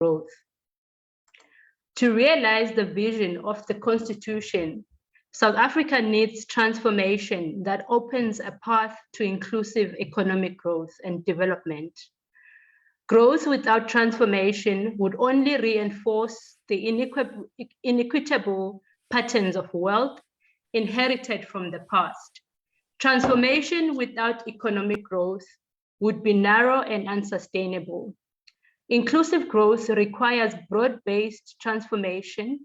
growth. To realize the vision of the Constitution, South Africa needs transformation that opens a path to inclusive economic growth and development. Growth without transformation would only reinforce the inequitable patterns of wealth inherited from the past. Transformation without economic growth would be narrow and unsustainable. Inclusive growth requires broad-based transformation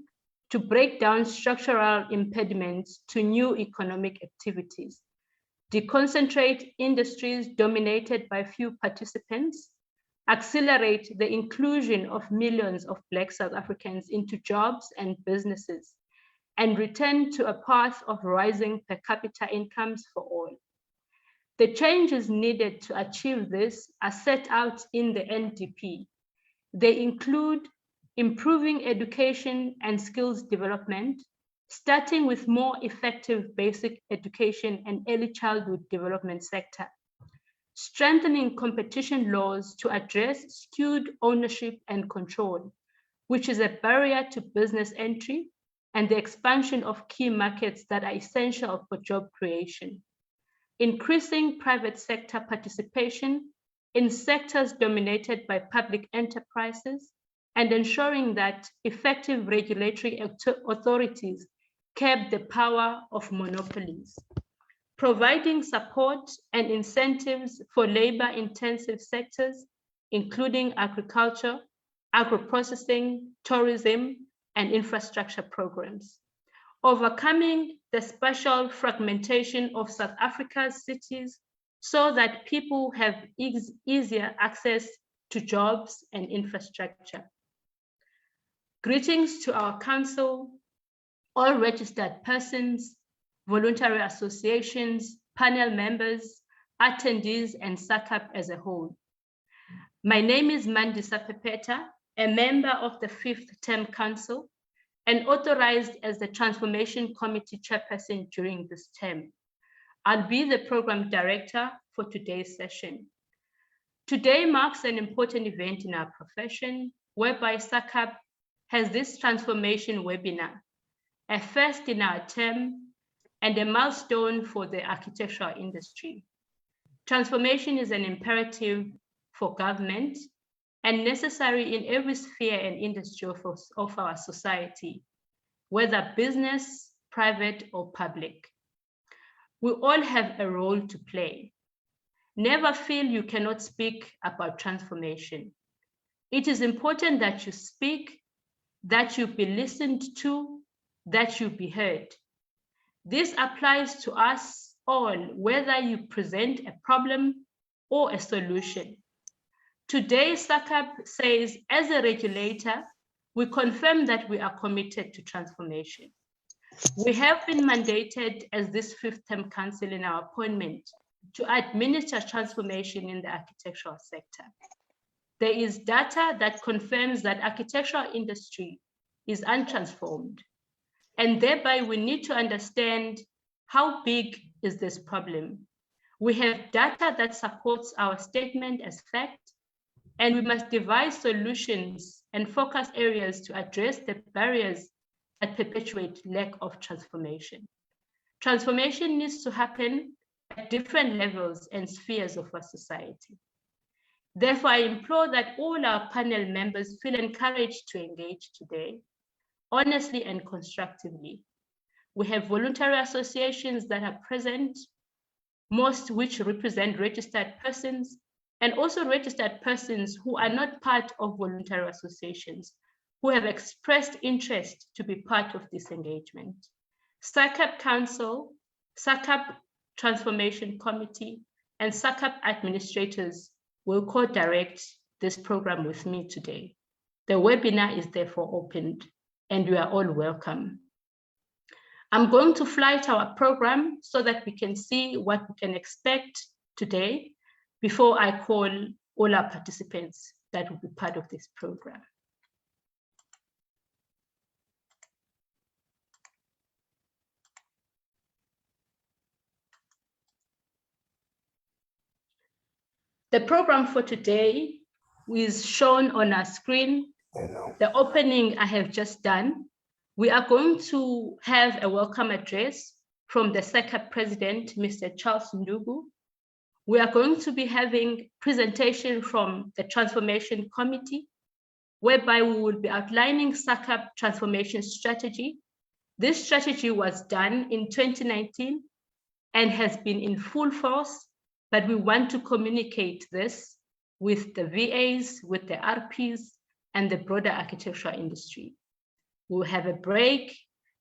to break down structural impediments to new economic activities, deconcentrate industries dominated by few participants, accelerate the inclusion of millions of Black South Africans into jobs and businesses, and return to a path of rising per capita incomes for all. The changes needed to achieve this are set out in the NDP. They include improving education and skills development, starting with more effective basic education and early childhood development sector, strengthening competition laws to address skewed ownership and control, which is a barrier to business entry, and the expansion of key markets that are essential for job creation, increasing private sector participation in sectors dominated by public enterprises, and ensuring that effective regulatory authorities curb the power of monopolies, providing support and incentives for labor-intensive sectors, including agriculture, agro-processing, tourism, and infrastructure programs, overcoming the spatial fragmentation of South Africa's cities so that people have easier access to jobs and infrastructure. Greetings to our council, all registered persons, voluntary associations, panel members, attendees, and SACAP as a whole. My name is Mandisa Pepeta, a member of the 5th Term Council and authorized as the Transformation Committee Chairperson during this term. I'll be the Program Director for today's session. Today marks an important event in our profession, whereby SACAP has this transformation webinar, a first in our term and a milestone for the architectural industry. Transformation is an imperative for government and necessary in every sphere and industry of our society, whether business, private, or public. We all have a role to play. Never feel you cannot speak about transformation. It is important that you speak, that you be listened to, that you be heard. This applies to us all, whether you present a problem or a solution. Today, SACAP says, as a regulator, we confirm that we are committed to transformation. We have been mandated as this 5th Term Council in our appointment to administer transformation in the architectural sector. There is data that confirms that architectural industry is untransformed, and thereby we need to understand how big is this problem. We have data that supports our statement as fact, and we must devise solutions and focus areas to address the barriers that perpetuate lack of transformation. Transformation needs to happen at different levels and spheres of our society. Therefore, I implore that all our panel members feel encouraged to engage today, honestly and constructively. We have voluntary associations that are present, most which represent registered persons, and also registered persons who are not part of voluntary associations, who have expressed interest to be part of this engagement. SACAP Council, SACAP Transformation Committee, and SACAP administrators will co-direct this program with me today. The webinar is therefore opened, and you are all welcome. I'm going to flight our program so that we can see what we can expect today before I call all our participants that will be part of this program. The program for today is shown on our screen The opening I have just done. We are going to have a welcome address from the SACAP president, Mr. Charles Ndugu. We are going to be having presentation from the Transformation Committee, whereby we will be outlining SACAP transformation strategy. This strategy was done in 2019 and has been in full force, but we want to communicate this with the VAs, with the RPs, and the broader architectural industry. We'll have a break,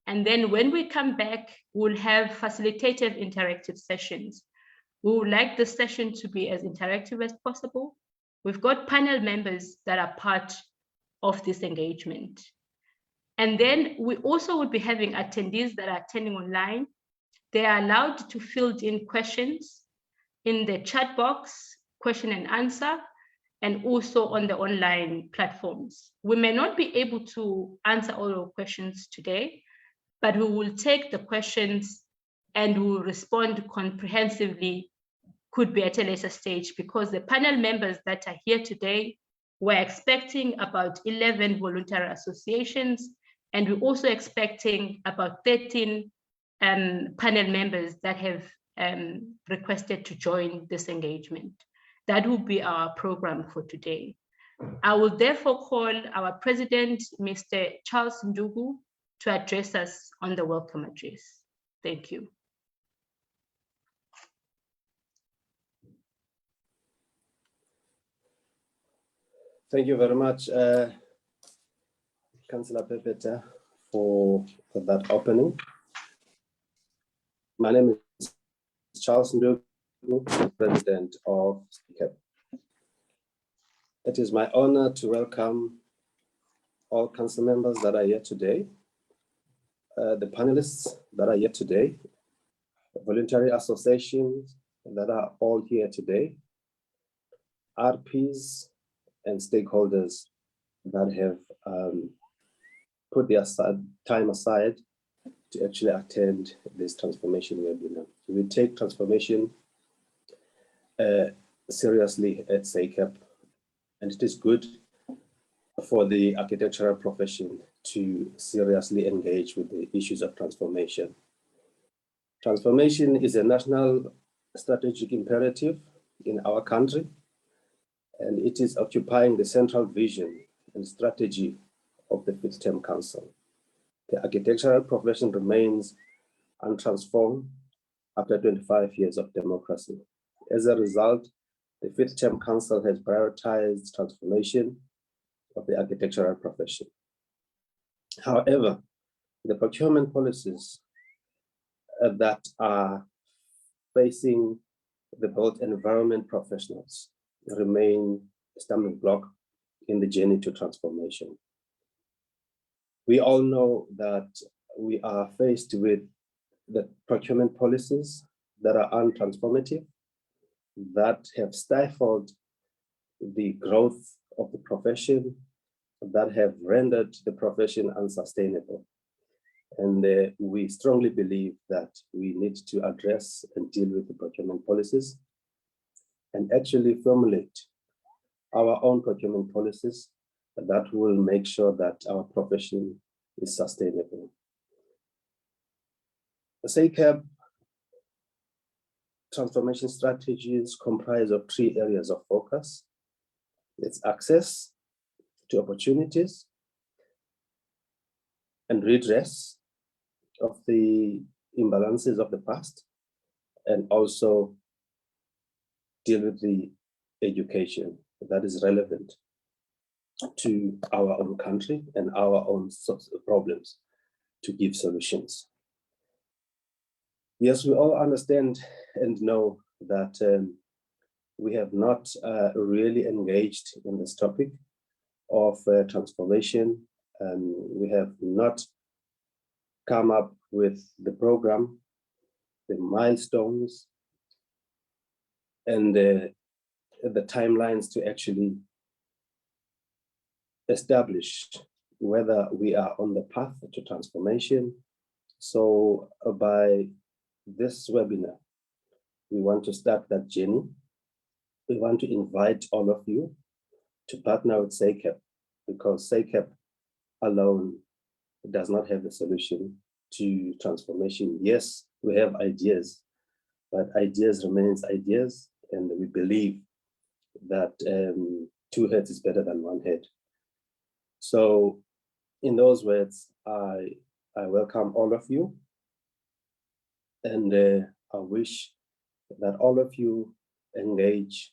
and then when we come back, we'll have facilitative interactive sessions. We would like the session to be as interactive as possible. We've got panel members that are part of this engagement. And then we also would be having attendees that are attending online. They are allowed to fill in questions in the chat box, question and answer, and also on the online platforms. We may not be able to answer all your questions today, but we will take the questions and we will respond comprehensively, could be at a later stage, because the panel members that are here today, we're expecting about 11 voluntary associations, and we're also expecting about 13 panel members that have requested to join this engagement. That will be our program for today. I will therefore call our president, Mr. Charles Ndugu, to address us on the welcome address. Thank you. Thank you very much, Councillor Pepeta, for that opening. My name is Charles Ndugu, President of SACAP. It is my honor to welcome all council members that are here today, the panelists that are here today, the voluntary associations that are all here today, RPs and stakeholders that have put their time aside to actually attend this transformation webinar. We take transformation seriously at SACAP, and it is good for the architectural profession to seriously engage with the issues of transformation. Transformation is a national strategic imperative in our country, and it is occupying the central vision and strategy of the Fifth Term Council. The architectural profession remains untransformed after 25 years of democracy. As a result, the Fifth Term Council has prioritized transformation of the architectural profession. However, the procurement policies that are facing the built environment professionals remain a stumbling block in the journey to transformation. We all know that we are faced with the procurement policies that are untransformative, that have stifled the growth of the profession, that have rendered the profession unsustainable. And we strongly believe that we need to address and deal with the procurement policies and actually formulate our own procurement policies that will make sure that our profession is sustainable. The SACAP transformation strategies comprise of 3 areas of focus. It's access to opportunities and redress of the imbalances of the past, and also deal with the education that is relevant to our own country and our own problems to give solutions. Yes, we all understand and know that we have not really engaged in this topic of transformation. We have not come up with the program, the milestones, and the timelines to actually establish whether we are on the path to transformation. So by this webinar, we want to start that journey. We want to invite all of you to partner with SACAP because SACAP alone does not have the solution to transformation. Yes, we have ideas, but ideas remains ideas, and we believe that two heads is better than one head. So in those words, I welcome all of you, and I wish that all of you engage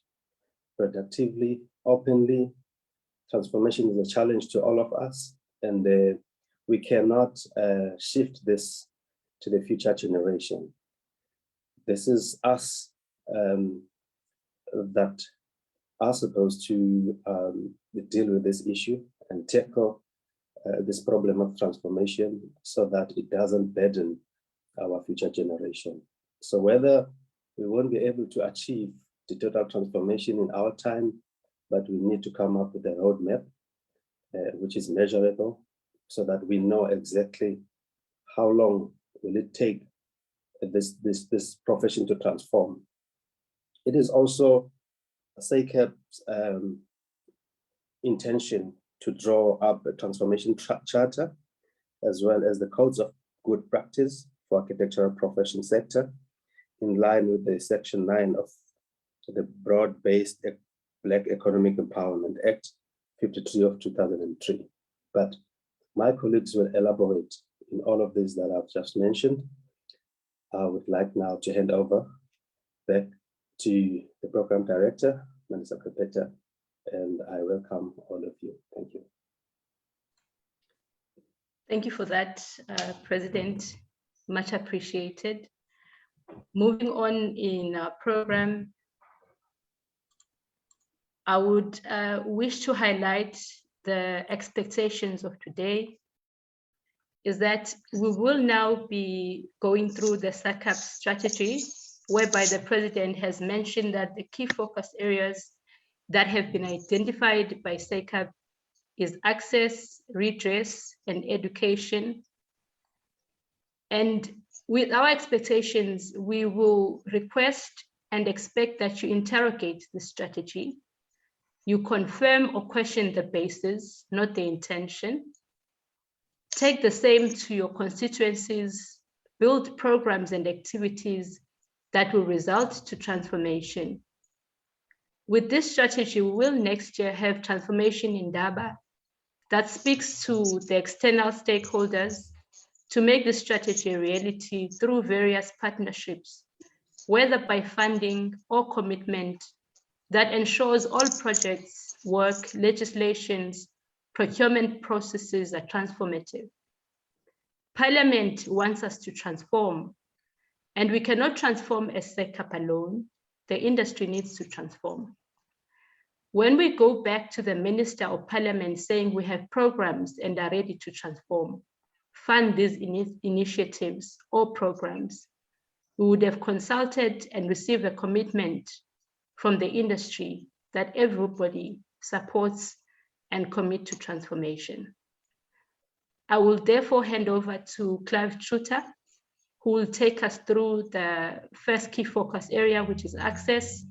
productively, openly. Transformation is a challenge to all of us, and we cannot shift this to the future generation. This is us that are supposed to deal with this issue and tackle this problem of transformation so that it doesn't burden our future generation. So whether we won't be able to achieve the total transformation in our time, but we need to come up with a roadmap which is measurable so that we know exactly how long will it take this profession to transform. It is also SACAP's intention to draw up a transformation charter, as well as the codes of good practice for architectural profession sector, in line with the Section 9 of the Broad-Based Black Economic Empowerment Act 53 of 2003. But my colleagues will elaborate in all of this that I've just mentioned. I would like now to hand over back to the program director, Minister Kapeta, and I welcome all of you. Thank you. Thank you for that, President. Much appreciated. Moving on in our program, I would wish to highlight the expectations of today is that we will now be going through the SACAP strategy, whereby the President has mentioned that the key focus areas that have been identified by SACAP is access, redress, and education. And with our expectations, we will request and expect that you interrogate the strategy. You confirm or question the basis, not the intention. Take the same to your constituencies, build programs and activities that will result to transformation. With this strategy, we will next year have transformation in Daba that speaks to the external stakeholders to make the strategy a reality through various partnerships, whether by funding or commitment that ensures all projects, work, legislations, procurement processes are transformative. Parliament wants us to transform, and we cannot transform as SACAP alone. The industry needs to transform. When we go back to the Minister or Parliament saying we have programs and are ready to transform, fund these initiatives or programs, we would have consulted and received a commitment from the industry that everybody supports and commit to transformation. I will therefore hand over to Clive Truter, who will take us through the first key focus area, which is access.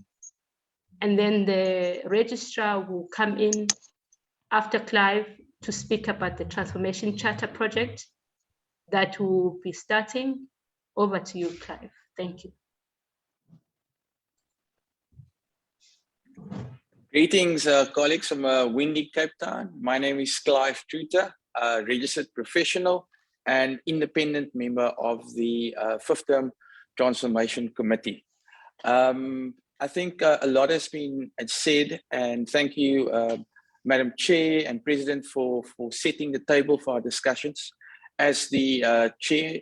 And then the registrar will come in after Clive to speak about the Transformation Charter project that will be starting. Over to you, Clive. Thank you. Greetings, colleagues from windy Cape Town. My name is Clive Truter, a registered professional and independent member of the Fifth Term Transformation Committee. I think a lot has been said, and thank you, Madam Chair and President, for setting the table for our discussions. As the Chair,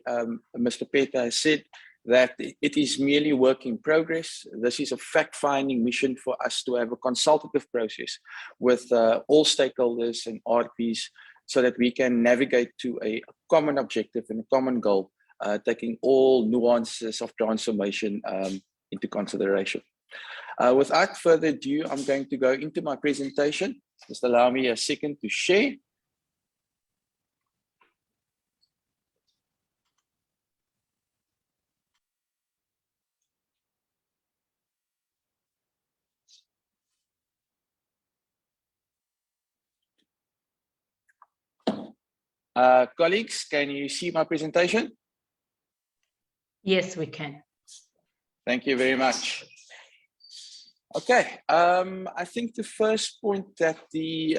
Mr. Peta, has said, that it is merely work in progress. This is a fact-finding mission for us to have a consultative process with all stakeholders and RPs so that we can navigate to a common objective and a common goal, taking all nuances of transformation into consideration. Without further ado, I'm going to go into my presentation. Just allow me a second to share. Colleagues, can you see my presentation? Yes, we can. Thank you very much. Okay, I think the first point that the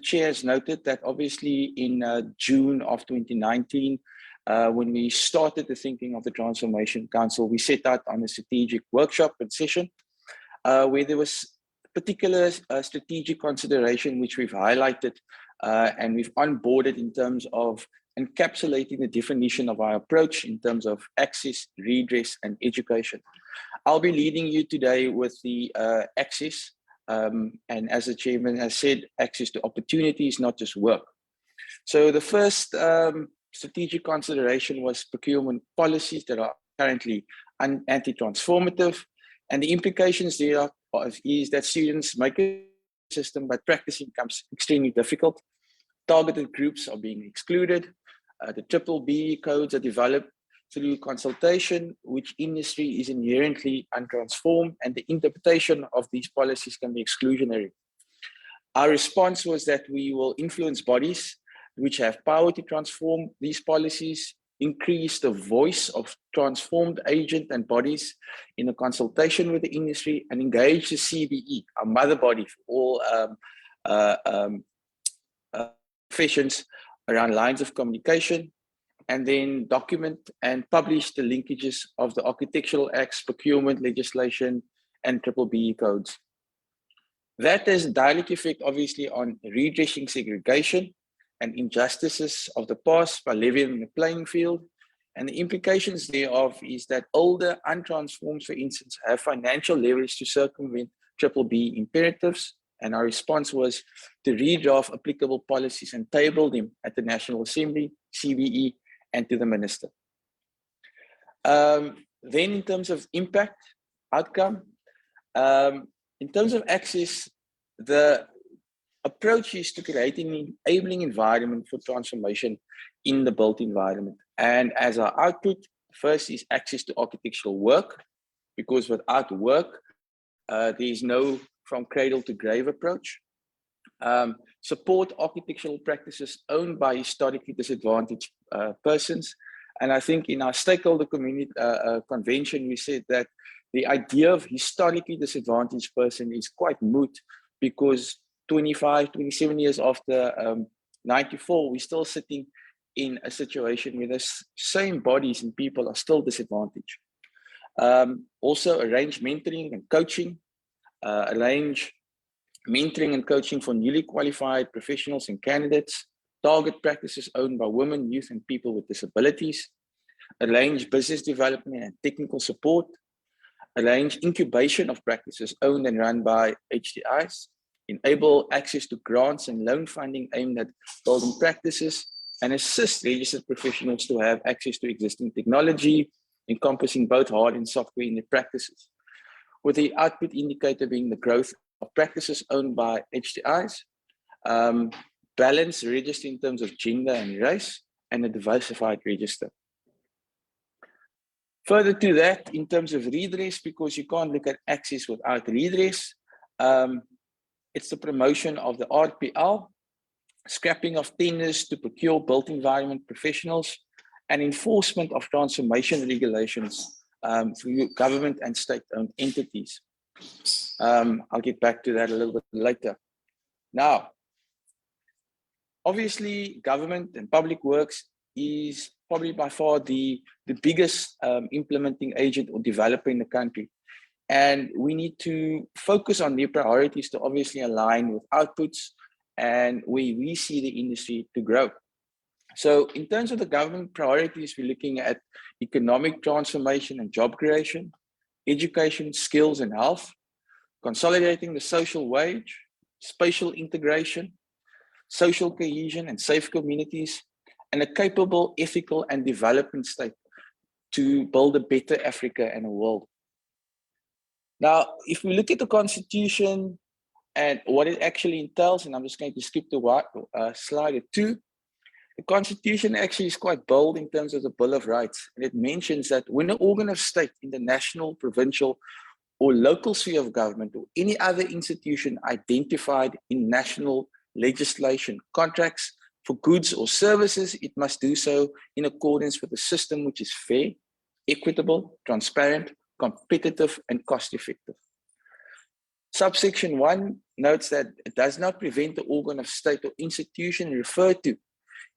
chair has noted that obviously in June of 2019, when we started the thinking of the Transformation Council, we set out on a strategic workshop and session where there was particular strategic consideration which we've highlighted and we've onboarded in terms of encapsulating the definition of our approach in terms of access, redress, and education. I'll be leading you today with the access, and as the chairman has said, access to opportunities, not just work. So the first strategic consideration was procurement policies that are currently anti-transformative, and the implications there is that students make a system, but practicing becomes extremely difficult. Targeted groups are being excluded. The BBB codes are developed through consultation, which industry is inherently untransformed, and the interpretation of these policies can be exclusionary. Our response was that we will influence bodies which have power to transform these policies, increase the voice of transformed agent and bodies in a consultation with the industry, and engage the CBE, our mother body for all professions around lines of communication, and then document and publish the linkages of the Architectural Acts, procurement legislation, and BBB codes. That has a direct effect, obviously, on redressing segregation and injustices of the past by leveling the playing field. And the implications thereof is that older, untransformed, for instance, have financial leverage to circumvent BBB imperatives. And our response was to redraft applicable policies and table them at the National Assembly, CBE, and to the minister. Then in terms of impact, outcome, in terms of access, the approach is to create an enabling environment for transformation in the built environment. And as our output, first is access to architectural work, because without work, there is no from cradle to grave approach. Support architectural practices owned by historically disadvantaged persons. And I think in our stakeholder community convention, we said that the idea of historically disadvantaged person is quite moot, because 25, 27 years after 94, we're still sitting in a situation where the same bodies and people are still disadvantaged. Also arrange mentoring and coaching, arrange mentoring and coaching for newly qualified professionals and candidates, target practices owned by women, youth, and people with disabilities, arrange business development and technical support, arrange incubation of practices owned and run by HDIs, enable access to grants and loan funding aimed at building practices, and assist registered professionals to have access to existing technology, encompassing both hard and software in their practices, with the output indicator being the growth of practices owned by HDIs, balance register in terms of gender and race, and a diversified register. Further to that, in terms of redress, because you can't look at access without redress, it's the promotion of the RPL, scrapping of tenders to procure built environment professionals, and enforcement of transformation regulations through government and state-owned entities. I'll get back to that a little bit later. Now, obviously, government and public works is probably by far the biggest implementing agent or developer in the country. And we need to focus on their priorities to obviously align with outputs and where we see the industry to grow. So in terms of the government priorities, we're looking at economic transformation and job creation, education, skills and health, consolidating the social wage, spatial integration, social cohesion and safe communities, and a capable, ethical and development state to build a better Africa and a world. Now, if we look at the Constitution and what it actually entails, and I'm just going to skip to slide 2, the Constitution actually is quite bold in terms of the Bill of Rights. And it mentions that when an organ of state in the national, provincial, or local sphere of government, or any other institution identified in national legislation, contracts, For goods or services, it must do so in accordance with a system which is fair, equitable, transparent, competitive, and cost-effective. Subsection 1 notes that it does not prevent the organ of state or institution referred to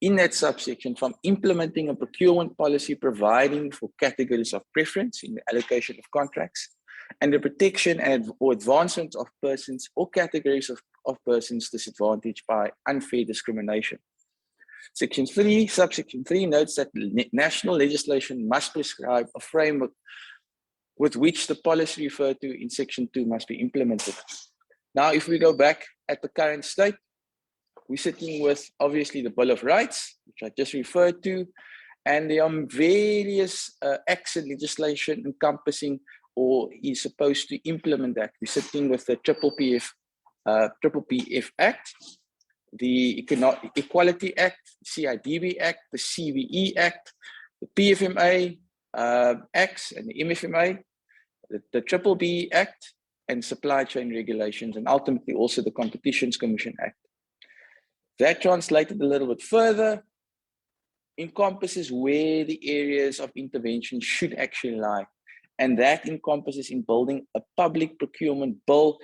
in that subsection from implementing a procurement policy providing for categories of preference in the allocation of contracts and the protection or advancement of persons or categories of persons disadvantaged by unfair discrimination. Subsection 3 notes that national legislation must prescribe a framework with which the policy referred to in section 2 must be implemented. Now, if we go back at the current state, we're sitting with obviously the Bill of Rights, which I just referred to, and there are various acts and legislation encompassing or is supposed to implement that. We're sitting with the PPF Act, the Equality Act, CIDB Act, the CVE Act, the PFMA Acts and the MFMA, the BBB Act, and supply chain regulations, and ultimately also the Competitions Commission Act. That translated a little bit further encompasses where the areas of intervention should actually lie. And that encompasses in building a public procurement bill,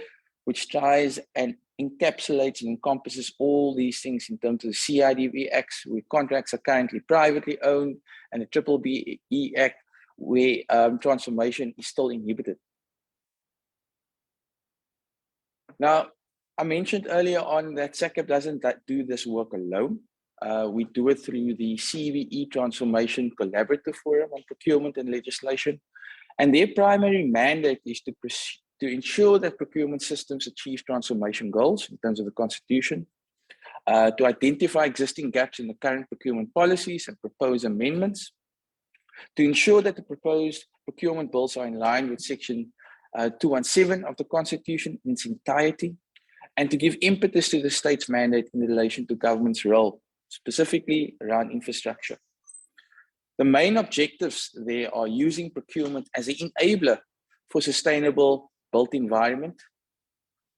which tries and encapsulates and encompasses all these things in terms of the CIDB Acts, where contracts are currently privately owned, and the BBBE Act, where transformation is still inhibited. Now, I mentioned earlier on that SACAP doesn't do this work alone. We do it through the CVE Transformation Collaborative Forum on Procurement and Legislation. And their primary mandate is to ensure that procurement systems achieve transformation goals in terms of the Constitution, to identify existing gaps in the current procurement policies and propose amendments, to ensure that the proposed procurement bills are in line with Section 217 of the Constitution in its entirety, and to give impetus to the state's mandate in relation to government's role, specifically around infrastructure. The main objectives there are using procurement as an enabler for sustainable built environment,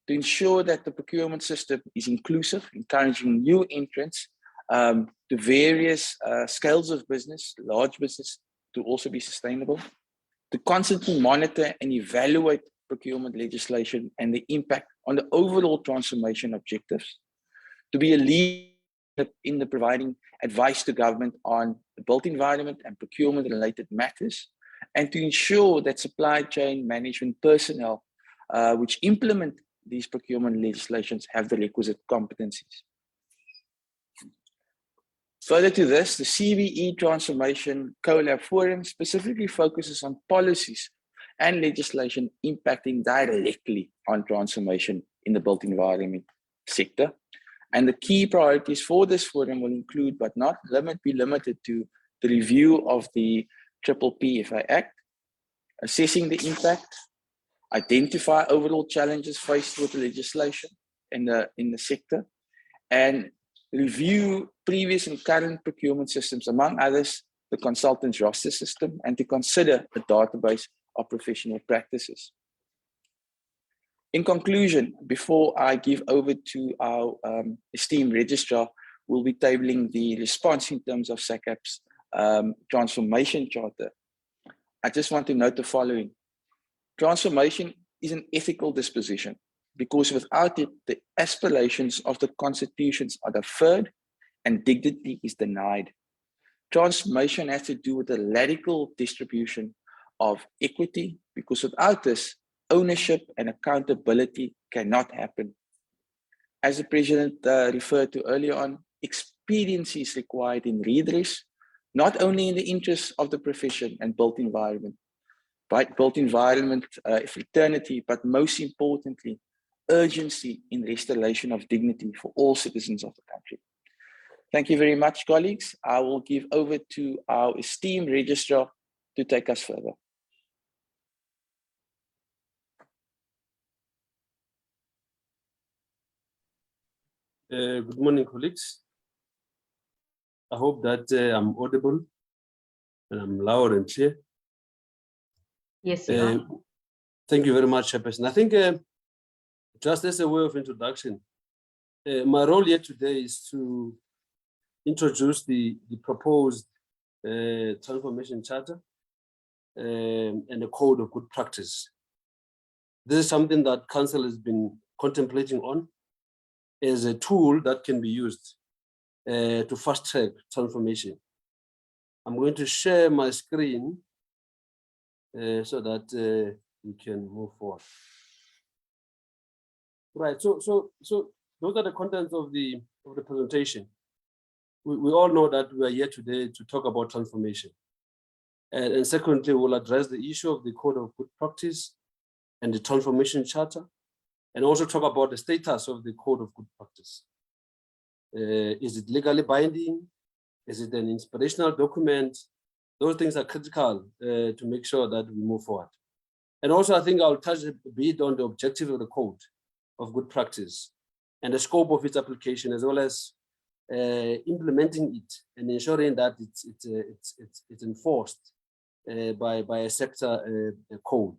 to ensure that the procurement system is inclusive, encouraging new entrants to various scales of business, large business, to also be sustainable, to constantly monitor and evaluate procurement legislation and the impact on the overall transformation objectives, to be a leader in the providing advice to government on the built environment and procurement related matters, and to ensure that supply chain management personnel which implement these procurement legislations have the requisite competencies. Further to this, the CVE Transformation Collab Forum specifically focuses on policies and legislation impacting directly on transformation in the built environment sector. And the key priorities for this forum will include, but not be limited to, the review of the PPPFA Act, assessing the impact, identify overall challenges faced with the legislation in the sector, and review previous and current procurement systems, among others, the consultants roster system, and to consider a database of professional practices. In conclusion, before I give over to our esteemed registrar, we'll be tabling the response in terms of SACAP's transformation charter. I just want to note the following. Transformation is an ethical disposition, because without it, the aspirations of the constitutions are deferred and dignity is denied. Transformation has to do with the radical distribution of equity, because without this, ownership and accountability cannot happen. As the President referred to earlier on, experience is required in redress, not only in the interests of the profession and built environment, fraternity, but most importantly, urgency in restoration of dignity for all citizens of the country. Thank you very much, colleagues. I will give over to our esteemed registrar to take us further. Good morning, colleagues. I hope that I'm audible and I'm loud and clear. Yes, you are. Thank you very much, Chairperson. I think just as a way of introduction, my role here today is to introduce the proposed transformation charter and a code of good practice. This is something that Council has been contemplating on as a tool that can be used to fast track transformation. I'm going to share my screen so that we can move forward. Right, so those are the contents of the presentation. We all know that we are here today to talk about transformation. And secondly, we'll address the issue of the code of good practice and the transformation charter, and also talk about the status of the code of good practice. Is it legally binding? Is it an inspirational document? Those things are critical to make sure that we move forward. And also, I think I'll touch a bit on the objective of the code of good practice and the scope of its application, as well as implementing it and ensuring that it's enforced by a sector code.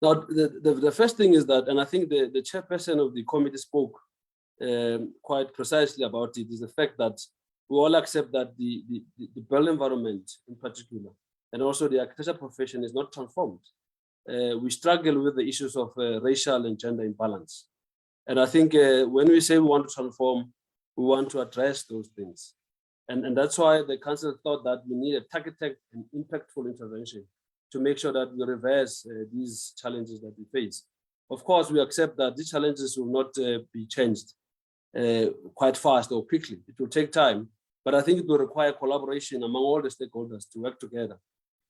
Now, the first thing is that, and I think the chairperson of the committee spoke quite precisely about it, is the fact that we all accept that the built environment in particular, and also the architecture profession, is not transformed. We struggle with the issues of racial and gender imbalance. And I think when we say we want to transform, we want to address those things. And that's why the council thought that we need a targeted and impactful intervention to make sure that we reverse these challenges that we face. Of course, we accept that these challenges will not be changed quite fast or quickly. It will take time, but I think it will require collaboration among all the stakeholders to work together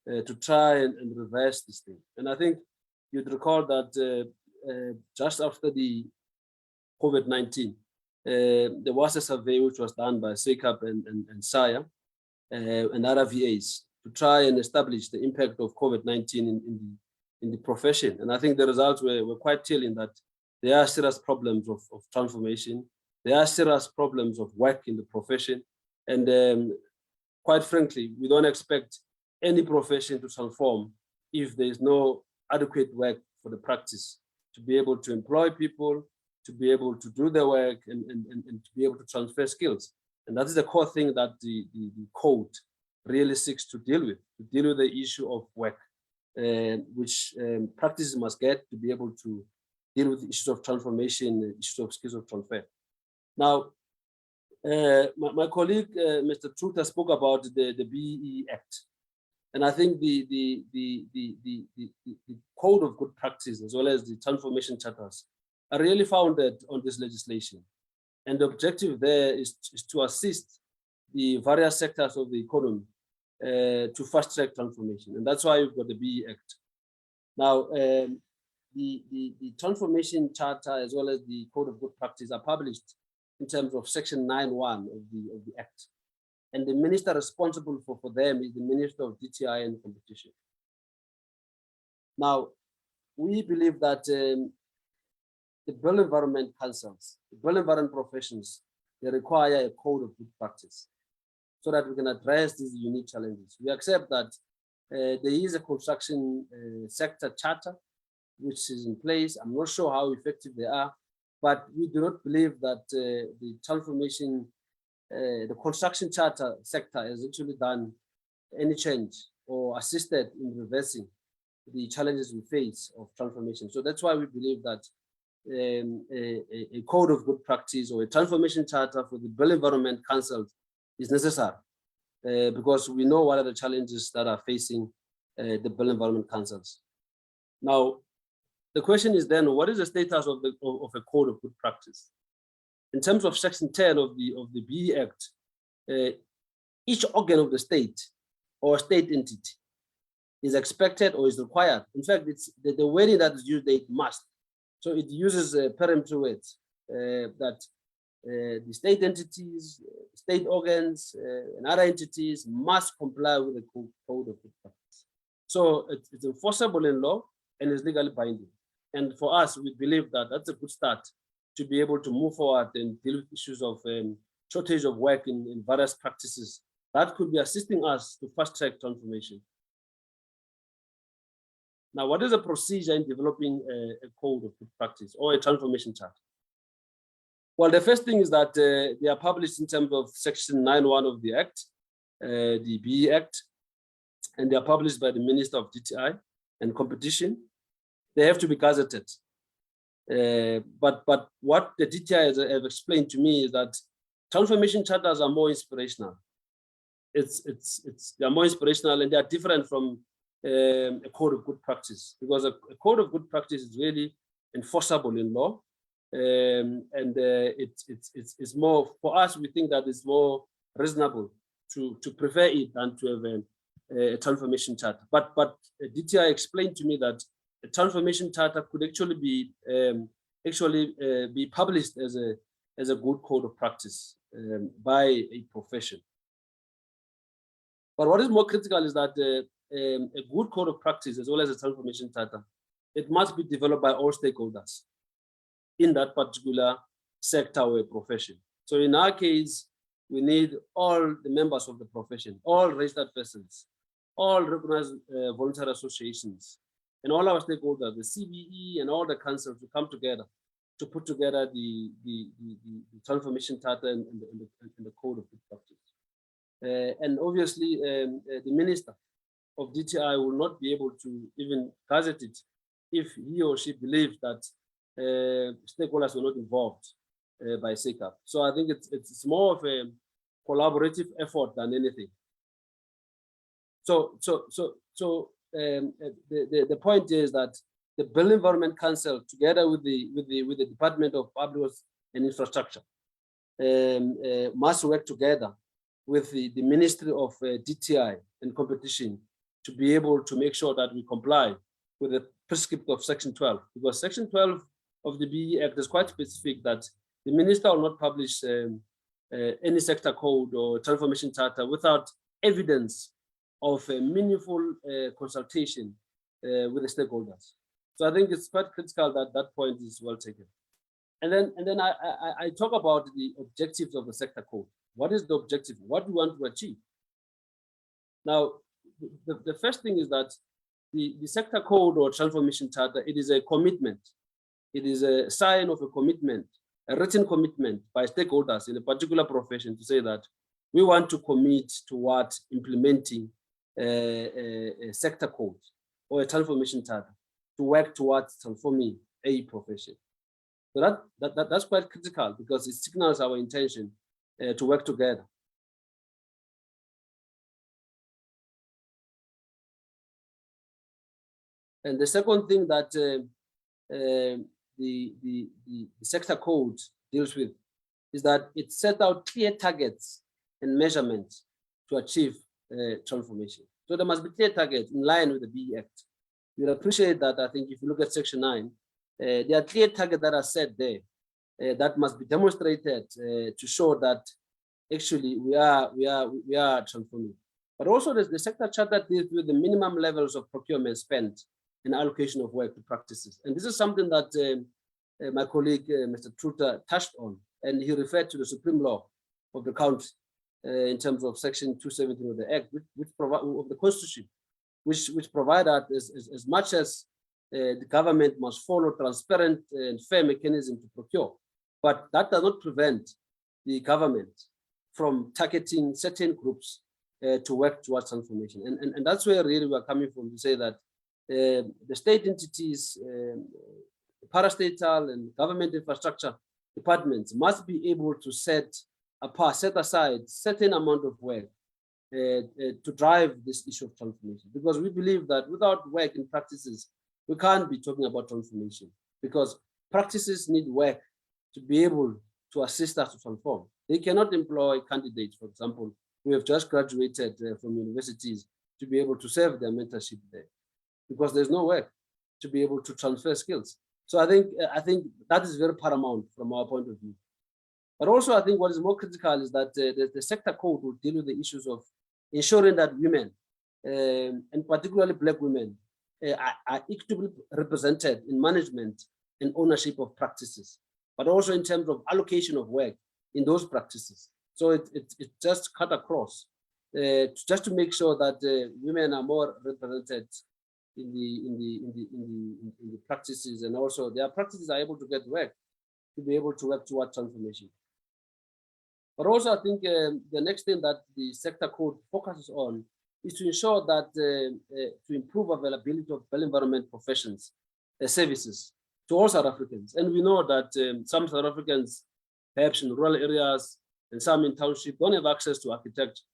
to try and reverse this thing. And I think you'd recall that just after the COVID-19, there was a survey which was done by SACAP and SAIA and other VAs to try and establish the impact of COVID-19 in the profession. And I think the results were quite telling that there are serious problems of transformation. There are serious problems of work in the profession. And quite frankly, we don't expect any profession to transform if there is no adequate work for the practice to be able to employ people, to be able to do their work, and to be able to transfer skills. And that is the core thing that the code really seeks to deal with the issue of work, which practices must get to be able to deal with the issues of transformation, issues of skills of transfer. Now, my colleague, Mr. Truta, spoke about the BEE Act. And I think the code of good practice, as well as the transformation charters, are really founded on this legislation. And the objective there is to assist the various sectors of the economy to fast track transformation. And that's why you've got the BEE Act. Now, the transformation charter, as well as the code of good practice, are published in terms of section 9.1 of the Act. And the minister responsible for them is the Minister of DTI and Competition. Now, we believe that the built environment councils, the built environment professions, they require a code of good practice so that we can address these unique challenges. We accept that there is a construction sector charter which is in place. I'm not sure how effective they are, but we do not believe that the transformation, the construction charter sector has actually done any change or assisted in reversing the challenges we face of transformation. So that's why we believe that a code of good practice or a transformation charter for the built environment council is necessary because we know what are the challenges that are facing the built environment councils. Now, the question is then, what is the status of a code of good practice? In terms of section 10 of the BEE Act, each organ of the state or state entity is expected or is required. In fact, it's the wording that is used, it must. So it uses peremptory words that the state entities, state organs, and other entities must comply with the code of good practice. So it's enforceable in law and is legally binding. And for us, we believe that that's a good start to be able to move forward and deal with issues of shortage of work in various practices that could be assisting us to fast track transformation. Now, what is the procedure in developing a code of good practice or a transformation chart? Well, the first thing is that they are published in terms of Section 9(1) of the Act, the BE Act, and they are published by the Minister of DTI and Competition. They have to be gazetted. But what the DTI have explained to me is that transformation charters are more inspirational. They are more inspirational, and they are different from a code of good practice, because a code of good practice is really enforceable in law. It's more, for us, we think that it's more reasonable to prefer it than to have a transformation charter. But DTI explained to me that a transformation charter could actually be published as a good code of practice by a profession. But what is more critical is that a good code of practice, as well as a transformation charter, it must be developed by all stakeholders in that particular sector or profession. So in our case, we need all the members of the profession, all registered persons, all recognized voluntary associations, and all our stakeholders, the CBE and all the councils, to come together to put together the transformation charter and the code of good practice. And obviously, the Minister of DTI will not be able to even gazette it if he or she believes that stakeholders were not involved by SACAP. So I think it's more of a collaborative effort than anything. So the point is that the Built Environment Council, together with the Department of Public Works and Infrastructure, must work together with the Ministry of DTI and Competition to be able to make sure that we comply with the prescript of Section 12, because Section 12 of the BE Act is quite specific that the minister will not publish any sector code or transformation charter without evidence of a meaningful consultation with the stakeholders. So I think it's quite critical that that point is well taken. And then I talk about the objectives of the sector code. What is the objective? What do we want to achieve? Now, the first thing is that the sector code or transformation charter, it is a commitment. It is a sign of a commitment, a written commitment by stakeholders in a particular profession to say that we want to commit towards implementing a sector code or a transformation charter to work towards transforming a profession. So that's quite critical, because it signals our intention to work together. And the second thing that the sector code deals with is that it sets out clear targets and measurements to achieve transformation. So there must be clear targets in line with the BE Act. You'll appreciate that. I think if you look at Section 9, there are clear targets that are set there that must be demonstrated to show that actually we are transforming. But also the sector charter deals with the minimum levels of procurement spent and allocation of work to practices. And this is something that my colleague, Mr. Truta, touched on, and he referred to the supreme law of the country in terms of Section 217 of the Act, which provide of the Constitution, which provide that as much as the government must follow transparent and fair mechanism to procure, but that does not prevent the government from targeting certain groups to work towards transformation. And that's where really we're coming from, to say that the state entities, parastatal and government infrastructure departments must be able to set aside certain amount of work to drive this issue of transformation. Because we believe that without work in practices, we can't be talking about transformation, because practices need work to be able to assist us to transform. They cannot employ candidates, for example, who have just graduated from universities to be able to serve their mentorship there, because there's no work to be able to transfer skills. So I think that is very paramount from our point of view. But also, I think what is more critical is that the sector code will deal with the issues of ensuring that women, and particularly Black women, are equitably represented in management and ownership of practices, but also in terms of allocation of work in those practices. So it just cut across, just to make sure that women are more represented in the practices, and also their practices are able to get work. to be able to work towards transformation. But also, I think the next thing that the sector code focuses on is to ensure that to improve availability of built environment professions, services to all South Africans. And we know that some South Africans, perhaps in rural areas and some in township, don't have access to architecture.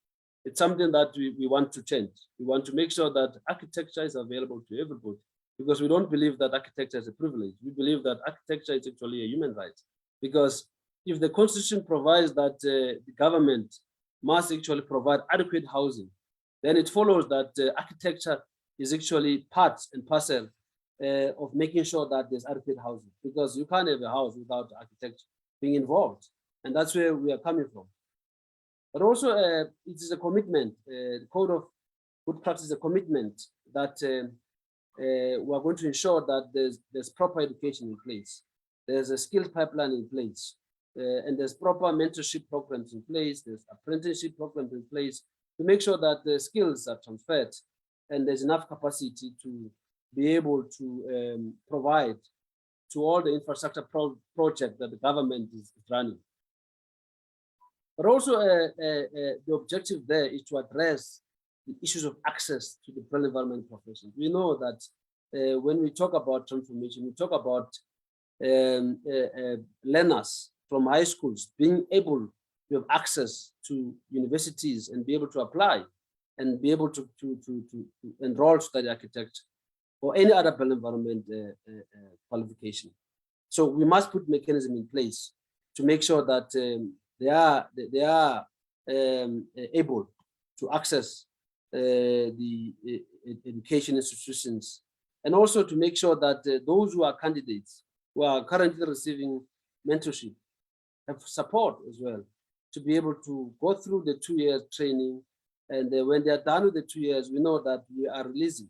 It's something that we want to change. We want to make sure that architecture is available to everybody, because we don't believe that architecture is a privilege. We believe that architecture is actually a human right. Because if the Constitution provides that the government must actually provide adequate housing, then it follows that architecture is actually part and parcel of making sure that there's adequate housing, because you can't have a house without architecture being involved. And that's where we are coming from. But also, it is a commitment. The Code of Good Practice is a commitment that we are going to ensure that there's proper education in place. There's a skills pipeline in place, and there's proper mentorship programs in place. There's apprenticeship programs in place to make sure that the skills are transferred and there's enough capacity to be able to provide to all the infrastructure project that the government is running. But also the objective there is to address the issues of access to the built environment profession. We know that when we talk about transformation, we talk about learners from high schools being able to have access to universities and be able to apply and be able to enroll to study architecture or any other built environment qualification. So we must put mechanism in place to make sure that they are able to access the education institutions, and also to make sure that those who are candidates who are currently receiving mentorship have support as well to be able to go through the 2 years training. And when they are done with the 2 years, we know that we are releasing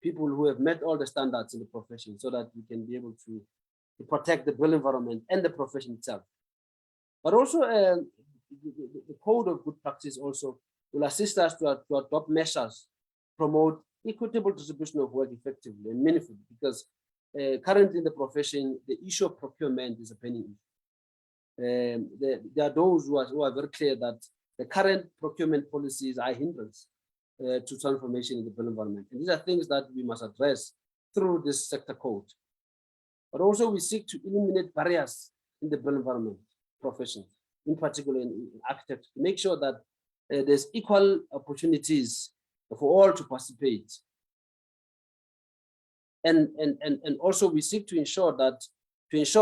people who have met all the standards in the profession so that we can be able to protect the built environment and the profession itself. But also the Code of Good Practice also will assist us to adopt measures, promote equitable distribution of work effectively and meaningfully, because currently in the profession, the issue of procurement is a penny issue. There are those who are very clear that the current procurement policies are a hindrance to transformation in the built environment. And these are things that we must address through this sector code. But also we seek to eliminate barriers in the built environment profession, in particular in architecture, to make sure that there's equal opportunities for all to participate. And also we seek to ensure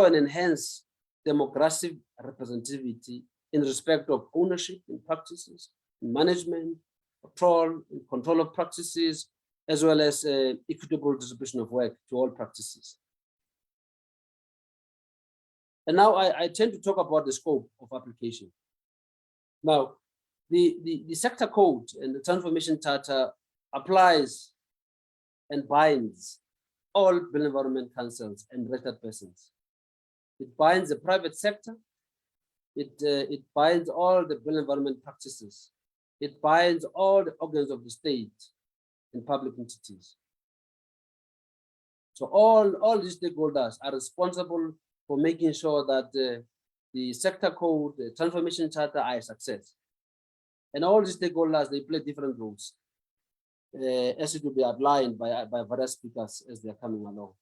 and enhance demographic representativity in respect of ownership in practices, in management, control of practices, as well as equitable distribution of work to all practices. And now I tend to talk about the scope of application. Now, the sector code and the transformation charter applies and binds all built environment councils and registered persons. It binds the private sector. It binds all the built environment practices. It binds all the organs of the state and public entities. So all these stakeholders are responsible for making sure that the sector code, the transformation charter are a success. And all these stakeholders, they play different roles, as it will be outlined by various speakers as they're coming along.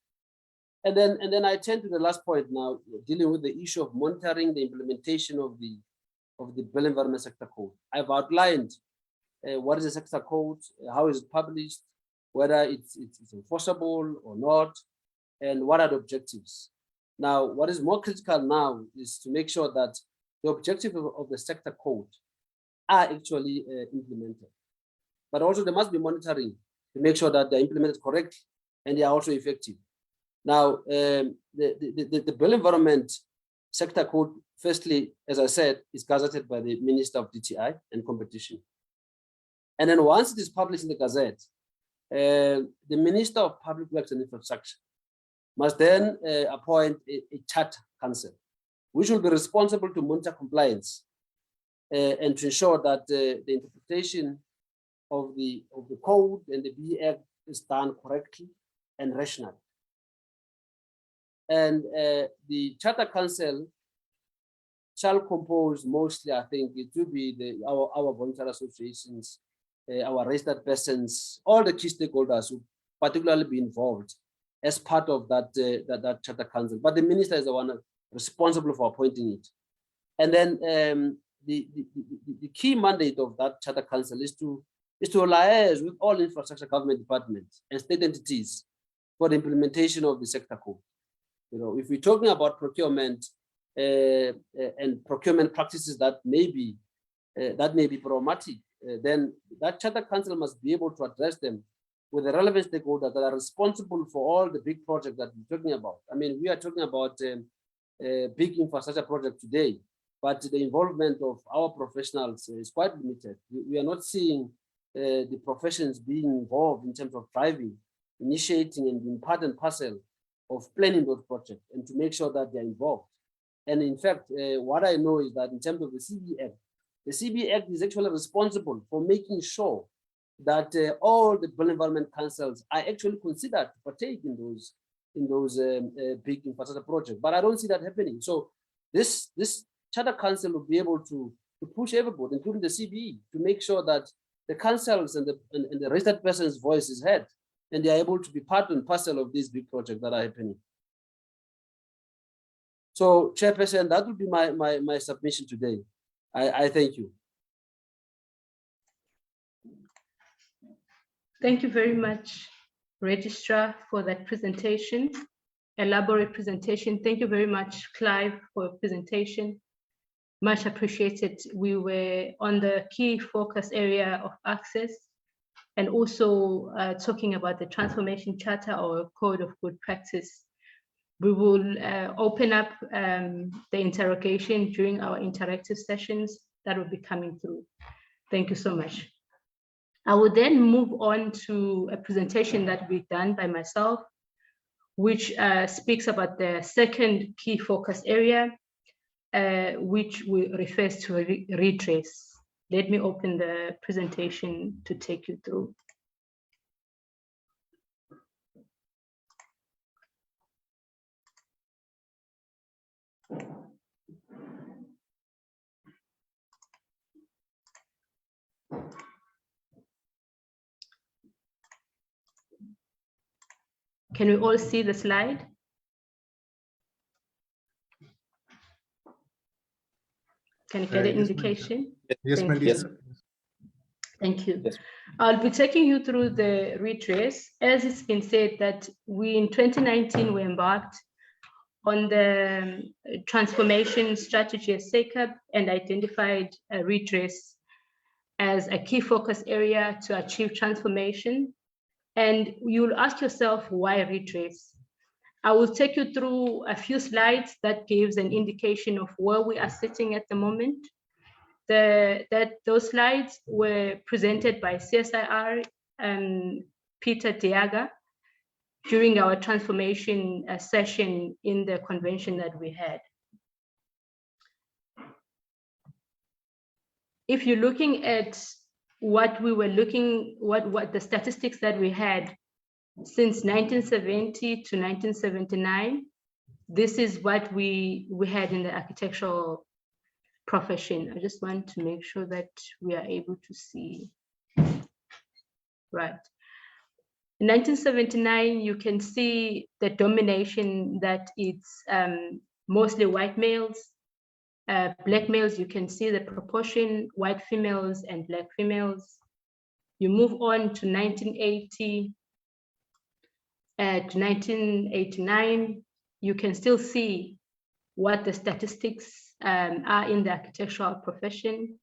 And then I turn to the last point now, dealing with the issue of monitoring the implementation of the built environment sector code. I've outlined what is the sector code, how is it published, whether it's enforceable or not, and what are the objectives. Now, what is more critical now is to make sure that the objective of the sector code are actually implemented. But also there must be monitoring to make sure that they're implemented correctly and they are also effective. Now, the built environment sector code, firstly, as I said, is gazetted by the Minister of DTI and Competition. And then once it is published in the Gazette, the Minister of Public Works and Infrastructure must then appoint a charter council, which will be responsible to monitor compliance and to ensure that the interpretation of the code and the BE Act is done correctly and rationally. And the Charter Council shall compose mostly, I think, it will be our voluntary associations, our registered persons, all the key stakeholders who particularly be involved as part of that Charter Council. But the minister is the one responsible for appointing it. And then the key mandate of that Charter Council is to liaise with all infrastructure government departments and state entities for the implementation of the sector code. You know, if we're talking about procurement and procurement practices that may be problematic, then that Charter Council must be able to address them with the relevant stakeholders that are responsible for all the big projects that we're talking about. I mean, we are talking about big infrastructure project today, but the involvement of our professionals is quite limited. We are not seeing the professions being involved in terms of driving, initiating, and being part and parcel of planning those projects and to make sure that they're involved. And in fact, what I know is that in terms of the CB Act is actually responsible for making sure that all the built environment councils are actually considered to partake in those big infrastructure projects. But I don't see that happening. So this Charter Council will be able to push everybody, including the CBE, to make sure that the councils and the registered person's voice is heard, and they are able to be part and parcel of these big projects that are happening. So, Chairperson, that would be my submission today. I thank you. Thank you very much, Registrar, for that presentation, elaborate presentation. Thank you very much, Clive, for your presentation. Much appreciated. We were on the key focus area of access and also talking about the Transformation Charter or Code of Good Practice. We will open up the interrogation during our interactive sessions that will be coming through. Thank you so much. I will then move on to a presentation that will be done by myself, which speaks about the second key focus area, which refers to redress. Let me open the presentation to take you through. Can we all see the slide? Can you get an indication? Yes, ma'am. Yes. Thank you. Yes. I'll be taking you through the redress. As it's been said that we in 2019 we embarked on the transformation strategy as SACAP and identified a redress as a key focus area to achieve transformation. And you'll ask yourself, why redress? I will take you through a few slides that gives an indication of where we are sitting at the moment. Those slides were presented by CSIR and Peter Diaga during our transformation session in the convention that we had. If you're looking at what we were looking, what the statistics that we had since 1970 to 1979, this is what we had in the architectural profession. I just want to make sure that we are able to see. Right. In 1979, you can see the domination that it's mostly white males. Black males, you can see the proportion, white females and black females. You move on to 1980 to 1989, you can still see what the statistics are in the architectural profession.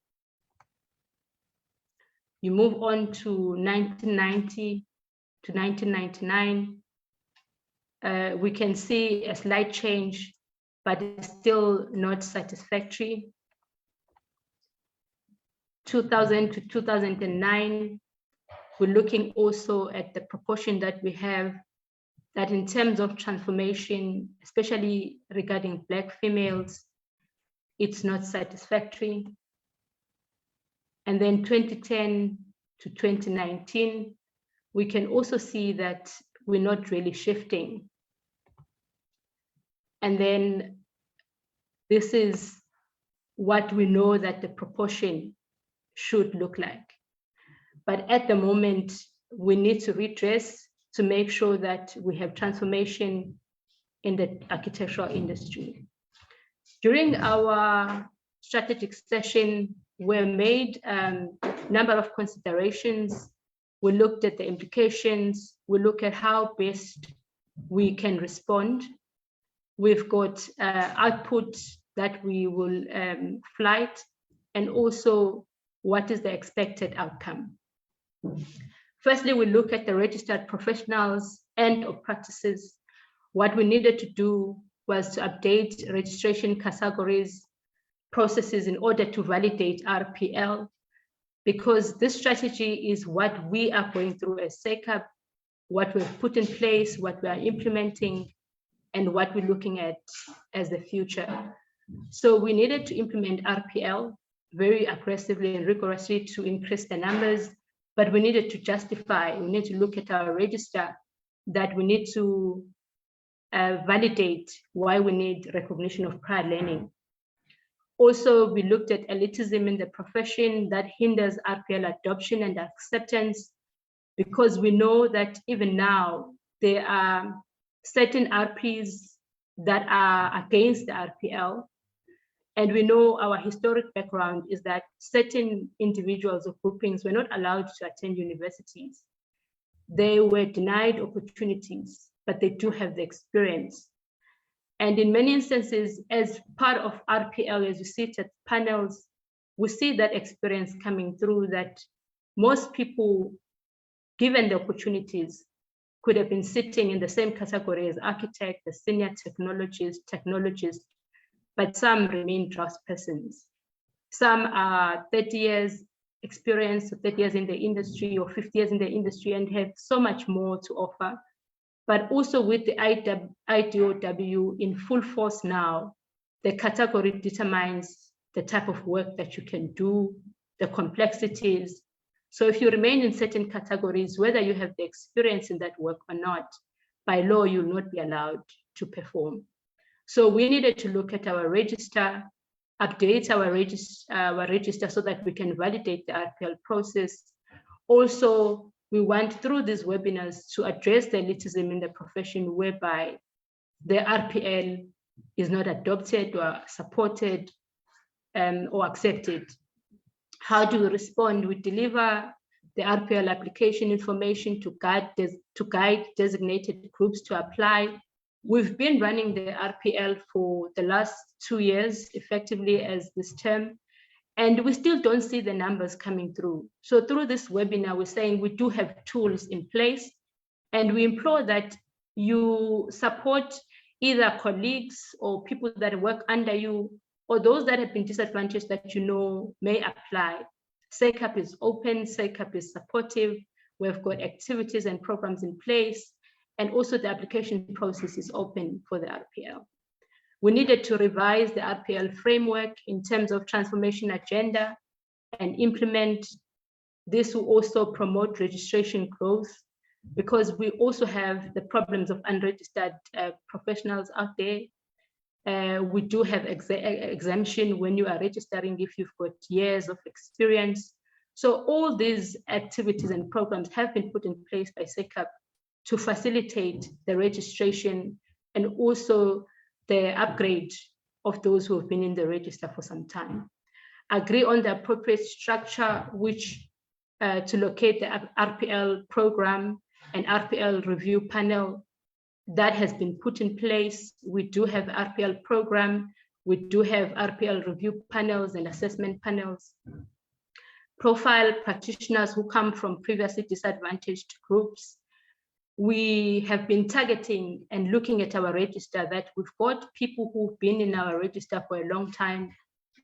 You move on to 1990 to 1999. We can see a slight change, but it's still not satisfactory. 2000 to 2009, we're looking also at the proportion that we have, that in terms of transformation, especially regarding Black females, it's not satisfactory. And then 2010 to 2019, we can also see that we're not really shifting. And then this is what we know that the proportion should look like. But at the moment, we need to redress to make sure that we have transformation in the architectural industry. During our strategic session, we made a number of considerations. We looked at the implications. We look at how best we can respond. We've got output that we will flight, and also what is the expected outcome. Firstly, we look at the registered professionals and or practices. What we needed to do was to update registration categories, processes in order to validate RPL, because this strategy is what we are going through as SACAP, what we've put in place, what we are implementing, and what we're looking at as the future. So we needed to implement RPL very aggressively and rigorously to increase the numbers, but we needed to justify, we need to look at our register, that we need to validate why we need recognition of prior learning. Also, we looked at elitism in the profession that hinders RPL adoption and acceptance, because we know that even now there are certain RPs that are against the RPL. And we know our historic background is that certain individuals or groupings were not allowed to attend universities. They were denied opportunities, but they do have the experience. And in many instances, as part of RPL, as you sit at panels, we see that experience coming through, that most people, given the opportunities, could have been sitting in the same category as architect, the senior technologist, but some remain draftspersons. Some are 30 years experience, 30 years in the industry or 50 years in the industry, and have so much more to offer. But also with the IDOW in full force now, the category determines the type of work that you can do, the complexities. So if you remain in certain categories, whether you have the experience in that work or not, by law, you'll not be allowed to perform. So we needed to look at our register, update our register so that we can validate the RPL process. Also, we went through these webinars to address the elitism in the profession, whereby the RPL is not adopted or supported or accepted. How do we respond? We deliver the RPL application information to guide designated groups to apply. We've been running the RPL for the last 2 years, effectively as this term, and we still don't see the numbers coming through. So through this webinar, we're saying we do have tools in place, and we implore that you support either colleagues or people that work under you, or those that have been disadvantaged that you know may apply. SACAP is open, SACAP is supportive. We've got activities and programs in place, and also the application process is open for the RPL. We needed to revise the RPL framework in terms of transformation agenda and implement. This will also promote registration growth, because we also have the problems of unregistered professionals out there. We do have exemption when you are registering if you've got years of experience. So all these activities and programs have been put in place by SACAP to facilitate the registration and also the upgrade of those who have been in the register for some time. Agree on the appropriate structure, which to locate the RPL program and RPL review panel that has been put in place. We do have RPL program. We do have RPL review panels and assessment panels. Profile practitioners who come from previously disadvantaged groups. We have been targeting and looking at our register that we've got people who've been in our register for a long time.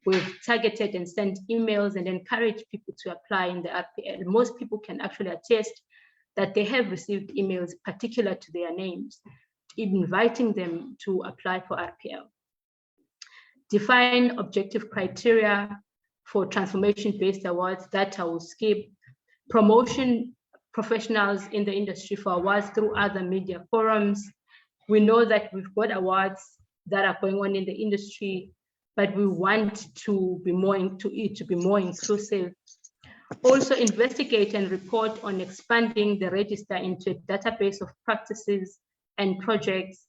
We've targeted and sent emails and encouraged people to apply in the RPL. Most people can actually attest that they have received emails particular to their names, inviting them to apply for RPL. Define objective criteria for transformation-based awards that I will skip. Promotion professionals in the industry for awards through other media forums. We know that we've got awards that are going on in the industry, but we want to be more inclusive. Also investigate and report on expanding the register into a database of practices and projects.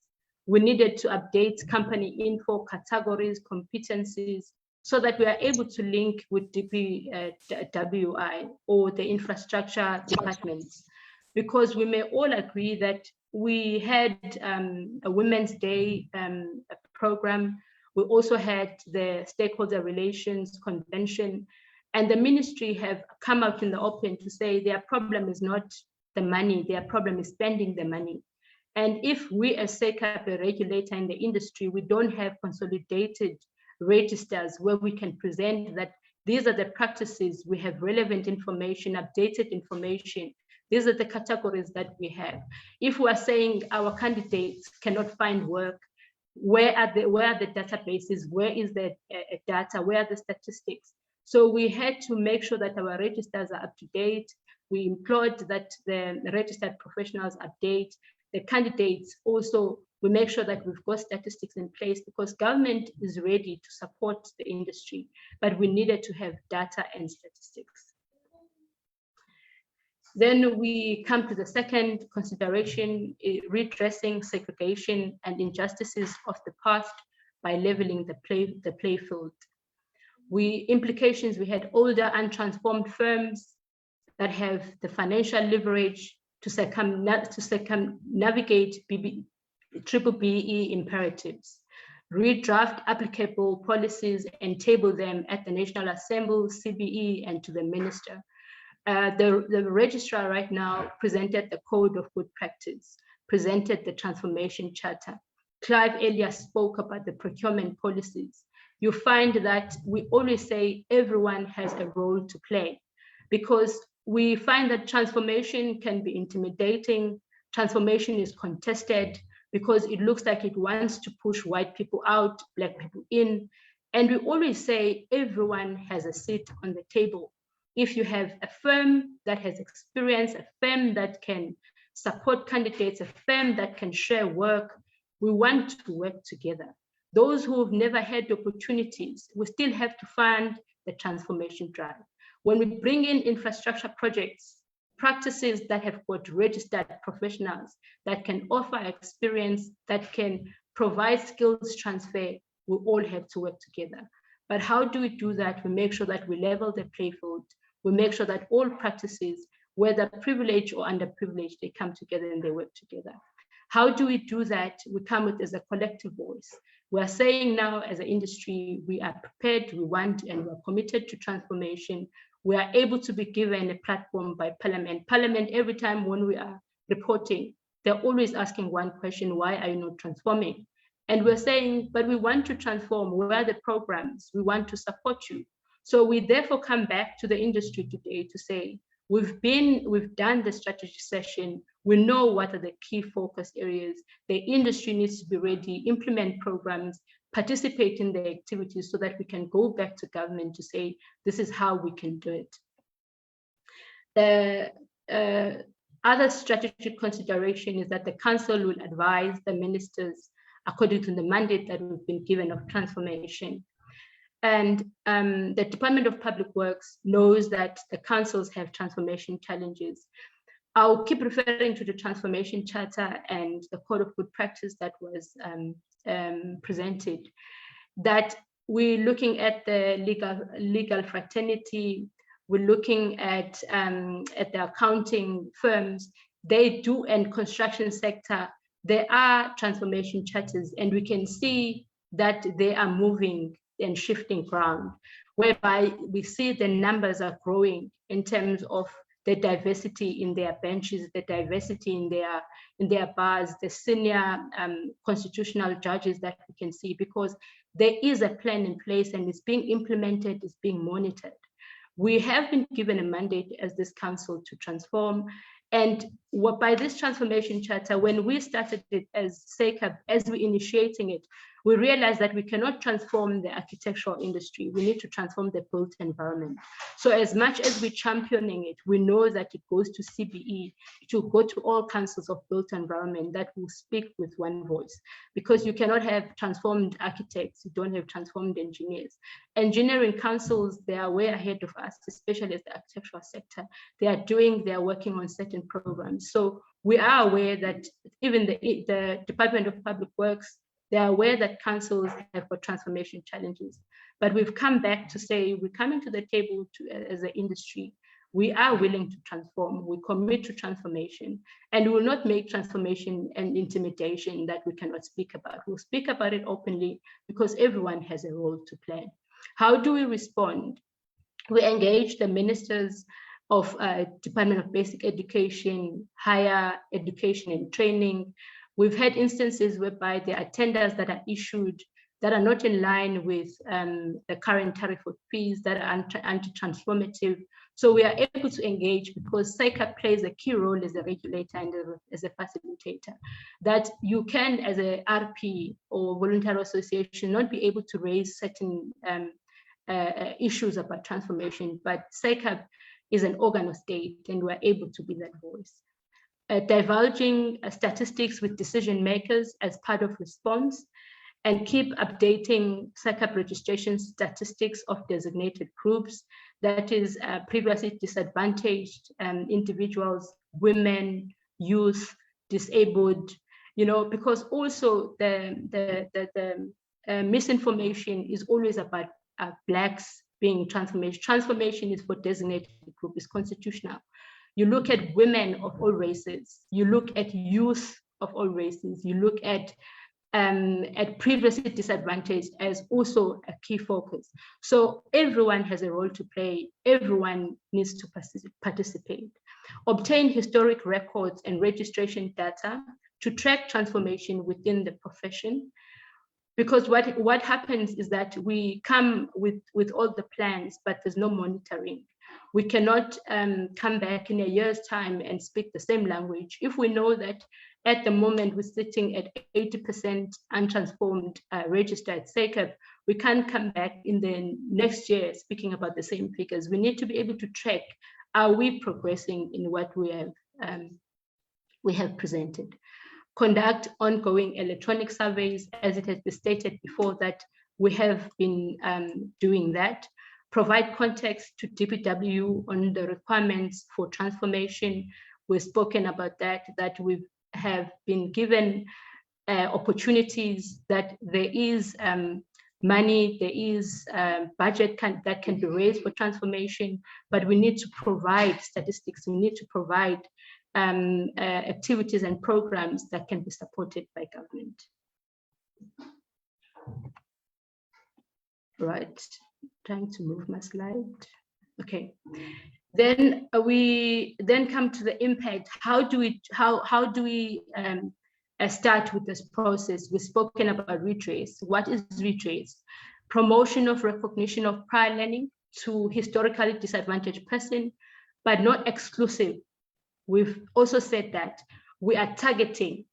We needed to update company info, categories, competencies, so that we are able to link with DPWI or the infrastructure departments, because we may all agree that we had a Women's Day program. We also had the Stakeholder Relations Convention, and the ministry have come out in the open to say their problem is not the money, their problem is spending the money. And if we as SACAP, a regulator in the industry, we don't have consolidated registers where we can present that these are the practices, we have relevant information, updated information, these are the categories that we have. If we are saying our candidates cannot find work, where are the databases, where is the data, where are the statistics? So we had to make sure that our registers are up to date. We implored that the registered professionals update. The candidates also, we make sure that we've got statistics in place, because government is ready to support the industry, but we needed to have data and statistics. Then we come to the second consideration, redressing segregation and injustices of the past by leveling the play field. Implications, we had older untransformed firms that have the financial leverage to circumnavigate BBBE imperatives, redraft applicable policies and table them at the National Assembly, CBE, and to the minister. The registrar right now presented the Code of Good Practice, presented the Transformation Charter. Clive earlier spoke about the procurement policies. You find that we always say everyone has a role to play, because we find that transformation can be intimidating. Transformation is contested because it looks like it wants to push white people out, Black people in. And we always say everyone has a seat on the table. If you have a firm that has experience, a firm that can support candidates, a firm that can share work, we want to work together. Those who've never had opportunities, we still have to fund the transformation drive. When we bring in infrastructure projects, practices that have got registered professionals that can offer experience, that can provide skills transfer, we all have to work together. But how do we do that? We make sure that we level the play field. We make sure that all practices, whether privileged or underprivileged, they come together and they work together. How do we do that? We come with as a collective voice. We're saying now as an industry, we are prepared, we want, and we're committed to transformation. We are able to be given a platform by Parliament. Parliament, every time when we are reporting, they're always asking one question: why are you not transforming? And we're saying, but we want to transform. Where are the programs? We want to support you. So we therefore come back to the industry today to say, we've done the strategy session. We know what are the key focus areas. The industry needs to be ready, implement programs, participate in the activities so that we can go back to government to say, this is how we can do it. The other strategic consideration is that the council will advise the ministers according to the mandate that we've been given of transformation. And the Department of Public Works knows that the councils have transformation challenges. I'll keep referring to the Transformation Charter and the Code of Good Practice that was presented, that we're looking at the legal fraternity, we're looking at the accounting firms, they do, and construction sector, there are transformation charters, and we can see that they are moving and shifting ground, whereby we see the numbers are growing in terms of the diversity in their benches, the diversity in their bars, the senior constitutional judges that we can see, because there is a plan in place and it's being implemented, it's being monitored. We have been given a mandate as this council to transform. And by this transformation charter, when we started it as SACAP, as we're initiating it, we realized that we cannot transform the architectural industry. We need to transform the built environment. So as much as we're championing it, we know that it goes to CBE, it will go to all councils of built environment that will speak with one voice, because you cannot have transformed architects, you don't have transformed engineers. Engineering councils, they are way ahead of us, especially as the architectural sector. They are working on certain programs. So we are aware that even the Department of Public Works, they are aware that councils have got transformation challenges, but we've come back to say we're coming to the table as an industry. We are willing to transform, we commit to transformation, and we will not make transformation an intimidation that we cannot speak about. We'll speak about it openly because everyone has a role to play. How do we respond? We engage the ministers of Department of Basic Education, Higher Education and Training. We've had instances whereby there are tenders that are issued that are not in line with the current tariff of fees, that are anti-transformative. So we are able to engage because SACAP plays a key role as a regulator and as a facilitator. That you can, as a RP or voluntary association, not be able to raise certain issues about transformation, but SACAP is an organ of state and we're able to be that voice. Divulging statistics with decision makers as part of response, and keep updating SACAP registration statistics of designated groups, that is previously disadvantaged individuals, women, youth, disabled, because also the misinformation is always about Blacks being transformation. Transformation is for designated group, is constitutional. You look at women of all races, you look at youth of all races, you look at previously disadvantaged as also a key focus. So everyone has a role to play, everyone needs to participate. Obtain historic records and registration data to track transformation within the profession. Because what happens is that we come with all the plans, but there's no monitoring. We cannot come back in a year's time and speak the same language. If we know that at the moment we're sitting at 80% untransformed registered SACAP, we can't come back in the next year speaking about the same figures. We need to be able to track, are we progressing in what we have presented? Conduct ongoing electronic surveys, as it has been stated before that we have been doing that. Provide context to DPW on the requirements for transformation. We've spoken about that we have been given opportunities, that there is money, there is budget that can be raised for transformation, but we need to provide statistics, we need to provide activities and programs that can be supported by government. Right, trying to move my slide. Okay, then we come to the impact. How do we start with this process? We've spoken about retrace. What is retrace? Promotion of recognition of prior learning to historically disadvantaged person, but not exclusive. We've also said that we are targeting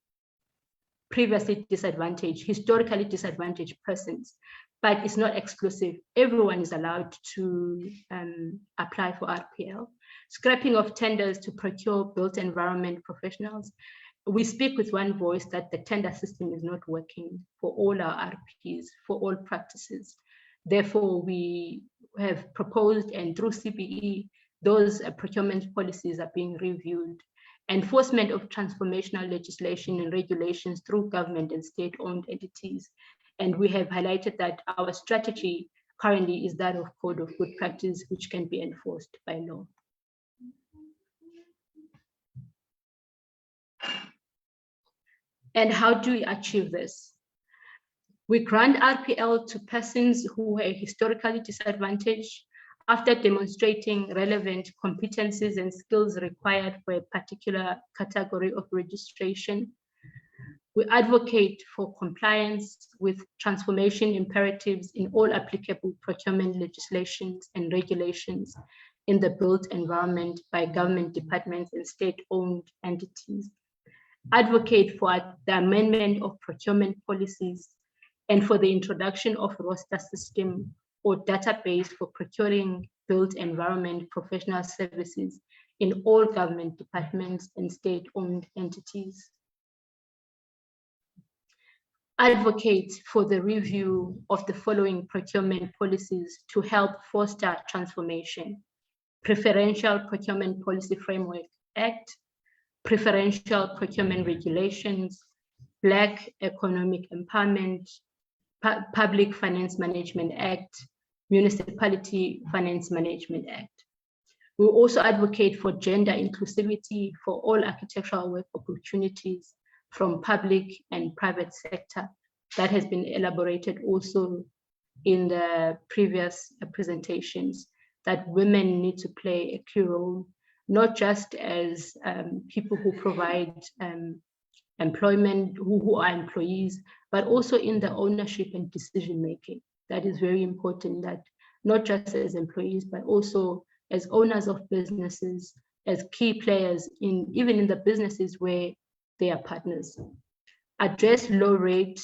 previously disadvantaged, historically disadvantaged persons, but it's not exclusive. Everyone is allowed to apply for RPL. Scrapping of tenders to procure built environment professionals. We speak with one voice that the tender system is not working for all our RPs, for all practices. Therefore, we have proposed, and through CBE, those procurement policies are being reviewed. Enforcement of transformational legislation and regulations through government and state-owned entities. And we have highlighted that our strategy currently is that of code of good practice, which can be enforced by law. And how do we achieve this? We grant RPL to persons who are historically disadvantaged after demonstrating relevant competencies and skills required for a particular category of registration. We advocate for compliance with transformation imperatives in all applicable procurement legislations and regulations in the built environment by government departments and state-owned entities. Advocate for the amendment of procurement policies and for the introduction of roster system or database for procuring built environment professional services in all government departments and state-owned entities. Advocate for the review of the following procurement policies to help foster transformation: Preferential Procurement Policy Framework Act, Preferential Procurement Regulations, Black Economic Empowerment, Public Finance Management Act, Municipality Finance Management Act. We also advocate for gender inclusivity for all architectural work opportunities from public and private sector. That has been elaborated also in the previous presentations, that women need to play a key role, not just as people who provide employment, who are employees, but also in the ownership and decision-making. That is very important, that not just as employees, but also as owners of businesses, as key players even in the businesses where they are partners. Address low rate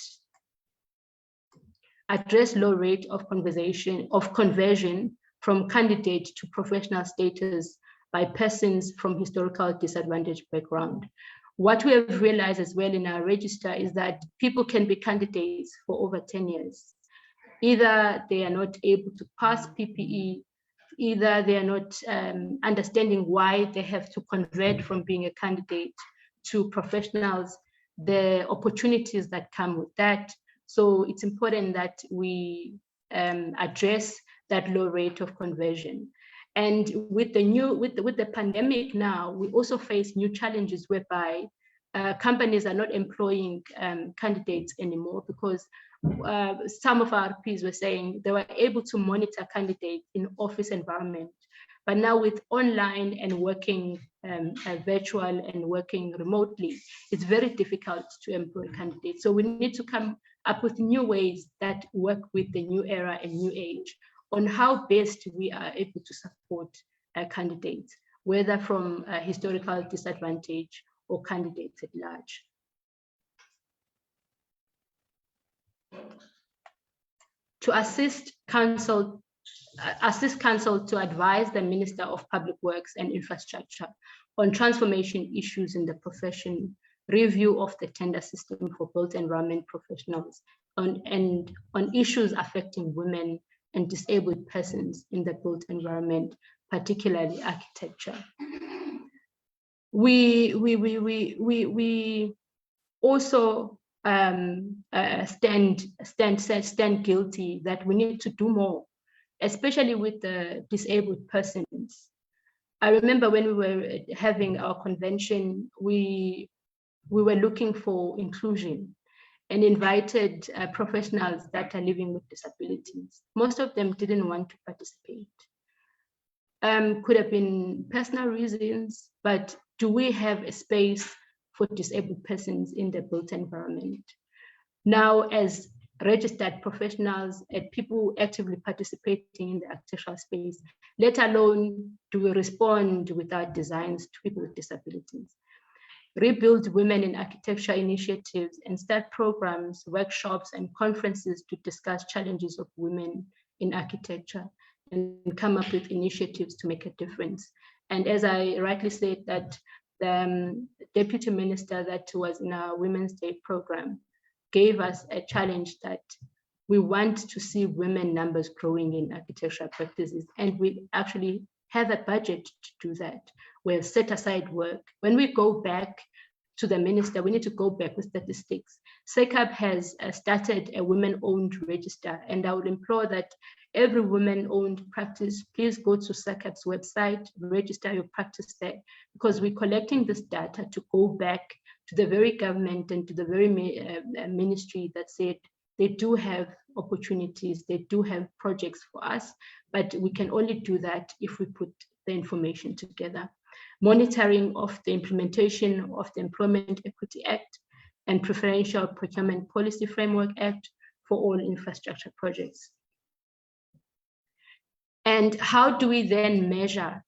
of conversion from candidate to professional status by persons from historical disadvantaged background. What we have realized as well in our register is that people can be candidates for over 10 years. Either they are not able to pass PPE, either they are not understanding why they have to convert from being a candidate to professionals, the opportunities that come with that. So it's important that we address that low rate of conversion. And with the pandemic now, we also face new challenges whereby companies are not employing candidates anymore, because some of our peers were saying they were able to monitor candidates in office environment. But now with online and working virtual and working remotely, it's very difficult to employ candidates. So we need to come up with new ways that work with the new era and new age on how best we are able to support candidates, whether from a historical disadvantage or candidates at large. To assist council to advise the Minister of Public Works and Infrastructure on transformation issues in the profession, review of the tender system for built environment professionals, and on issues affecting women and disabled persons in the built environment, particularly architecture. We also stand guilty that we need to do more, especially with the disabled persons. I remember when we were having our convention, we were looking for inclusion and invited professionals that are living with disabilities. Most of them didn't want to participate. Could have been personal reasons, but do we have a space for disabled persons in the built environment? Now, as registered professionals and people actively participating in the architectural space, let alone do we respond with our designs to people with disabilities. Rebuild women in architecture initiatives and start programs, workshops, and conferences to discuss challenges of women in architecture and come up with initiatives to make a difference. And as I rightly said, that the deputy minister that was in our Women's Day program gave us a challenge that we want to see women numbers growing in architectural practices, and we actually have a budget to do that. We have set aside work. When we go back to the minister, we need to go back with statistics. SACAP has started a women-owned register, and I would implore that every women-owned practice, please go to SACAP's website, register your practice there, because we're collecting this data to go back to the very government and to the very ministry that said they do have opportunities, they do have projects for us, but we can only do that if we put the information together. Monitoring of the implementation of the Employment Equity Act and Preferential Procurement Policy Framework Act for all infrastructure projects. And how do we then measure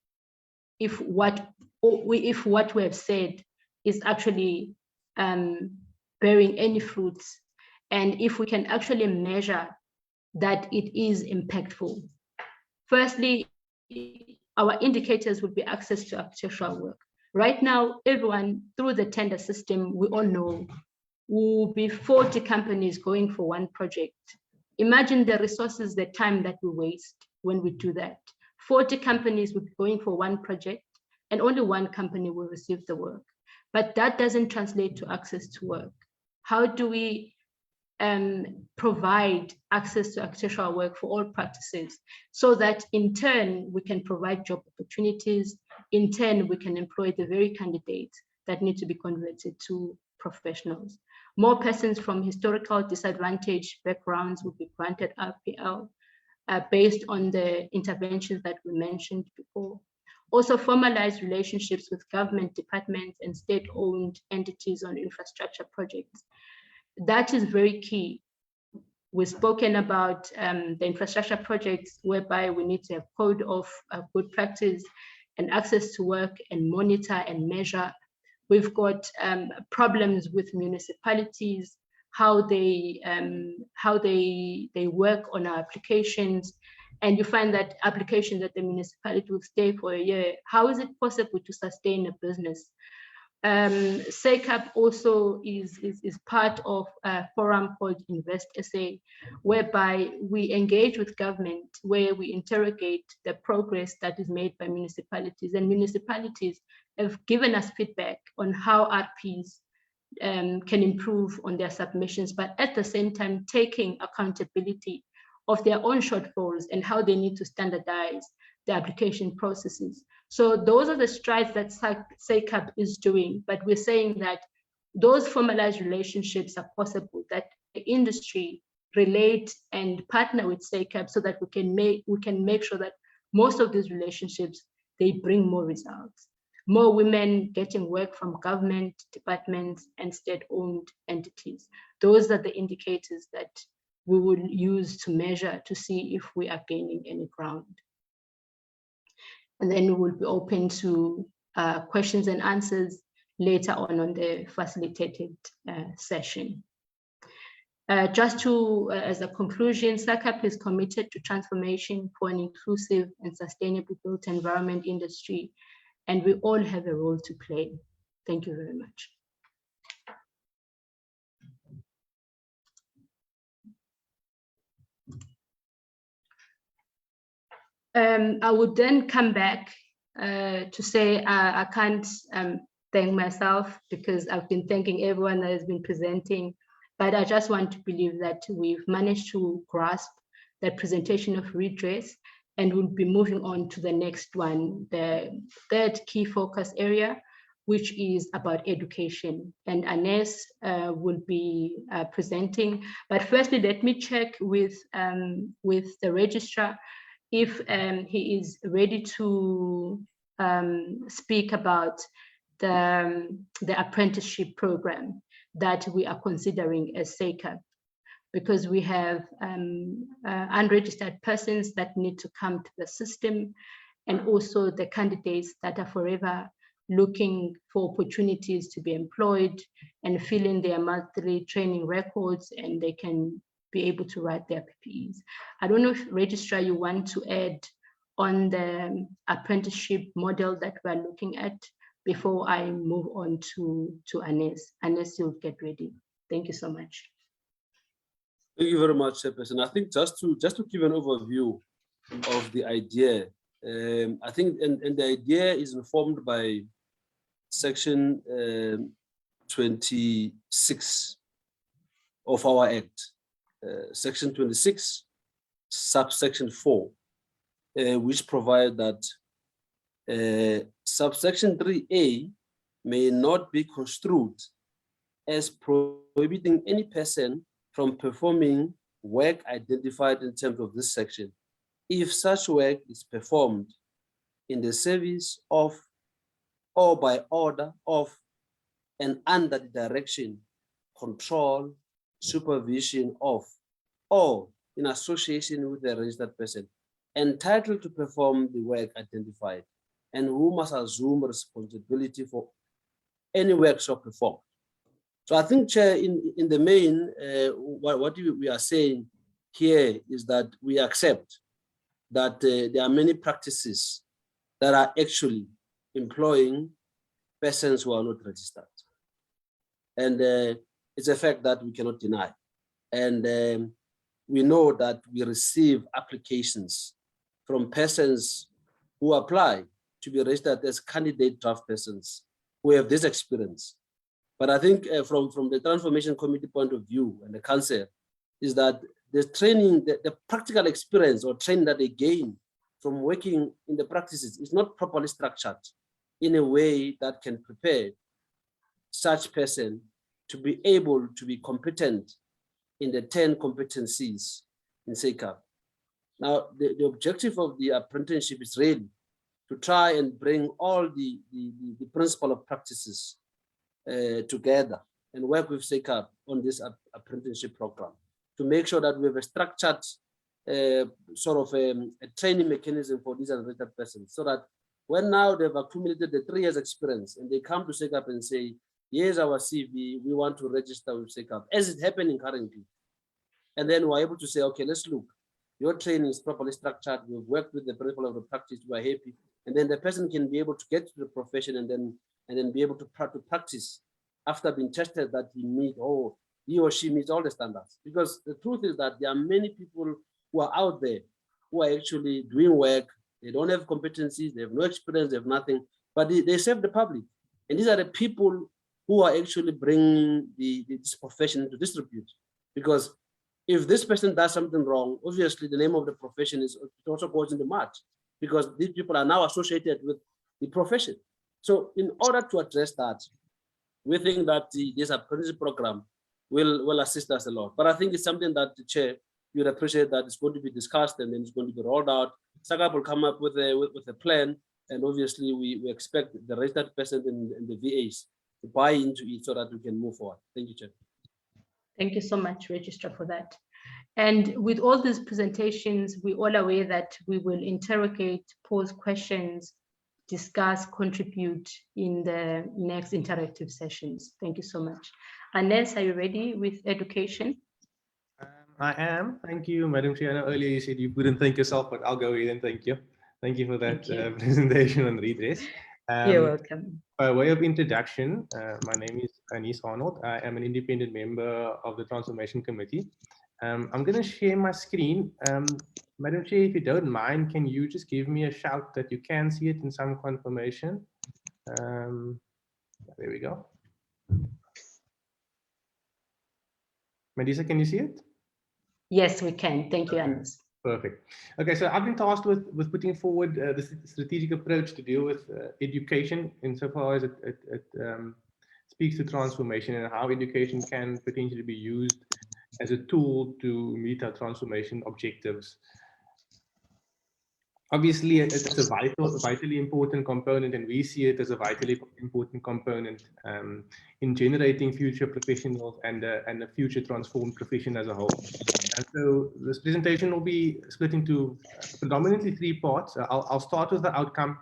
if what we have said is actually bearing any fruits? and if we can actually measure that it is impactful. Firstly, our indicators would be access to architectural work. Right now, everyone through the tender system, we all know, will be 40 companies going for one project. Imagine the resources, the time that we waste when we do that. 40 companies will be going for one project and only one company will receive the work. But that doesn't translate to access to work. How do we provide access to architectural work for all practices so that in turn we can provide job opportunities, in turn we can employ the very candidates that need to be converted to professionals. More persons from historical disadvantaged backgrounds will be granted RPL based on the interventions that we mentioned before. Also formalized relationships with government departments and state-owned entities on infrastructure projects. That is very key. We've spoken about the infrastructure projects whereby we need to have code of good practice and access to work and monitor and measure. We've got problems with municipalities, how they work on our applications. And you find that applications at the municipality will stay for a year. How is it possible to sustain a business? SACAP also is part of a forum called Invest SA, whereby we engage with government, where we interrogate the progress that is made by municipalities, and municipalities have given us feedback on how RPs can improve on their submissions, but at the same time taking accountability of their own shortfalls and how they need to standardize the application processes. So those are the strides that SACAP is doing, but we're saying that those formalized relationships are possible, that the industry relate and partner with SACAP so that we can make sure that most of these relationships, they bring more results. More women getting work from government departments and state-owned entities. Those are the indicators that we will use to measure to see if we are gaining any ground. And then we will be open to questions and answers later on the facilitated session. Just to, as a conclusion, SACAP is committed to transformation for an inclusive and sustainable built environment industry, and we all have a role to play. Thank you very much. I would then come back to say I can't thank myself because I've been thanking everyone that has been presenting, but I just want to believe that we've managed to grasp that presentation of redress, and we'll be moving on to the next one, the third key focus area, which is about education. And Ines will be presenting. But firstly, let me check with the registrar if he is ready to speak about the apprenticeship program that we are considering as SACAP, because we have unregistered persons that need to come to the system, and also the candidates that are forever looking for opportunities to be employed and fill in their monthly training records, and they can be able to write their PPEs. I don't know if registrar you want to add on the apprenticeship model that we're looking at before I move on to Ines. Ines, you'll get ready. Thank you so much. Thank you very much, Chairperson. I think just to give an overview of the idea, I think, and the idea is informed by Section 26 of our Act, Section 26, subsection 4, which provide that subsection 3A may not be construed as prohibiting any person from performing work identified in terms of this section, if such work is performed in the service of or by order of and under the direction, control, supervision of, or in association with a registered person entitled to perform the work identified, and who must assume responsibility for any workshop performed. So I think, Chair, in the main, what we are saying here is that we accept that there are many practices that are actually employing persons who are not registered. And it's a fact that we cannot deny. And we know that we receive applications from persons who apply to be registered as candidate draft persons who have this experience. But I think from the Transformation Committee point of view and the Council is that the training, the practical experience or training that they gain from working in the practices is not properly structured in a way that can prepare such person to be able to be competent in the 10 competencies in SACAP. Now, the objective of the apprenticeship is really to try and bring all the principle of practices together and work with SACAP on this apprenticeship program to make sure that we have a structured sort of a training mechanism for these unregistered persons, so that when now they've accumulated the 3 years experience and they come to SACAP and say, here's our CV, we want to register with SACAP, as it's happening currently. And then we're able to say, okay, let's look. Your training is properly structured. We've worked with the principle of the practice. We're happy. And then the person can be able to get to the profession and then be able to practice after being tested that he or she meets all the standards. Because the truth is that there are many people who are out there who are actually doing work. They don't have competencies. They have no experience. They have nothing. But they serve the public. And these are the people who are actually bringing this profession into disrepute. Because if this person does something wrong, obviously the name of the profession it also goes in the mud, because these people are now associated with the profession. So in order to address that, we think that this apprenticeship program will assist us a lot. But I think it's something that the Chair, you'd appreciate that it's going to be discussed and then it's going to be rolled out. SACAP will come up with a plan, and obviously we expect the registered person and the VAs to buy into it so that we can move forward. Thank you, Chair. Thank you so much, Registrar, for that. And with all these presentations, we're all aware that we will interrogate, pose questions, discuss, contribute in the next interactive sessions. Thank you so much. Ines, are you ready with education? I am. Thank you, Madam Chair. I know earlier you said you wouldn't thank yourself, but I'll go ahead and thank you. Thank you for that presentation on redress. You're welcome. By way of introduction, my name is Anis Arnold. I am an independent member of the Transformation Committee. I'm going to share my screen. Madam Chair, if you don't mind, can you just give me a shout that you can see it in some confirmation? There we go. Melissa, can you see it? Yes, we can. Thank you, Anis. Perfect. Okay, so I've been tasked with putting forward the strategic approach to deal with education insofar as it speaks to transformation and how education can potentially be used as a tool to meet our transformation objectives. Obviously, it's a vitally important component, and we see it as a vitally important component in generating future professionals and a future transformed profession as a whole. And so this presentation will be split into predominantly 3 parts. I'll start with the outcome,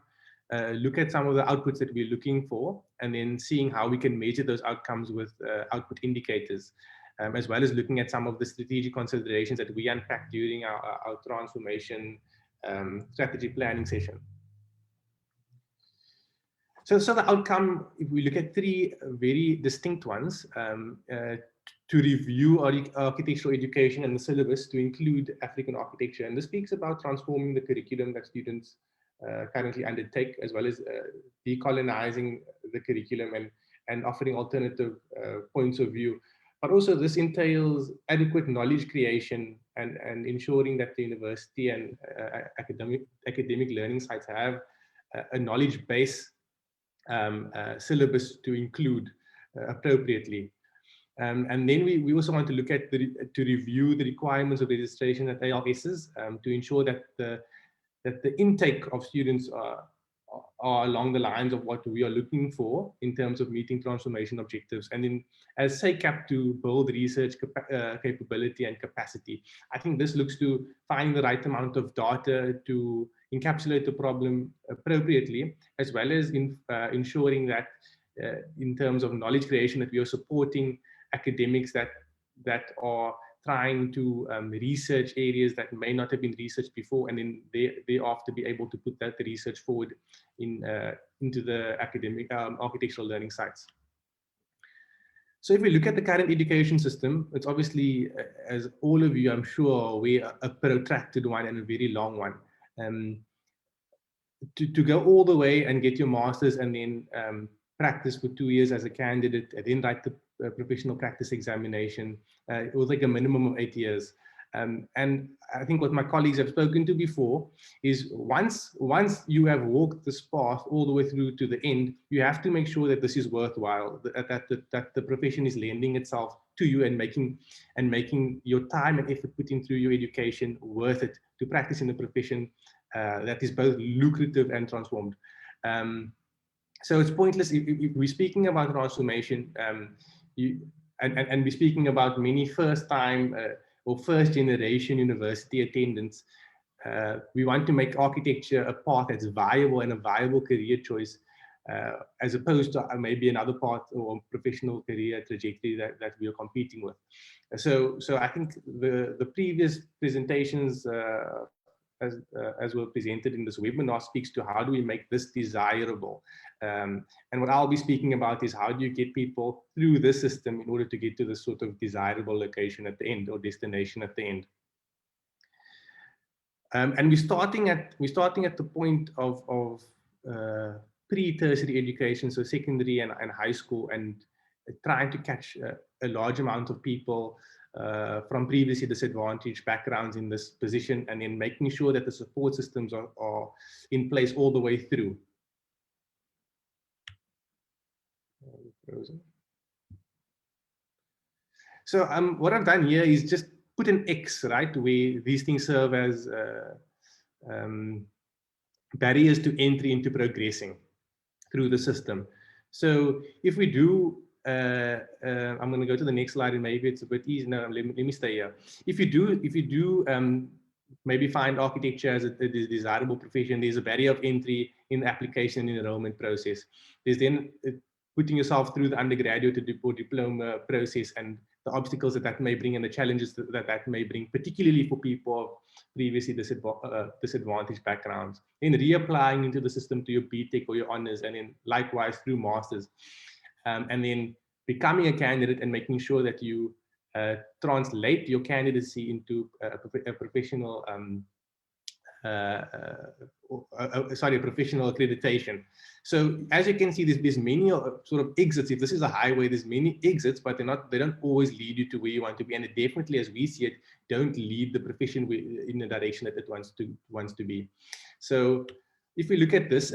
look at some of the outputs that we're looking for, and then seeing how we can measure those outcomes with output indicators, as well as looking at some of the strategic considerations that we unpacked during our transformation strategy planning session. So the outcome, if we look at 3 very distinct ones, to review architectural education and the syllabus to include African architecture. And this speaks about transforming the curriculum that students currently undertake, as well as decolonizing the curriculum and offering alternative points of view. But also this entails adequate knowledge creation and ensuring that the university and academic learning sites have a knowledge base syllabus to include appropriately. And then we also want to look at to review the requirements of registration at ALSs to ensure that the intake of students are along the lines of what we are looking for in terms of meeting transformation objectives, and then as SACAP to build research capability and capacity. I think this looks to find the right amount of data to encapsulate the problem appropriately, as well as ensuring that in terms of knowledge creation, that we are supporting academics that are trying to research areas that may not have been researched before, and then thereafter be able to put that research forward into the academic architectural learning sites. So if we look at the current education system, it's obviously, as all of you I'm sure are aware, a protracted one and a very long one. To go all the way and get your master's and then practice for 2 years as a candidate and then write the professional practice examination, it was like a minimum of 8 years. And I think what my colleagues have spoken to before is once you have walked this path all the way through to the end, you have to make sure that this is worthwhile, that the profession is lending itself to you and making your time and effort put in through your education worth it to practice in a profession that is both lucrative and transformed. So it's pointless if we're speaking about transformation, and we're speaking about many first-time or first-generation university attendants. We want to make architecture a path that's viable and a viable career choice, as opposed to maybe another path or professional career trajectory that we are competing with. So I think the previous presentations as were presented in this webinar speaks to how do we make this desirable. And what I'll be speaking about is how do you get people through this system in order to get to this sort of desirable location at the end or destination at the end. And we're starting at the point of pre-tertiary education, so secondary and high school, and trying to catch a large amount of people from previously disadvantaged backgrounds in this position, and then making sure that the support systems are in place all the way through. So what I've done here is just put an X, right, where these things serve as barriers to entry into progressing through the system. So if we do, I'm going to go to the next slide, and maybe it's a bit easy. No, let me stay here. If you do maybe find architecture as a desirable profession, there's a barrier of entry in the application and enrollment process. There's then putting yourself through the undergraduate or diploma process and the obstacles that may bring and the challenges that may bring, particularly for people of previously disadvantaged backgrounds. Then reapplying into the system to your BTech or your honors, and then likewise through masters. And then becoming a candidate and making sure that you translate your candidacy into a professional, professional accreditation. So as you can see, there's many sort of exits. If this is a highway, there's many exits, but they don't always lead you to where you want to be. And it definitely, as we see it, don't lead the profession in the direction that it wants to be. So if we look at this,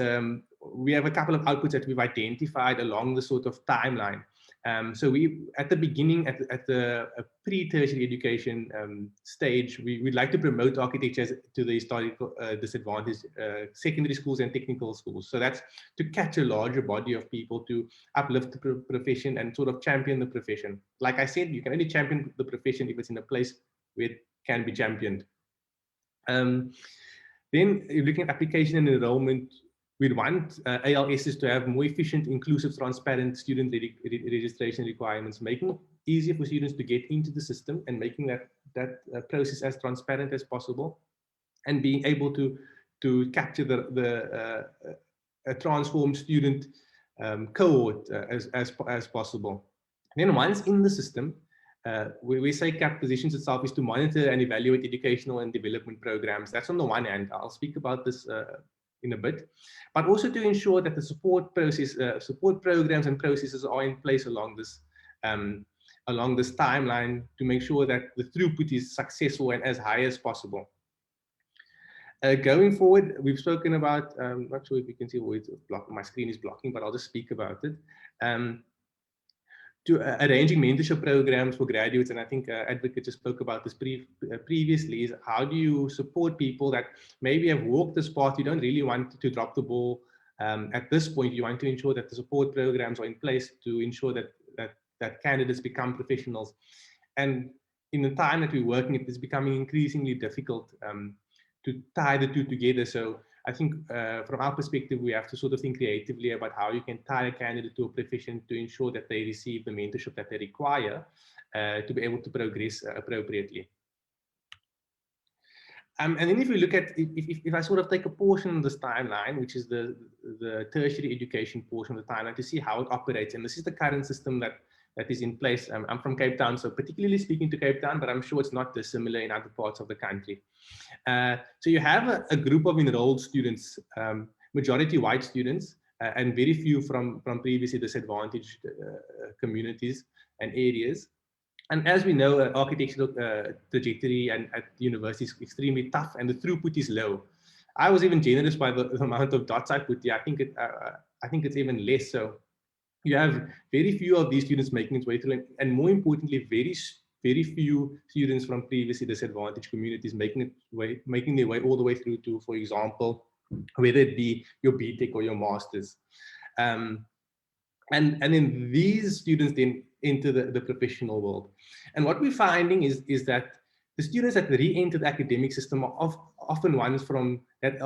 we have a couple of outputs that we've identified along the sort of timeline. So we, at the beginning, at the pre-tertiary education stage, we'd like to promote architecture to the historical disadvantaged secondary schools and technical schools. So that's to catch a larger body of people, to uplift the profession and sort of champion the profession. Like I said, you can only champion the profession if it's in a place where it can be championed. Then looking at application and enrollment, we'd want ALSs to have more efficient, inclusive, transparent student registration requirements, making it easier for students to get into the system and making that process as transparent as possible, and being able to capture a transformed student cohort as possible. And then once in the system, where SACAP positions itself is to monitor and evaluate educational and development programs. That's on the one hand. I'll speak about this in a bit, but also to ensure that the support process, support programs and processes are in place along this timeline to make sure that the throughput is successful and as high as possible. Going forward, we've spoken about, I'm not sure if you can see where it's my screen is blocking, but I'll just speak about it. To arranging mentorship programs for graduates, and I think Advocate just spoke about this previously, is how do you support people that maybe have walked this path, you don't really want to drop the ball at this point, you want to ensure that the support programs are in place to ensure that candidates become professionals. And in the time that we're working, it is becoming increasingly difficult to tie the two together. So I think from our perspective, we have to sort of think creatively about how you can tie a candidate to a profession to ensure that they receive the mentorship that they require to be able to progress appropriately. And then if we look at, if I sort of take a portion of this timeline, which is the tertiary education portion of the timeline, to see how it operates, and this is the current system that is in place. I'm from Cape Town, so particularly speaking to Cape Town, but I'm sure it's not dissimilar in other parts of the country. So you have a group of enrolled students, majority white students, and very few from previously disadvantaged communities and areas. And as we know, architectural trajectory at university is extremely tough, and the throughput is low. I was even generous by the amount of dots I put here. I think it's even less. So you have very few of these students making its way through, and more importantly, very few students from previously disadvantaged communities making their way all the way through to, for example, whether it be your BTech or your masters. And then these students then enter the professional world. And what we're finding is that the students that re-enter the academic system are often ones from that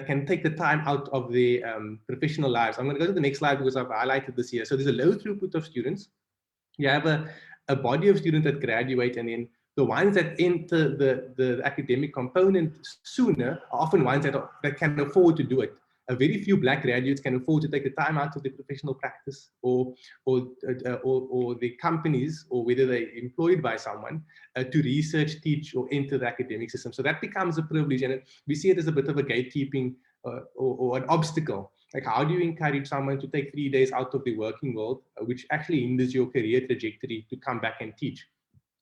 can take the time out of the professional lives. I'm going to go to the next slide because I've highlighted this here. So there's a low throughput of students. You have a body of students that graduate, and then the ones that enter the academic component sooner are often ones that can afford to do it. A very few Black graduates can afford to take the time out of their professional practice or the companies, or whether they're employed by someone, to research, teach, or enter the academic system. So that becomes a privilege, and we see it as a bit of a gatekeeping or an obstacle. Like, how do you encourage someone to take 3 days out of the working world, which actually hinders your career trajectory, to come back and teach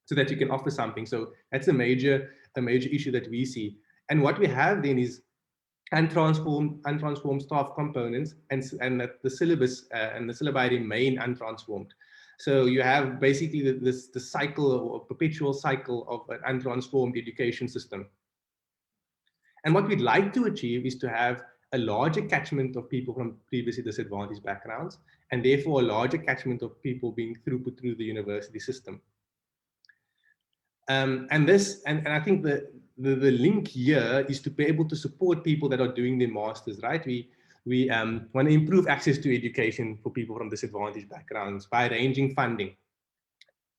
so that you can offer something? So that's a major issue that we see. And what we have then is untransformed staff components, and that the syllabus and the syllabi remain untransformed. So you have basically the cycle, or perpetual cycle, of an untransformed education system. And what we'd like to achieve is to have a larger catchment of people from previously disadvantaged backgrounds, and therefore a larger catchment of people being put through the university system. And I think the link here is to be able to support people that are doing their masters, right? We want to improve access to education for people from disadvantaged backgrounds by arranging funding,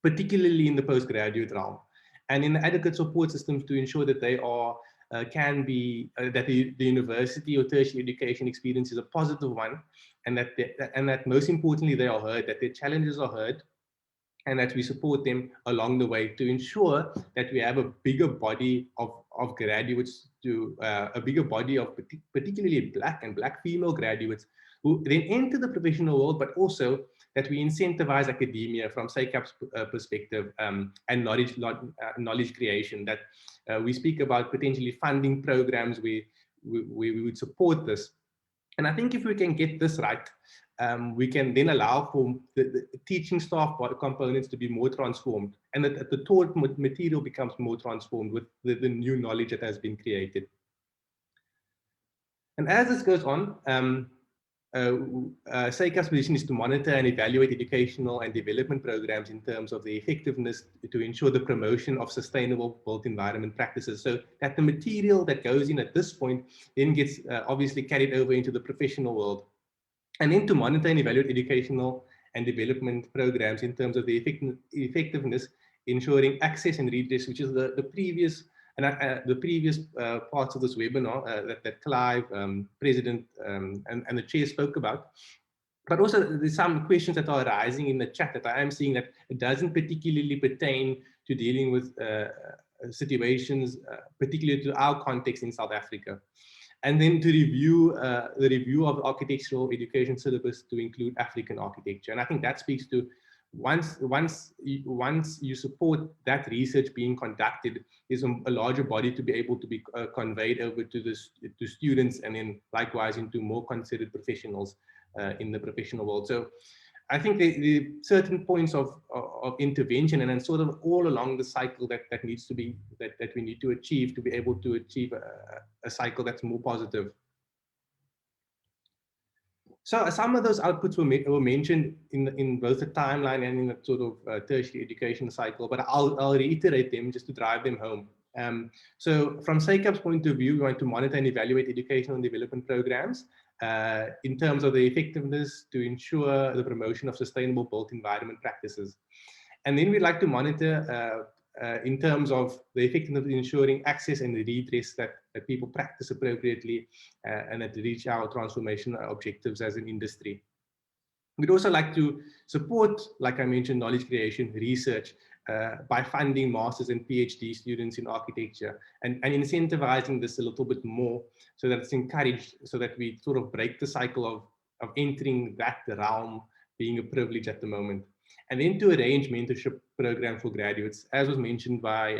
particularly in the postgraduate realm, and in adequate support systems to ensure that they are that the university or tertiary education experience is a positive one, and that most importantly they are heard, that their challenges are heard, and that we support them along the way to ensure that we have a bigger body of graduates, a bigger body of particularly Black and Black female graduates who then enter the professional world, but also that we incentivize academia from SACAP's perspective, and knowledge creation, that we speak about potentially funding programs where we would support this. And I think if we can get this right, we can then allow for the teaching staff components to be more transformed, and that the taught material becomes more transformed with the new knowledge that has been created. And as this goes on, SACAP's position is to monitor and evaluate educational and development programs in terms of the effectiveness to ensure the promotion of sustainable built environment practices, so that the material that goes in at this point then gets obviously carried over into the professional world. And then to monitor and evaluate educational and development programs in terms of the effectiveness, ensuring access and redress, which is the previous parts of this webinar that Clive, President, and the Chair spoke about. But also there's some questions that are arising in the chat that I am seeing that it doesn't particularly pertain to dealing with situations, particularly to our context in South Africa. And then to review the review of architectural education syllabus to include African architecture. And I think that speaks to once you support that research being conducted, there's a larger body to be able to be conveyed over to students, and then likewise into more considered professionals in the professional world. So I think the certain points of intervention, and then sort of all along the cycle that needs to be that we need to achieve to be able to achieve a cycle that's more positive. So some of those outputs were mentioned in both the timeline and in the sort of tertiary education cycle, but I'll reiterate them just to drive them home. So from SACAP's point of view, we want to monitor and evaluate educational and development programs in terms of the effectiveness to ensure the promotion of sustainable built environment practices. And then we'd like to monitor in terms of the effectiveness of ensuring access and redress that people practice appropriately and that reach our transformation objectives as an industry. We'd also like to support, like I mentioned, knowledge creation, research, by funding masters and PhD students in architecture and incentivizing this a little bit more so that it's encouraged, so that we sort of break the cycle of entering that realm being a privilege at the moment. And then to arrange mentorship programs for graduates, as was mentioned by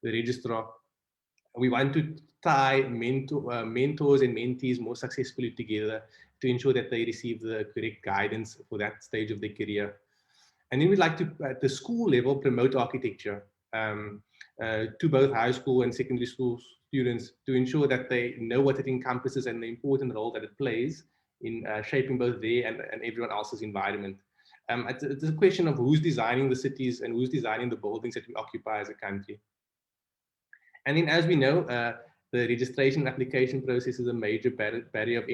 the registrar. We want to tie mentors and mentees more successfully together to ensure that they receive the correct guidance for that stage of their career. And then we'd like to, at the school level, promote architecture to both high school and secondary school students to ensure that they know what it encompasses and the important role that it plays in shaping both their and everyone else's environment. It's a question of who's designing the cities and who's designing the buildings that we occupy as a country. And then, as we know, the registration application process is a major barrier of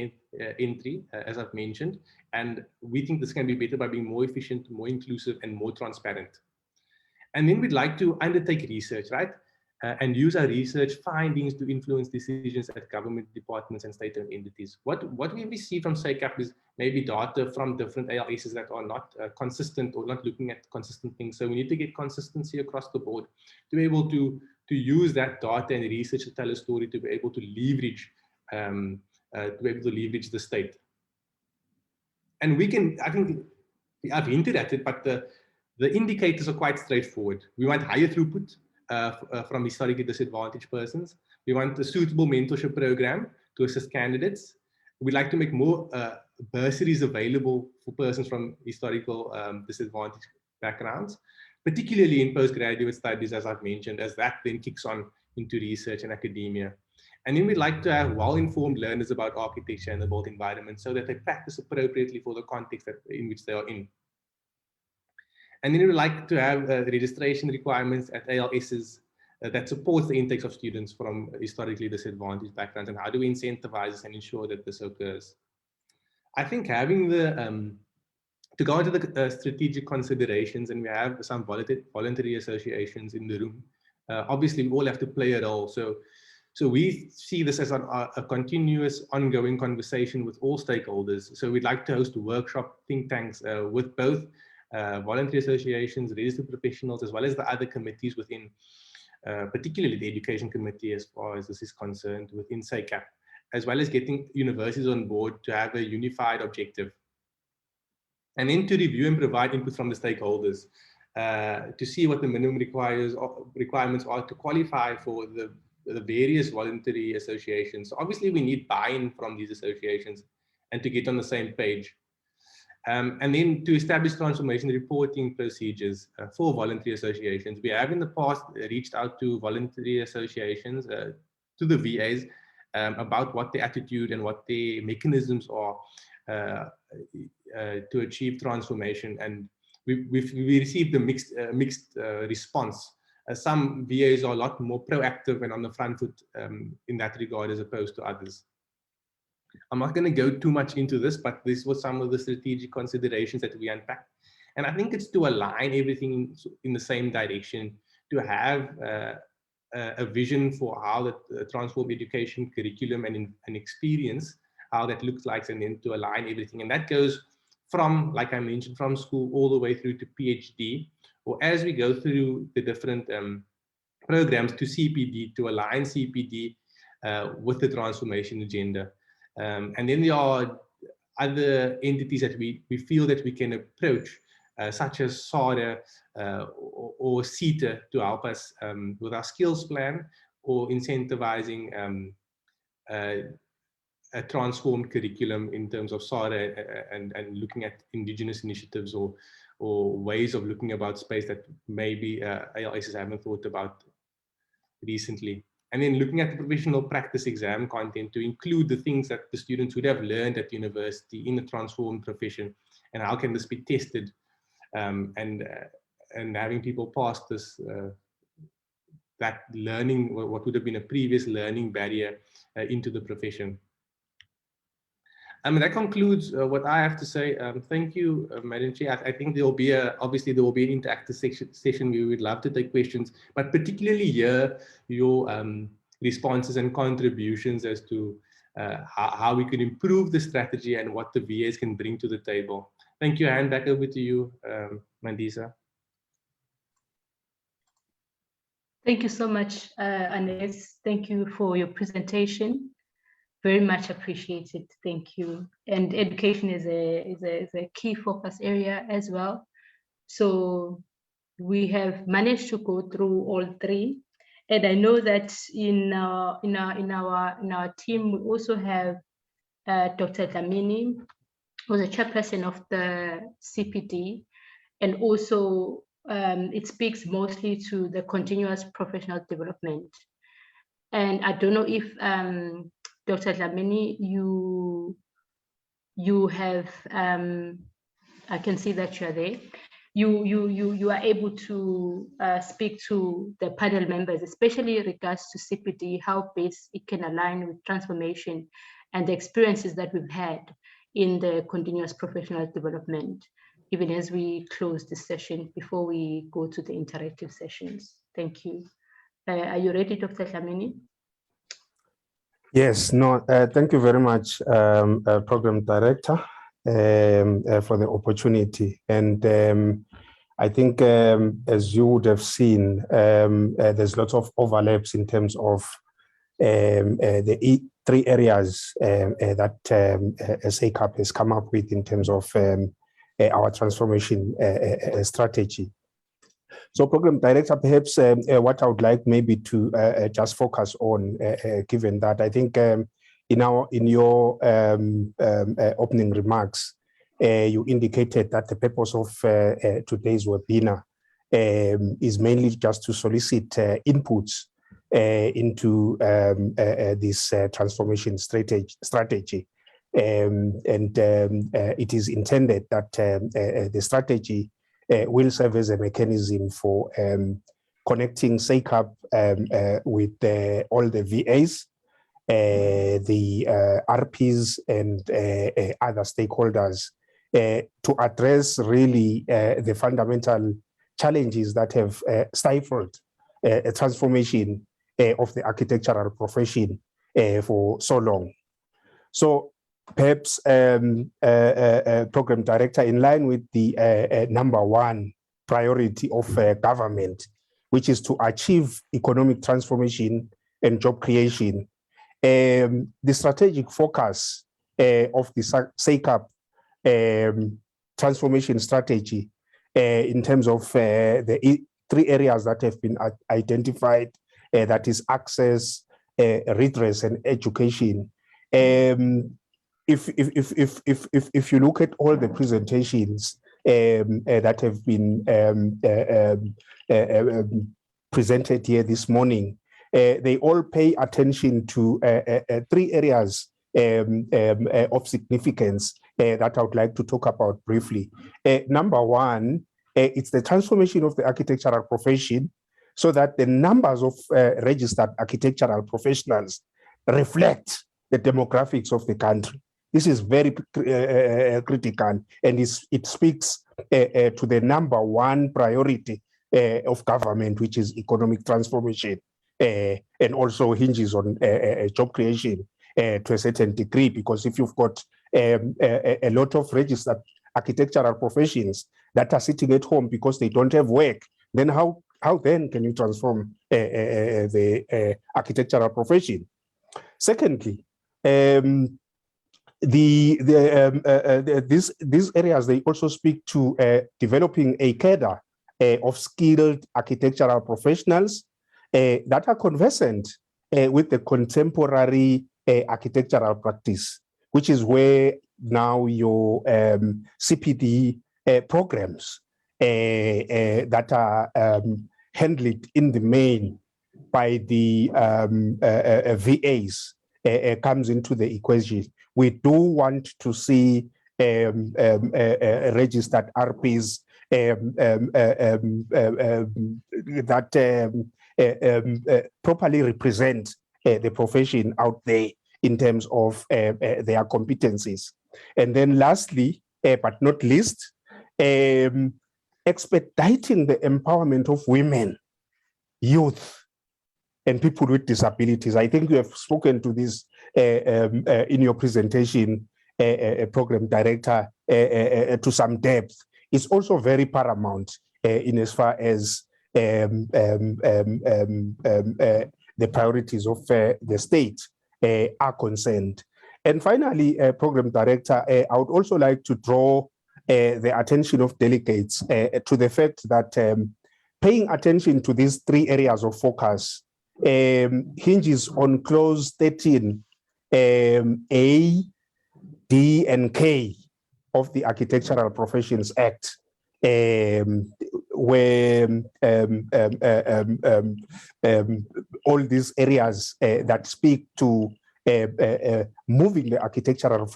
entry, as I've mentioned. And we think this can be better by being more efficient, more inclusive, and more transparent. And then we'd like to undertake research, right? And use our research findings to influence decisions at government departments and state-owned entities. What we receive from SACAP is maybe data from different ALSs that are not consistent or not looking at consistent things. So we need to get consistency across the board to be able to use that data and research to tell a story, to be able to leverage the state. And we can, I think I've hinted at it, but the indicators are quite straightforward. We want higher throughput from historically disadvantaged persons. We want a suitable mentorship program to assist candidates. We'd like to make more bursaries available for persons from historical disadvantaged backgrounds, particularly in postgraduate studies, as I've mentioned, as that then kicks on into research and academia. And then we'd like to have well-informed learners about architecture and the built environment so that they practice appropriately for the context in which they are in. And then we'd like to have registration requirements at ALSs that supports the intakes of students from historically disadvantaged backgrounds, and how do we incentivize and ensure that this occurs. I think having the to go into the strategic considerations, and we have some voluntary associations in the room. Obviously, we all have to play a role. So we see this as a continuous, ongoing conversation with all stakeholders. So we'd like to host a workshop, think tanks with both voluntary associations, registered professionals, as well as the other committees within, particularly the education committee, as far as this is concerned, within SACAP, as well as getting universities on board to have a unified objective. And then to review and provide input from the stakeholders to see what the minimum requirements are to qualify for the various voluntary associations. So obviously we need buy-in from these associations and to get on the same page. And then to establish transformation reporting procedures for voluntary associations. We have in the past reached out to voluntary associations, to the VAs, about what their attitude and what their mechanisms are to achieve transformation, and we received a mixed response. Some VAs are a lot more proactive and on the front foot in that regard as opposed to others. I'm not going to go too much into this, but this was some of the strategic considerations that we unpacked. And I think it's to align everything in the same direction, to have a vision for how the transform education curriculum and experience, how that looks like, and then to align everything. And that goes from, like I mentioned, from school all the way through to PhD, or as we go through the different programs to CPD, to align CPD with the transformation agenda. And then there are other entities that we feel that we can approach, such as SARA or CETA, to help us with our skills plan, or incentivizing a transformed curriculum in terms of SARA and looking at indigenous initiatives or ways of looking about space that maybe ALSs haven't thought about recently. And then looking at the professional practice exam content to include the things that the students would have learned at university in the transformed profession, and how can this be tested, and having people pass that learning, what would have been a previous learning barrier into the profession. That concludes what I have to say. Thank you, Madam Chair. I think there will be obviously there will be an interactive session. We would love to take questions, but particularly here, your responses and contributions as to how we can improve the strategy and what the VAs can bring to the table. Thank you. Hand back over to you, Mandisa. Thank you so much, Anes. Thank you for your presentation. Very much appreciated. Thank you. And education is a key focus area as well. So we have managed to go through all three. And I know that in our team, we also have Dr. Dlamini, who's the chairperson of the CPD, and also it speaks mostly to the continuous professional development. And I don't know if Dr. Dlamini, you have, I can see that you are there. You are able to speak to the panel members, especially in regards to CPD, how best it can align with transformation and the experiences that we've had in the continuous professional development, even as we close this session before we go to the interactive sessions. Thank you. Are you ready, Dr. Dlamini? Yes, no, thank you very much, Program Director, for the opportunity. And I think, as you would have seen, there's lots of overlaps in terms of the three areas that SACAP has come up with in terms of our transformation strategy. So, Program Director, perhaps what I would like maybe to just focus on, given that I think in your opening remarks, you indicated that the purpose of today's webinar is mainly just to solicit inputs into this transformation strategy. And it is intended that the strategy will serve as a mechanism for connecting SACAP with all the VAs, the RPs, and other stakeholders to address really the fundamental challenges that have stifled a transformation of the architectural profession for so long. So perhaps, Program Director, in line with the number one priority of government, which is to achieve economic transformation and job creation, the strategic focus of the SACAP transformation strategy in terms of the three areas that have been identified, that is access, redress, and education. If you look at all the presentations that have been presented here this morning, they all pay attention to three areas of significance that I would like to talk about briefly. Number one, it's the transformation of the architectural profession so that the numbers of registered architectural professionals reflect the demographics of the country. This is very critical, and it speaks to the number one priority of government, which is economic transformation, and also hinges on job creation to a certain degree, because if you've got a lot of registered architectural professions that are sitting at home because they don't have work, then how then can you transform the architectural profession? Secondly, these areas, they also speak to developing a cadre of skilled architectural professionals that are conversant with the contemporary architectural practice, which is where now your CPD programs that are handled in the main by the VAs comes into the equation. We do want to see registered RPs that properly represent the profession out there in terms of their competencies. And then lastly, but not least, expediting the empowerment of women, youth, and people with disabilities. I think you have spoken to this in your presentation, Program Director, to some depth. It's also very paramount in as far as the priorities of the state are concerned. And finally, Program Director, I would also like to draw the attention of delegates to the fact that paying attention to these three areas of focus hinges on clause 13, A, D, and K of the Architectural Professions Act, where all these areas that speak to moving the architectural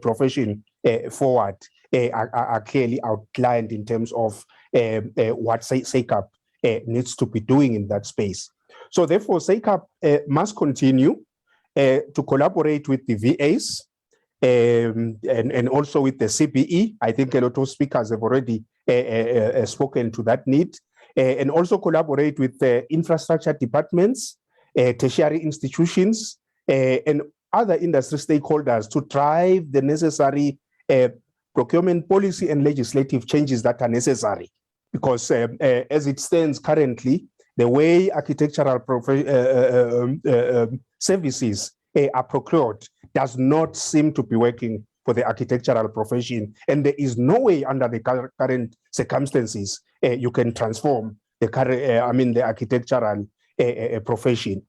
profession forward are clearly outlined in terms of what SACAP needs to be doing in that space. So therefore, SACAP must continue to collaborate with the VAs and also with the CBE. I think a lot of speakers have already spoken to that need, and also collaborate with the infrastructure departments, tertiary institutions, and other industry stakeholders to drive the necessary procurement policy and legislative changes that are necessary. Because as it stands currently, the way architectural services are procured does not seem to be working for the architectural profession. And there is no way under the current circumstances you can transform the architectural profession.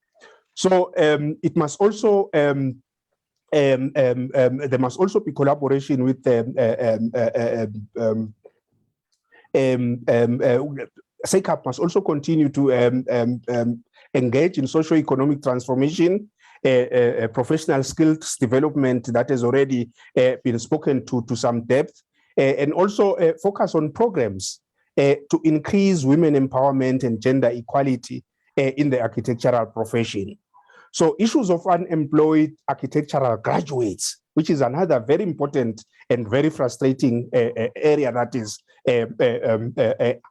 So it must also there must also be collaboration with SACAP must also continue to engage in socio-economic transformation, professional skills development that has already been spoken to some depth, and also focus on programs to increase women empowerment and gender equality in the architectural profession. So issues of unemployed architectural graduates, which is another very important and very frustrating area that is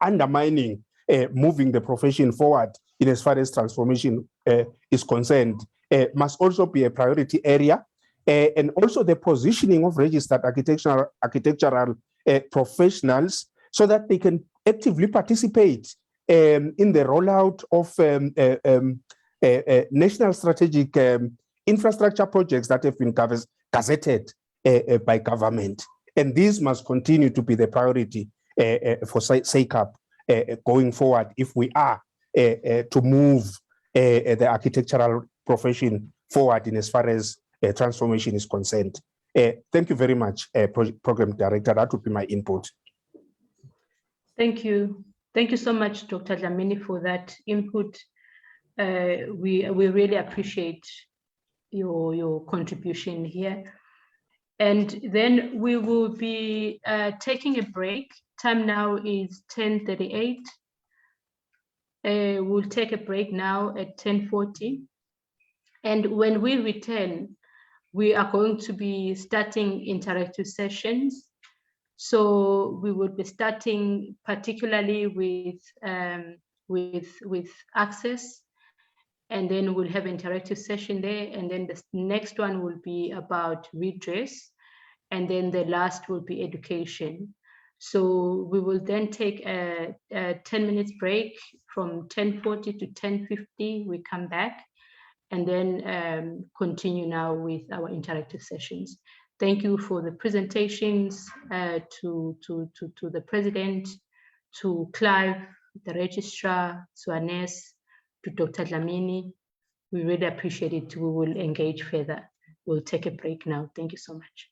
undermining moving the profession forward in as far as transformation is concerned, must also be a priority area. And also the positioning of registered architectural professionals so that they can actively participate in the rollout of national strategic infrastructure projects that have been gazetted by government. And these must continue to be the priority for SACAP going forward if we are to move the architectural profession forward in as far as transformation is concerned. Thank you very much, Program Director. That would be my input. Thank you. Thank you so much, Dr. Dlamini, for that input. We really appreciate your contribution here. And then we will be taking a break. Time now is 10:38. We'll take a break now at 10:40. And when we return, we are going to be starting interactive sessions. So we will be starting particularly with access, and then we'll have an interactive session there. And then the next one will be about redress. And then the last will be education. So we will then take a 10 minutes break from 10:40 to 10:50. We come back and then continue now with our interactive sessions. Thank you for the presentations to the President, to Clive, the Registrar, to Anes, to Dr. Dlamini. We really appreciate it. We will engage further. We'll take a break now. Thank you so much.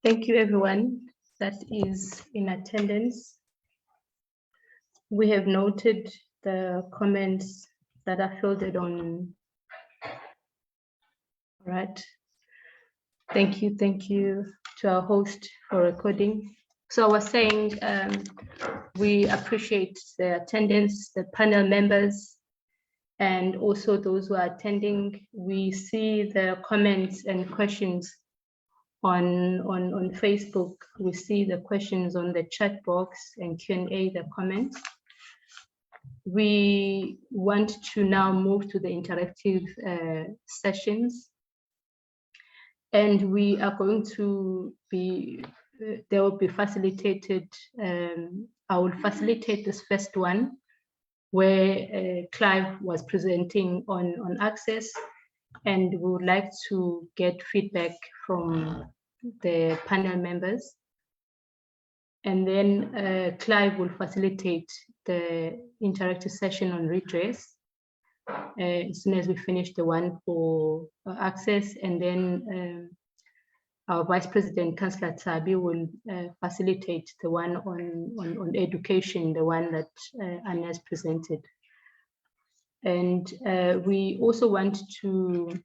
Thank you, everyone that is in attendance. We have noted the comments that are fielded on. All right. Thank you to our host for recording. So I was saying we appreciate the attendance, the panel members, and also those who are attending. We see the comments and questions on Facebook. We see the questions on the chat box and Q&A, the comments. We want to now move to the interactive sessions. And we are going to be, they will be facilitated. I will facilitate this first one where Clive was presenting on access, and we would like to get feedback from the panel members. And then Clive will facilitate the interactive session on redress as soon as we finish the one for access, and then our Vice President, Councillor Tabi, will facilitate the one on education, the one that Anna's presented. And we also want to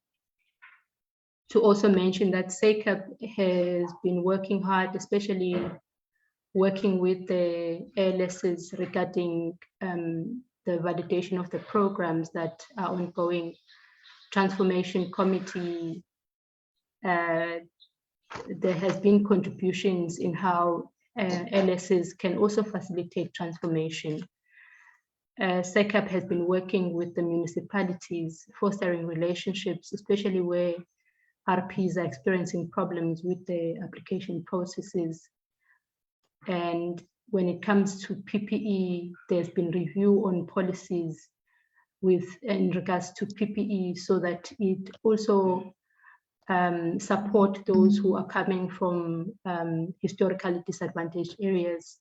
also mention that SACAP has been working hard, especially working with the ALSs regarding the validation of the programs that are ongoing. Transformation Committee, there has been contributions in how LSs can also facilitate transformation. SACAP has been working with the municipalities, fostering relationships, especially where RPs are experiencing problems with the application processes. And when it comes to PPE, there's been review on policies in regards to PPE, so that it also support those who are coming from historically disadvantaged areas,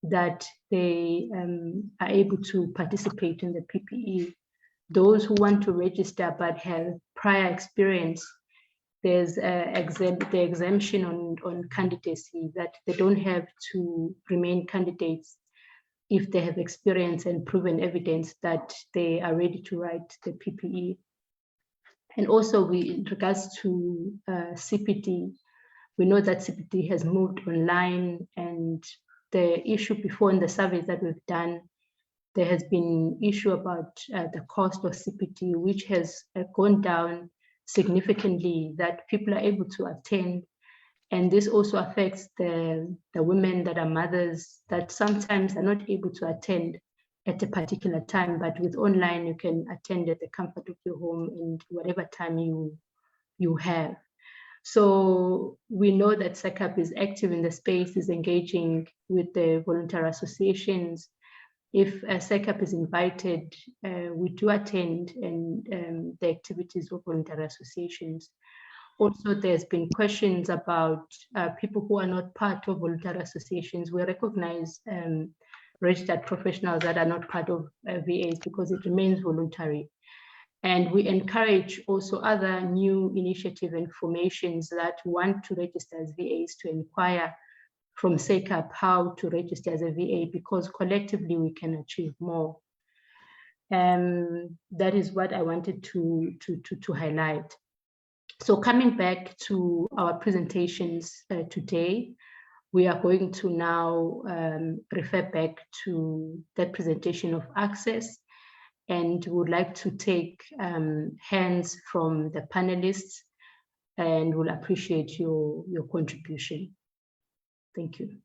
that they are able to participate in the PPE. Those who want to register but have prior experience, there's the exemption on candidacy, that they don't have to remain candidates if they have experience and proven evidence that they are ready to write the PPE. And also, in regards to CPD, we know that CPD has moved online, and the issue before in the surveys that we've done, there has been issue about the cost of CPD, which has gone down significantly, that people are able to attend. And this also affects the women that are mothers, that sometimes are not able to attend at a particular time, but with online, you can attend at the comfort of your home and whatever time you have. So we know that SACAP is active in the space, is engaging with the voluntary associations. If SACAP is invited, we do attend and the activities of voluntary associations. Also, there's been questions about people who are not part of voluntary associations. We recognize registered professionals that are not part of VAs because it remains voluntary. And we encourage also other new initiative and formations that want to register as VAs to inquire from SACAP how to register as a VA, because collectively we can achieve more. That is what I wanted to highlight. So coming back to our presentations today, we are going to now refer back to that presentation of access, and would like to take hands from the panelists, and will appreciate your contribution. Thank you.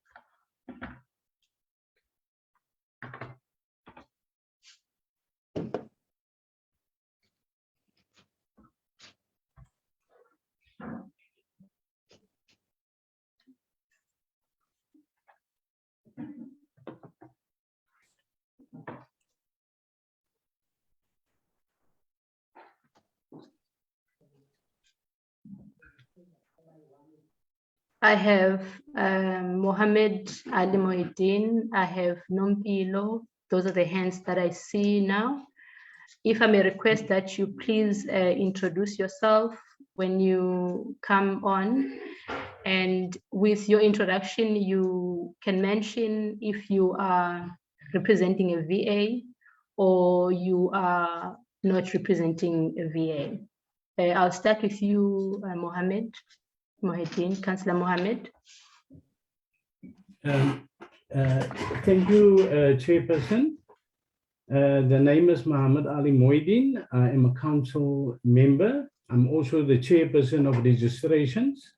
I have Mohammed Ali Mohiddin, I have Nompilo. Those are the hands that I see now. If I may request that you please introduce yourself when you come on, and with your introduction, you can mention if you are representing a VA or you are not representing a VA. I'll start with you, Mohedin, Councillor Mohammed. Thank you, Chairperson. The name is Muhammad Ali Mohedin. I am a council member. I'm also the chairperson of registrations,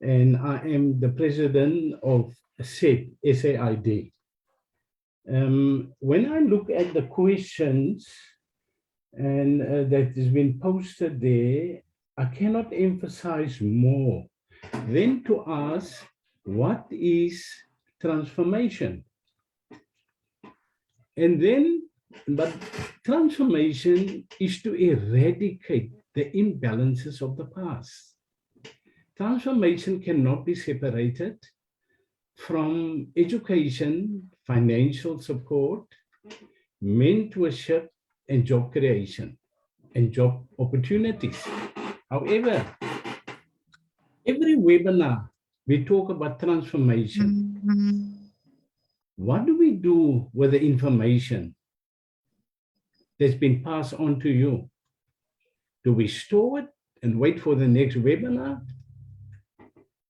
and I am the president of SAID. When I look at the questions and that has been posted there, I cannot emphasize more than to ask, what is transformation? And then, but transformation is to eradicate the imbalances of the past. Transformation cannot be separated from education, financial support, mentorship, and job creation and job opportunities. However, every webinar, we talk about transformation. What do we do with the information that's been passed on to you? Do we store it and wait for the next webinar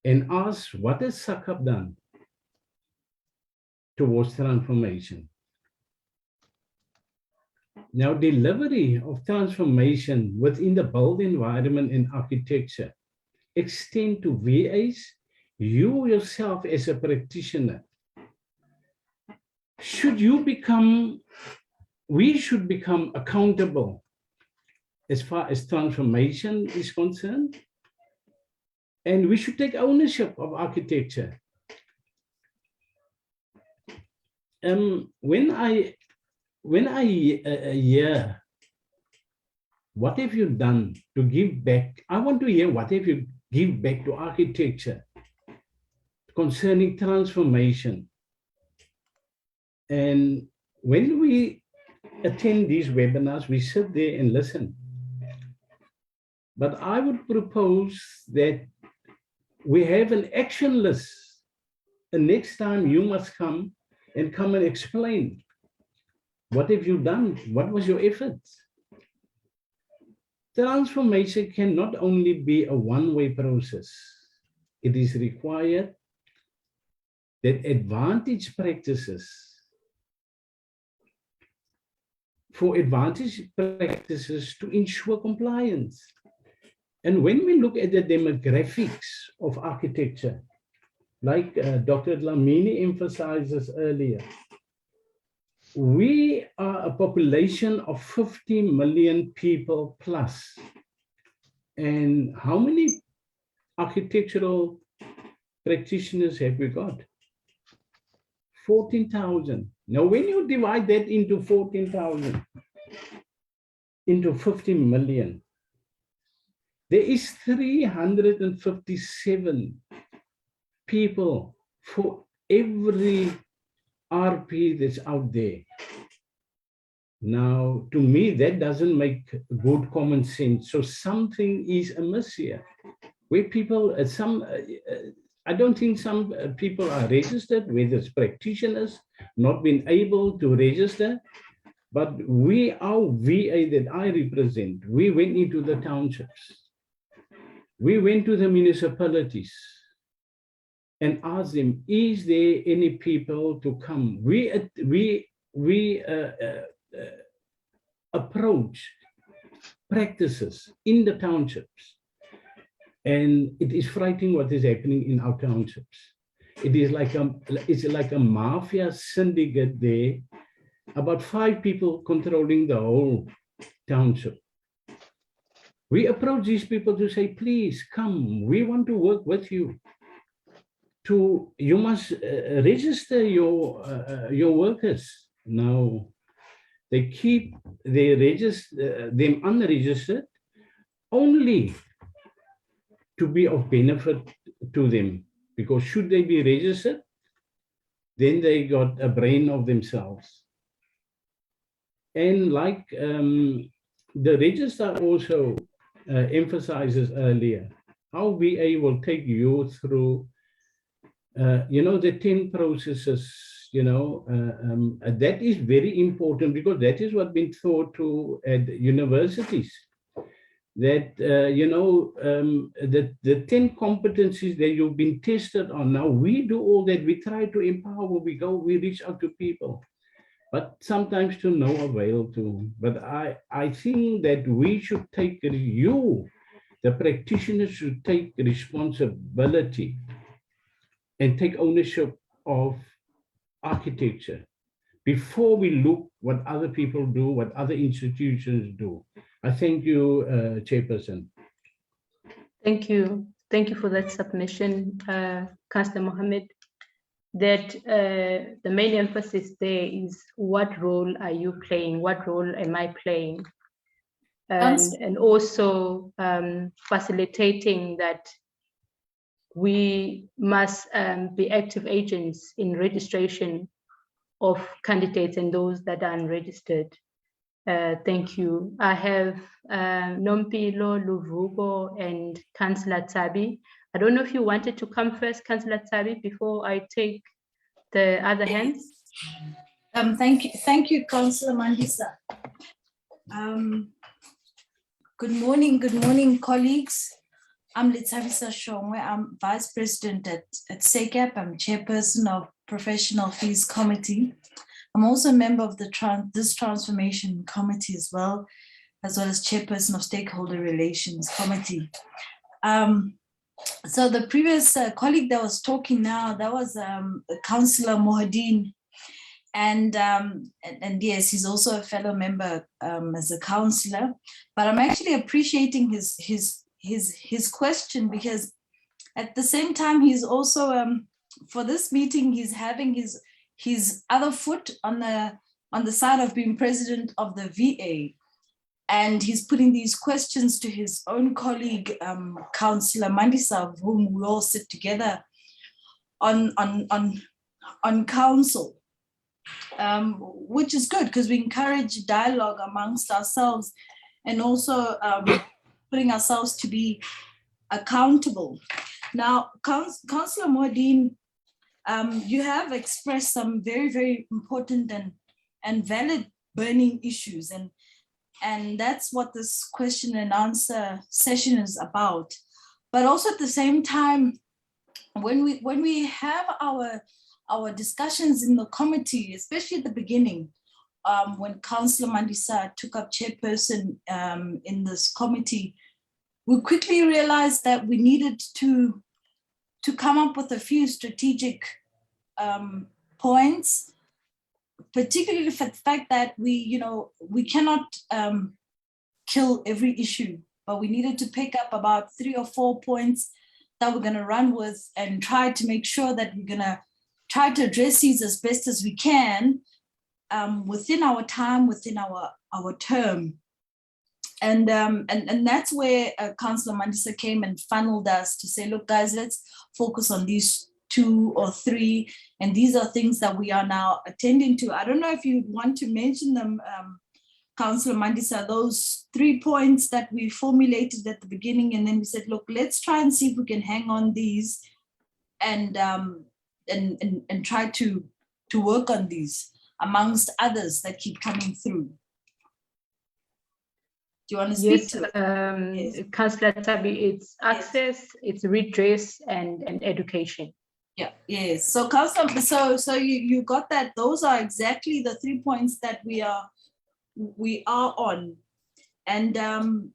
and ask, what has SACAP done towards transformation? Now, delivery of transformation within the built environment and architecture extend to VAs. You yourself as a practitioner, we should become accountable as far as transformation is concerned, and we should take ownership of architecture. When I hear, what have you done to give back? I want to hear, what have you give back to architecture concerning transformation? And when we attend these webinars, we sit there and listen. But I would propose that we have an action list. And next time you must come and explain. What have you done? What was your efforts? Transformation can not only be a one-way process. It is required that advantage practices to ensure compliance. And when we look at the demographics of architecture, like Dr. Dlamini emphasizes earlier, we are a population of 50 million people plus. And how many architectural practitioners have we got? 14,000. Now, when you divide that into 14,000, into 50 million, there is 357 people for every RP that's out there. Now, to me, that doesn't make good common sense. So something is amiss here. Where people, I don't think some people are registered, whether it's practitioners, not being able to register. But our VA that I represent, we went into the townships. We went to the municipalities and asked them, is there any people to come? We approached practices in the townships. And it is frightening what is happening in our townships. It's like a mafia syndicate there, about 5 people controlling the whole township. We approach these people to say, please come, we want to work with you. You must register your workers. Now, they keep them unregistered only to be of benefit to them, because should they be registered, then they got a brain of themselves. And like the register also emphasizes earlier, how VA will take you through, the 10 processes, that is very important, because that is what's been taught to at universities. That, the 10 competencies that you've been tested on. Now we do all that. We try to empower, we reach out to people, but sometimes to no avail too. But I think that we should take, the practitioners should take responsibility and take ownership of architecture before we look what other people do, what other institutions do. I thank you, Chairperson. Thank you. Thank you for that submission, Councillor Mohammed. That the main emphasis there is, what role are you playing? What role am I playing? And also facilitating that we must be active agents in registration of candidates and those that are unregistered. Thank you. I have Nompilo, Luvugo, and Councillor Tabi. I don't know if you wanted to come first, Councillor Tabi, before I take the other hands. Thank you, Councillor Mandisa. Good morning, colleagues. I'm Lithabisa Shongwe. I'm Vice President at SACAP. I'm Chairperson of Professional Fees Committee. I'm also a member of this Transformation Committee as well as Chairperson of Stakeholder Relations Committee. So the previous colleague that was talking now, that was Councillor Mohadeen. And yes, he's also a fellow member as a councillor, but I'm actually appreciating his question, because at the same time, he's also, for this meeting, he's having his other foot on the side of being president of the VA. And he's putting these questions to his own colleague, Councillor Mandisa, of whom we all sit together on council, which is good, because we encourage dialogue amongst ourselves and also putting ourselves to be accountable. Now, Councillor Mohadeen, you have expressed some very, very important and valid burning issues, and that's what this question and answer session is about. But also at the same time, when we have our discussions in the committee, especially at the beginning, when Councillor Mandisa took up chairperson in this committee, we quickly realized that we needed to come up with a few strategic points, particularly for the fact that we cannot kill every issue, but we needed to pick up about 3 or 4 points that we're going to run with and try to make sure that we're going to try to address these as best as we can within our time, within our term. And that's where Councillor Mandisa came and funneled us to say, look, guys, let's focus on these 2 or 3, and these are things that we are now attending to. I don't know if you want to mention them, Councillor Mandisa, those 3 points that we formulated at the beginning, and then we said, look, let's try and see if we can hang on these and try to work on these amongst others that keep coming through. Do you want to speak to it? Yes. Councillor Tabi, it's access, it's redress, and education. Yeah, yes. So Councillor, so you got that. Those are exactly the 3 points that we are on, and the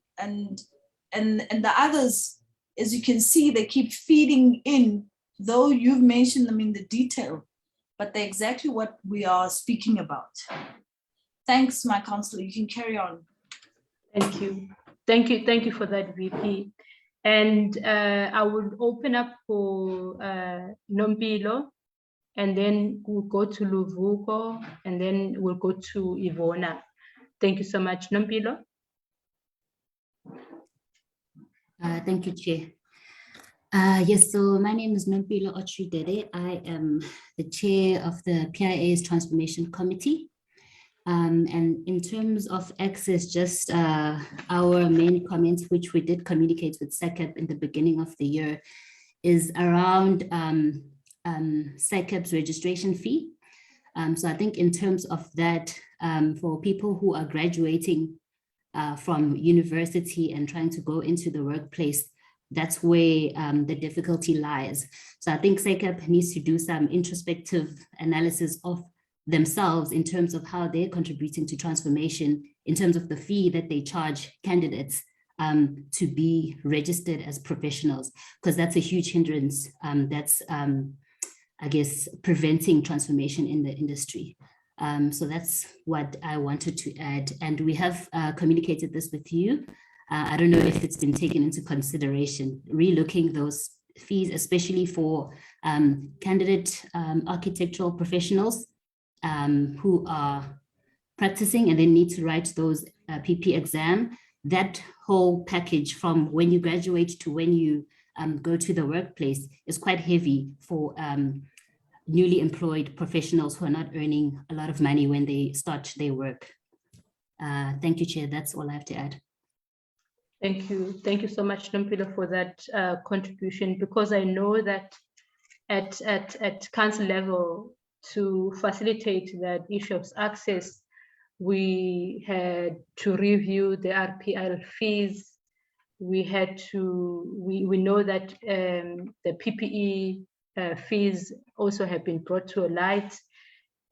others, as you can see, they keep feeding in, though you've mentioned them in the detail, but they're exactly what we are speaking about. Thanks, my councillor. You can carry on. Thank you. Thank you for that, VP. And I would open up for Nompilo, and then we'll go to Luvugo, and then we'll go to Ivona. Thank you so much, Nompilo. Thank you, Chair. Yes, so my name is Nompilo Ochridede. I am the chair of the PIA's Transformation Committee. And in terms of access, just our main comments, which we did communicate with SACAP in the beginning of the year, is around SACAP's registration fee. So I think in terms of that, for people who are graduating from university and trying to go into the workplace, that's where the difficulty lies. So I think SACAP needs to do some introspective analysis of themselves in terms of how they're contributing to transformation, in terms of the fee that they charge candidates to be registered as professionals, because that's a huge hindrance that's, I guess, preventing transformation in the industry. So that's what I wanted to add. And we have communicated this with you. I don't know if it's been taken into consideration, relooking those fees, especially for candidate architectural professionals who are practicing and they need to write those PP exam. That whole package from when you graduate to when you go to the workplace is quite heavy for newly employed professionals who are not earning a lot of money when they start their work. Thank you, Chair. That's all I have to add. Thank you. Thank you so much, Nompilo, for that contribution, because I know that at council level, to facilitate that issue of access, we had to review the RPL fees. We had to, we know that the PPE fees also have been brought to a light.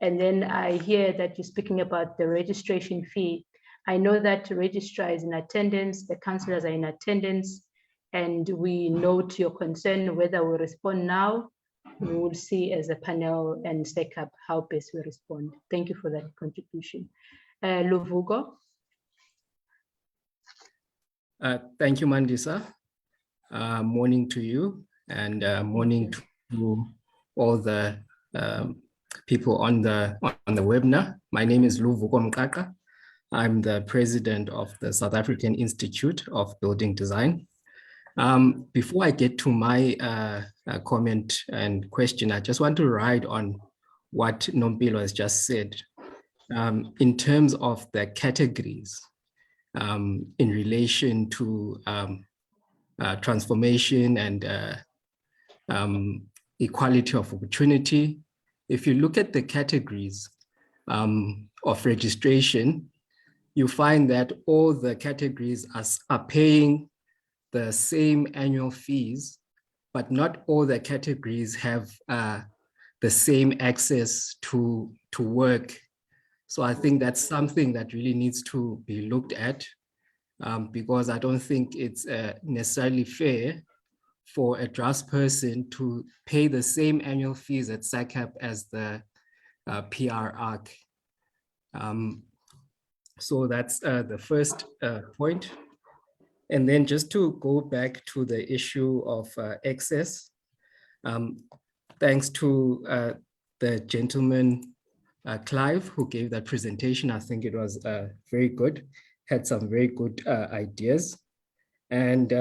And then I hear that you're speaking about the registration fee. I know that the registrar is in attendance, the councillors are in attendance, and we note your concern. Whether we respond now, we will see as a panel and SACAP how best we respond. Thank you for that contribution. Luvugo. Thank you, Mandisa. Morning to you, and morning to all the people on the webinar. My name is Luvugo Mkaka. I'm the president of the South African Institute of Building Design. Before I get to my comment and question, I just want to ride on what Nompilo has just said. In terms of the categories in relation to transformation and equality of opportunity, if you look at the categories of registration, you find that all the categories are paying the same annual fees, but not all the categories have the same access to work. So I think that's something that really needs to be looked at, because I don't think it's necessarily fair for a draft person to pay the same annual fees at SACAP as the PR ARC. So that's the first point. And then just to go back to the issue of access, thanks to the gentleman, Clive, who gave that presentation. I think it was very good, had some very good ideas. And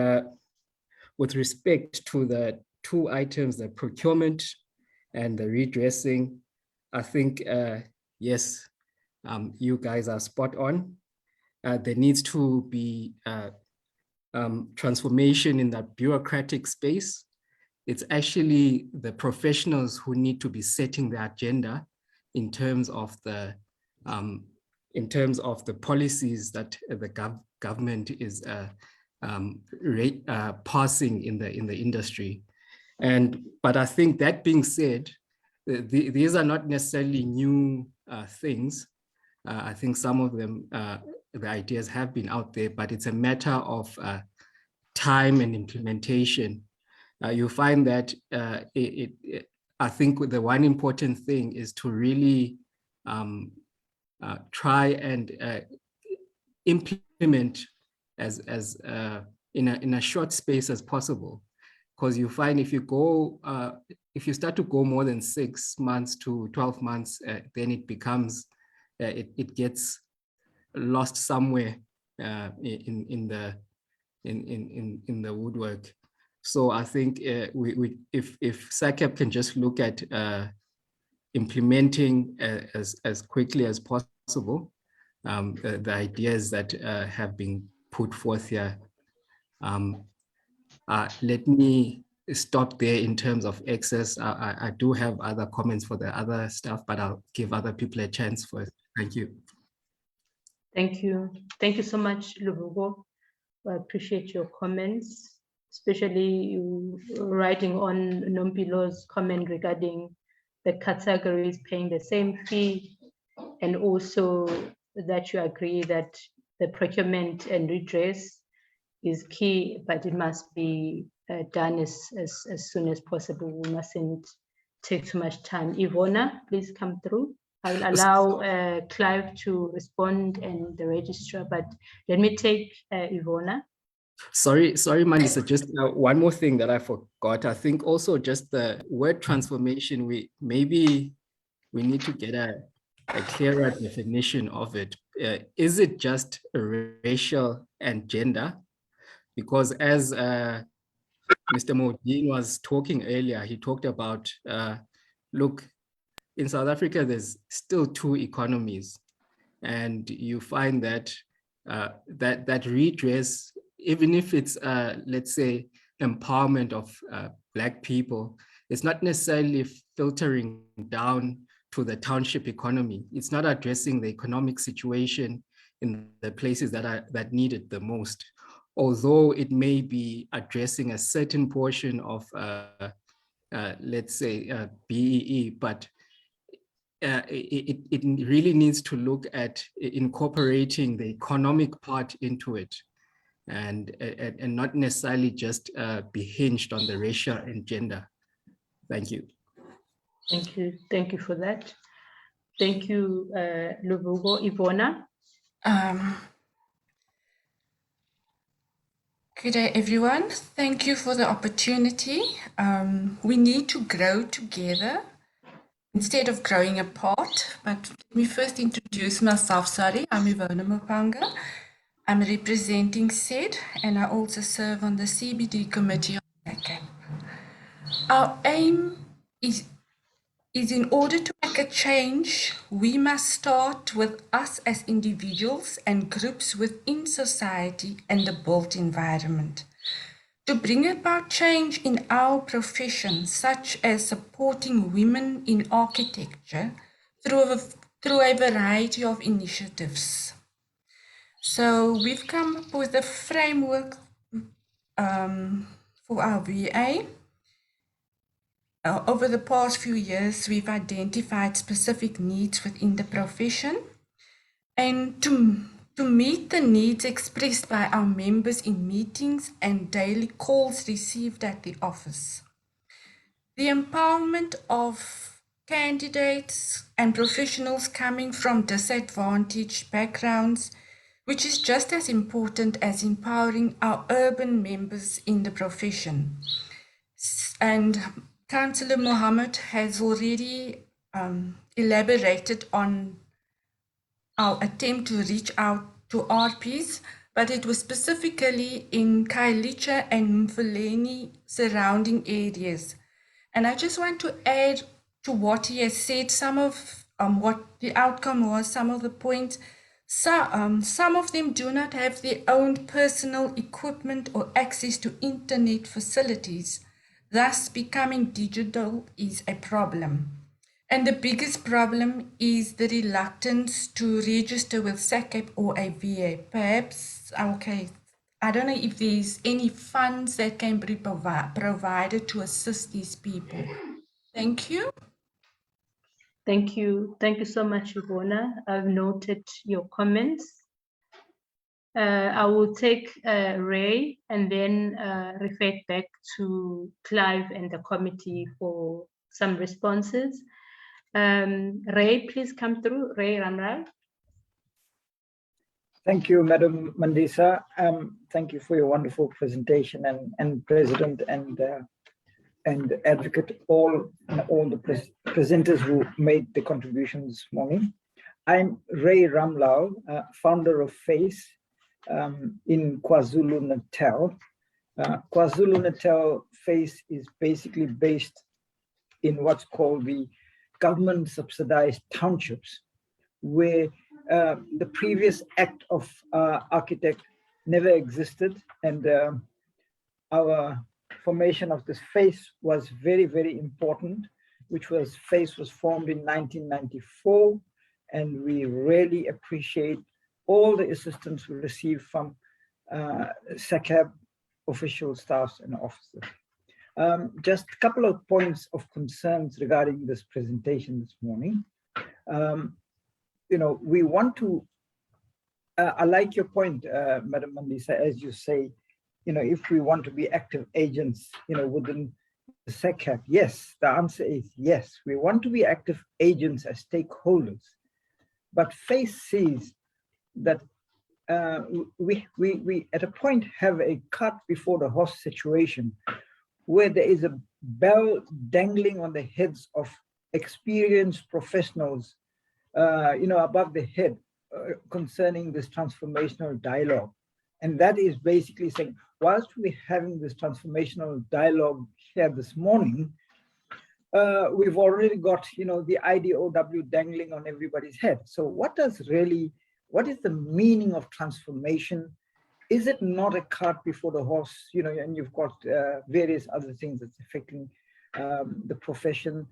with respect to the two items, the procurement and the redressing, I think, yes, you guys are spot on. There needs to be transformation in that bureaucratic space. It's actually the professionals who need to be setting the agenda in terms of the policies that the government is passing in the industry. But I think that being said, these are not necessarily new things. I think some of them, the ideas have been out there, but it's a matter of time and implementation. You find that I think the one important thing is to really try and implement as in a short space as possible, because you find if you go if you start to go more than 6 months to 12 months, then it becomes it gets lost somewhere in the woodwork. So I think if SACAP can just look at implementing as quickly as possible, possible. The ideas that have been put forth here. Let me stop there in terms of access. I do have other comments for the other stuff, but I'll give other people a chance first. Thank you. Thank you. Thank you so much, Luvugo. I appreciate your comments, especially you writing on Nompilo's comment regarding the categories paying the same fee, and also that you agree that the procurement and redress is key, but it must be done as soon as possible. We mustn't take too much time. Ivona, please come through. I will allow Clive to respond and the registrar, but let me take Ivona. Sorry, Manisa, just one more thing that I forgot. I think also just the word transformation, we need to get a clearer definition of it. Is it just racial and gender? Because as Mr. Modine was talking earlier, he talked about, look, in South Africa, there's still two economies. And you find that that redress, even if it's, let's say, empowerment of Black people, it's not necessarily filtering down to the township economy. It's not addressing the economic situation in the places that need it the most. Although it may be addressing a certain portion of, let's say, BEE, but it really needs to look at incorporating the economic part into it, and not necessarily just be hinged on the racial and gender. Thank you. Thank you for that. Thank you, Luvugo. Ivona. Good day, everyone. Thank you for the opportunity. We need to grow together instead of growing apart. But let me first introduce myself. Sorry, I'm Ivona Mupanga. I'm representing SED, and I also serve on the CBD committee on SACAP. Our aim is in order to make a change, we must start with us as individuals and groups within society and the built environment. To bring about change in our profession, such as supporting women in architecture through a variety of initiatives. So we've come up with a framework for our VA. Over the past few years, we've identified specific needs within the profession, and to meet the needs expressed by our members in meetings and daily calls received at the office. The empowerment of candidates and professionals coming from disadvantaged backgrounds, which is just as important as empowering our urban members in the profession. And Councillor Mohammed has already elaborated on our attempt to reach out to RPs, but it was specifically in Khayelitsha and Mfuleni surrounding areas. And I just want to add to what he has said, some of what the outcome was, some of the points. Some of them do not have their own personal equipment or access to internet facilities. Thus, becoming digital is a problem. And the biggest problem is the reluctance to register with SACAP or a VA. Perhaps, okay, I don't know if there's any funds that can be provided to assist these people. Thank you. Thank you. Thank you so much, Ivona. I've noted your comments. I will take Ray and then refer back to Clive and the committee for some responses. Ray, please come through. Ray Ramral. Thank you, Madam Mandisa. Thank you for your wonderful presentation, and President and Advocate, all the presenters who made the contribution this morning. I'm Ray Ramlal, founder of FACE in KwaZulu-Natal. KwaZulu-Natal FACE is basically based in what's called the government subsidized townships, where the previous act of architect never existed, and our formation of this FACE was very, very important, FACE was formed in 1994, and we really appreciate all the assistance we received from SACAP official staffs and officers. Just a couple of points of concerns regarding this presentation this morning. We want to, I like your point, Madam Mandisa, as you say, if we want to be active agents, within the SACAP, yes, the answer is yes. We want to be active agents as stakeholders, but FACE sees that we at a point have a cart before the horse situation, where there is a bell dangling on the heads of experienced professionals, above the head concerning this transformational dialogue. And that is basically saying, whilst we're having this transformational dialogue here this morning, we've already got, the IDOW dangling on everybody's head. So what is the meaning of transformation? Is it not a cart before the horse, and you've got various other things that's affecting the profession?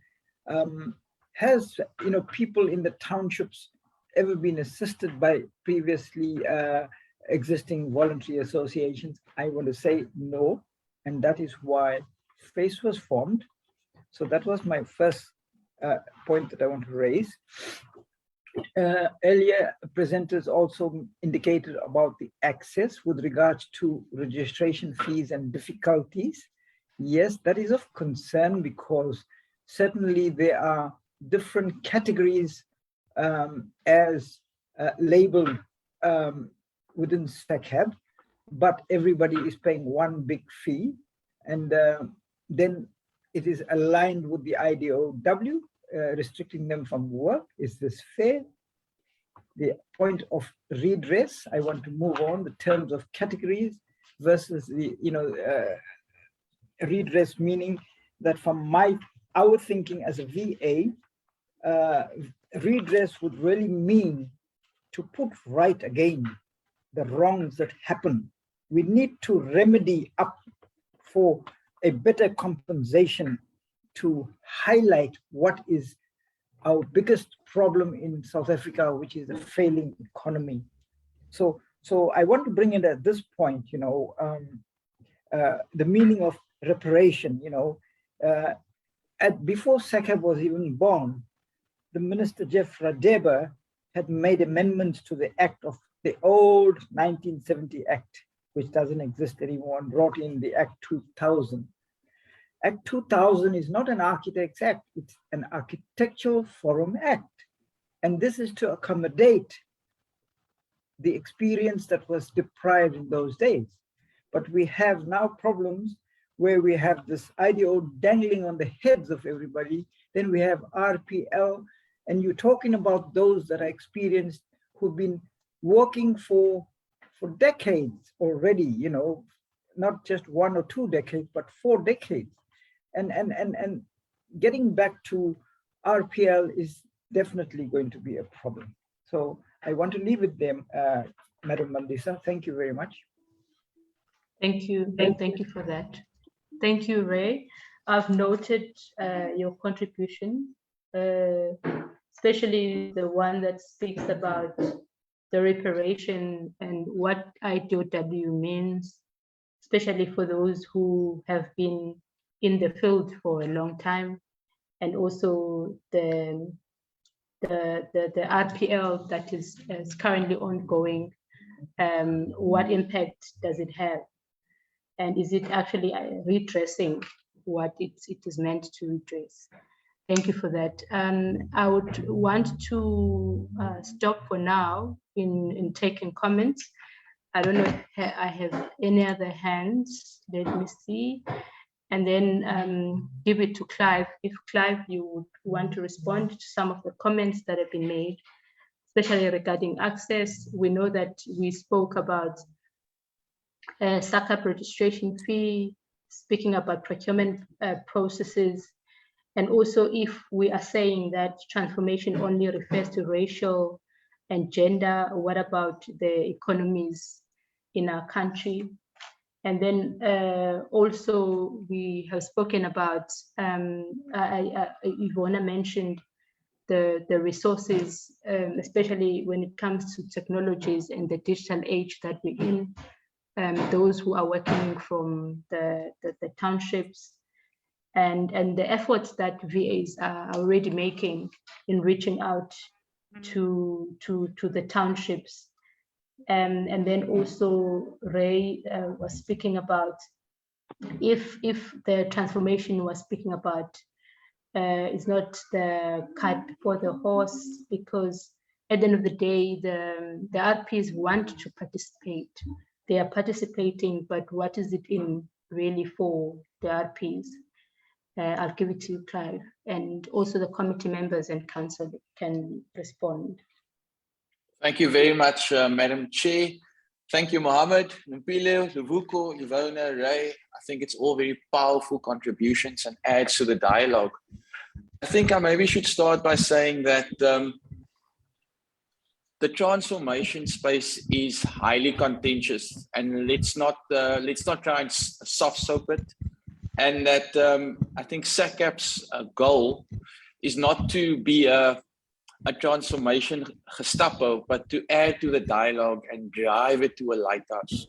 Has, people in the townships ever been assisted by previously existing voluntary associations? I want to say no, and that is why FACE was formed. So that was my first point that I want to raise. Earlier presenters also indicated about the access with regards to registration fees and difficulties. Yes, that is of concern, because certainly there are different categories as labeled within SACAP, but everybody is paying one big fee, and then it is aligned with the IDOW, restricting them from work. Is this fair? The point of redress, I want to move on, the terms of categories versus the, redress, meaning that from our thinking as a VA, redress would really mean to put right again the wrongs that happen. We need to remedy up for a better compensation to highlight what is our biggest problem in South Africa, which is a failing economy. So I want to bring in at this point, the meaning of reparation. Before SACAP was even born, the Minister Jeff Radebe had made amendments to the Act of the old 1970 Act, which doesn't exist anymore, and brought in the Act 2000. Act 2000 is not an Architects Act, it's an Architectural Forum Act. And this is to accommodate the experience that was deprived in those days. But we have now problems where we have this IDO dangling on the heads of everybody. Then we have RPL, and you're talking about those that are experienced, who've been working for decades already, not just 1 or 2 decades, but 4 decades. And getting back to RPL is definitely going to be a problem. So I want to leave it there, Madam Mandisa. Thank you very much. Thank you. Thank you for that. Thank you, Ray. I've noted your contribution, especially the one that speaks about the reparation and what IDOW means, especially for those who have been in the field for a long time, and also the RPL that is currently ongoing. What impact does it have? And is it actually redressing what it is meant to redress? Thank you for that. I would want to stop for now in taking comments. I don't know if I have any other hands. Let me see. And then give it to Clive. If Clive, you would want to respond to some of the comments that have been made, especially regarding access. We know that we spoke about SACAP registration fee, speaking about procurement processes, and also if we are saying that transformation only refers to racial and gender? What about the economies in our country? And then also we have spoken about, Ivona mentioned the resources, especially when it comes to technologies and the digital age that we're in, those who are working from the townships, and the efforts that VAs are already making in reaching out to the townships. And then also Ray was speaking about if the transformation was speaking about is not the cart before the horse, because at the end of the day, the RPs want to participate. They are participating, but what is it in really for the RPs? I'll give it to you, Clive, and also the committee members and council can respond. Thank you very much, Madam Chair. Thank you, Mohammed, Mpilo, Luvuko, Ivona, Ray. I think it's all very powerful contributions and adds to the dialogue. I think I maybe should start by saying that the transformation space is highly contentious, and let's not try and soft soap it. And that I think SACAP's goal is not to be a transformation Gestapo, but to add to the dialogue and drive it to a lighthouse.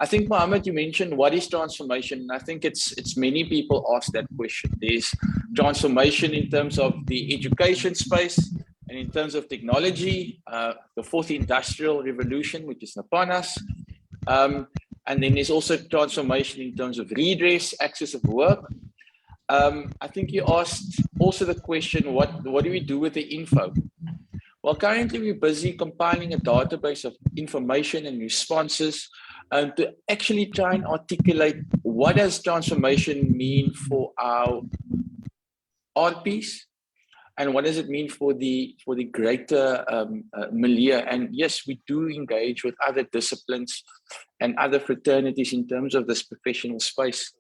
I think, Mohammed, you mentioned what is transformation, and I think it's many people ask that question. There's transformation in terms of the education space and in terms of technology, the fourth industrial revolution, which is upon us. And then there's also transformation in terms of redress, access of work. I think you asked also the question, what do we do with the info? Well, currently we're busy compiling a database of information and responses to actually try and articulate what does transformation mean for our RPs, and what does it mean for the greater milieu. And yes, we do engage with other disciplines and other fraternities in terms of this professional space.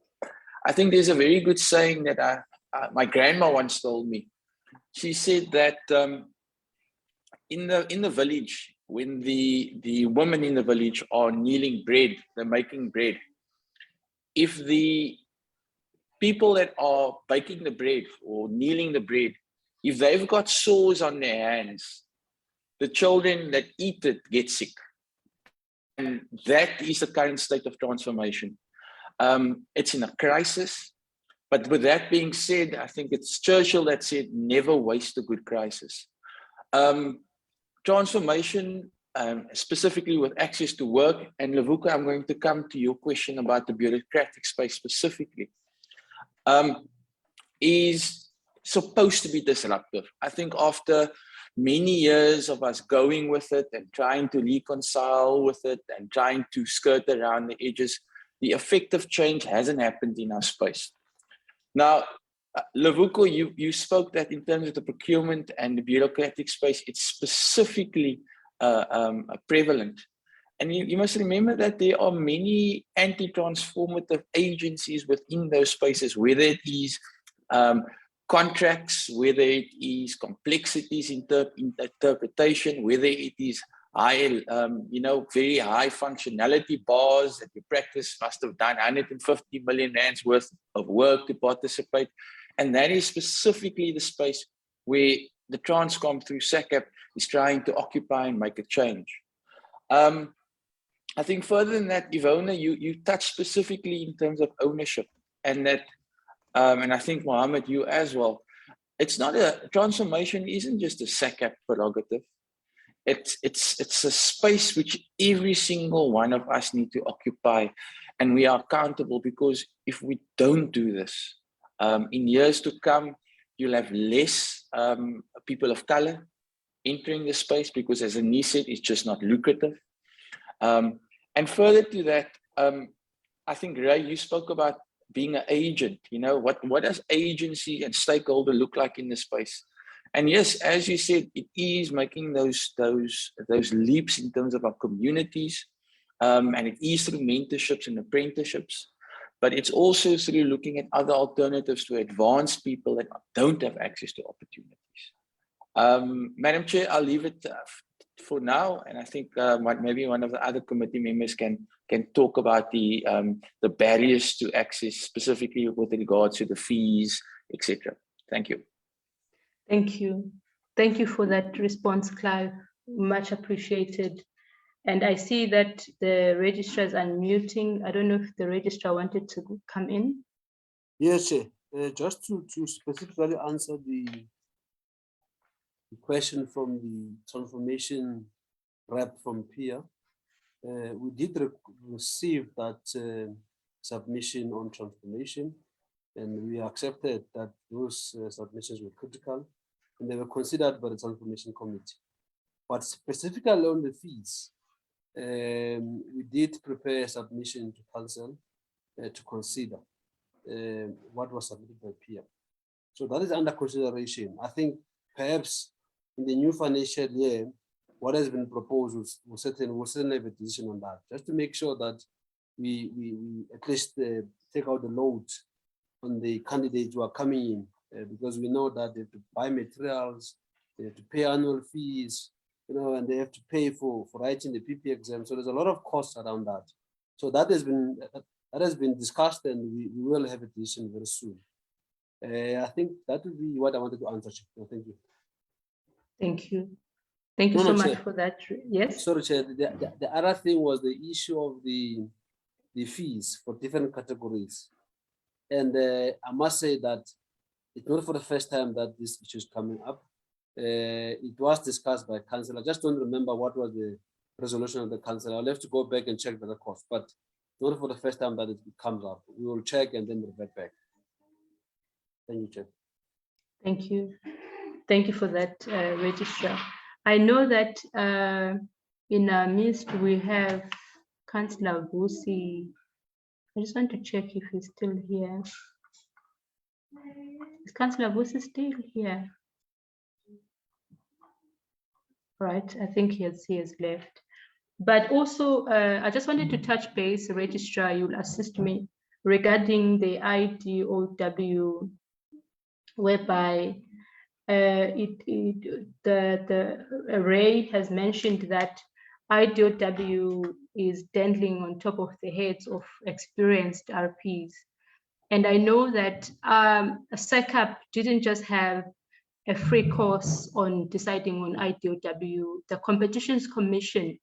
I think there's a very good saying that my grandma once told me. She said that in the village, when the women in the village are kneading bread, they're making bread. If the people that are baking the bread or kneading the bread, if they've got sores on their hands, the children that eat it get sick. And that is the current state of transformation. It's in a crisis. But with that being said, I think it's Churchill that said, never waste a good crisis. Transformation, specifically with access to work, and Levuka, I'm going to come to your question about the bureaucratic space specifically, is supposed to be disruptive. I think after many years of us going with it and trying to reconcile with it and trying to skirt around the edges, the effective change hasn't happened in our space. Now, Levuko, you spoke that in terms of the procurement and the bureaucratic space, it's specifically prevalent. And you must remember that there are many anti-transformative agencies within those spaces, whether it is contracts, whether it is complexities in interpretation, whether it is high, very high functionality bars that your practice must have done 150 million rands worth of work to participate. And that is specifically the space where the Transcom through SACAP is trying to occupy and make a change. I think further than that, Ivona, you touched specifically in terms of ownership, and that, and I think Mohammed, you as well. It's not a transformation, isn't just a SACAP prerogative. It's a space which every single one of us need to occupy, and we are accountable, because if we don't do this, in years to come, you'll have less people of color entering the space, because as Anise said, it's just not lucrative. And further to that, I think, Ray, you spoke about being an agent. What does agency and stakeholder look like in this space? And yes, as you said, it is making those leaps in terms of our communities, and it is through mentorships and apprenticeships, but it's also through looking at other alternatives to advance people that don't have access to opportunities. Madam Chair, I'll leave it for now, and I think maybe one of the other committee members can talk about the barriers to access, specifically with regards to the fees, etc. Thank you. Thank you. Thank you for that response, Clive. Much appreciated. And I see that the registrar is unmuting. I don't know if the registrar wanted to come in. Yes, Chair. Just to specifically answer the question from the transformation rep from PIA, we did receive that submission on transformation, and we accepted that those submissions were critical and they were considered by the transformation committee. But specifically on the fees, we did prepare a submission to council to consider what was submitted by PIA. So that is under consideration. I think perhaps in the new financial year, what has been proposed will certainly have a decision on that, just to make sure that we at least take out the load on the candidates who are coming in, because we know that they have to buy materials, they have to pay annual fees, and they have to pay for writing the PP exam. So there's a lot of costs around that. So that has been discussed, and we will have a decision very soon. I think that would be what I wanted to answer. Thank you. Thank you. Thank you so much for that. Yes. Sorry, Chair. The other thing was the issue of the fees for different categories. And I must say that it's not for the first time that this issue is coming up. It was discussed by council. I just don't remember what was the resolution of the council. I'll have to go back and check the records, but not for the first time that it comes up. We will check and then revert back. Thank you, Chair. Thank you. Thank you for that, Registrar. I know that in our midst we have Councillor Vusi. I just want to check if he's still here. Is Councillor Vusi still here? Right, I think he has left. But also, I just wanted to touch base, Registrar, you'll assist me regarding the IDOW, whereby the array has mentioned that IDOW is dandling on top of the heads of experienced RPs. And I know that SACAP didn't just have a free course on deciding on IDOW. The Competitions Commission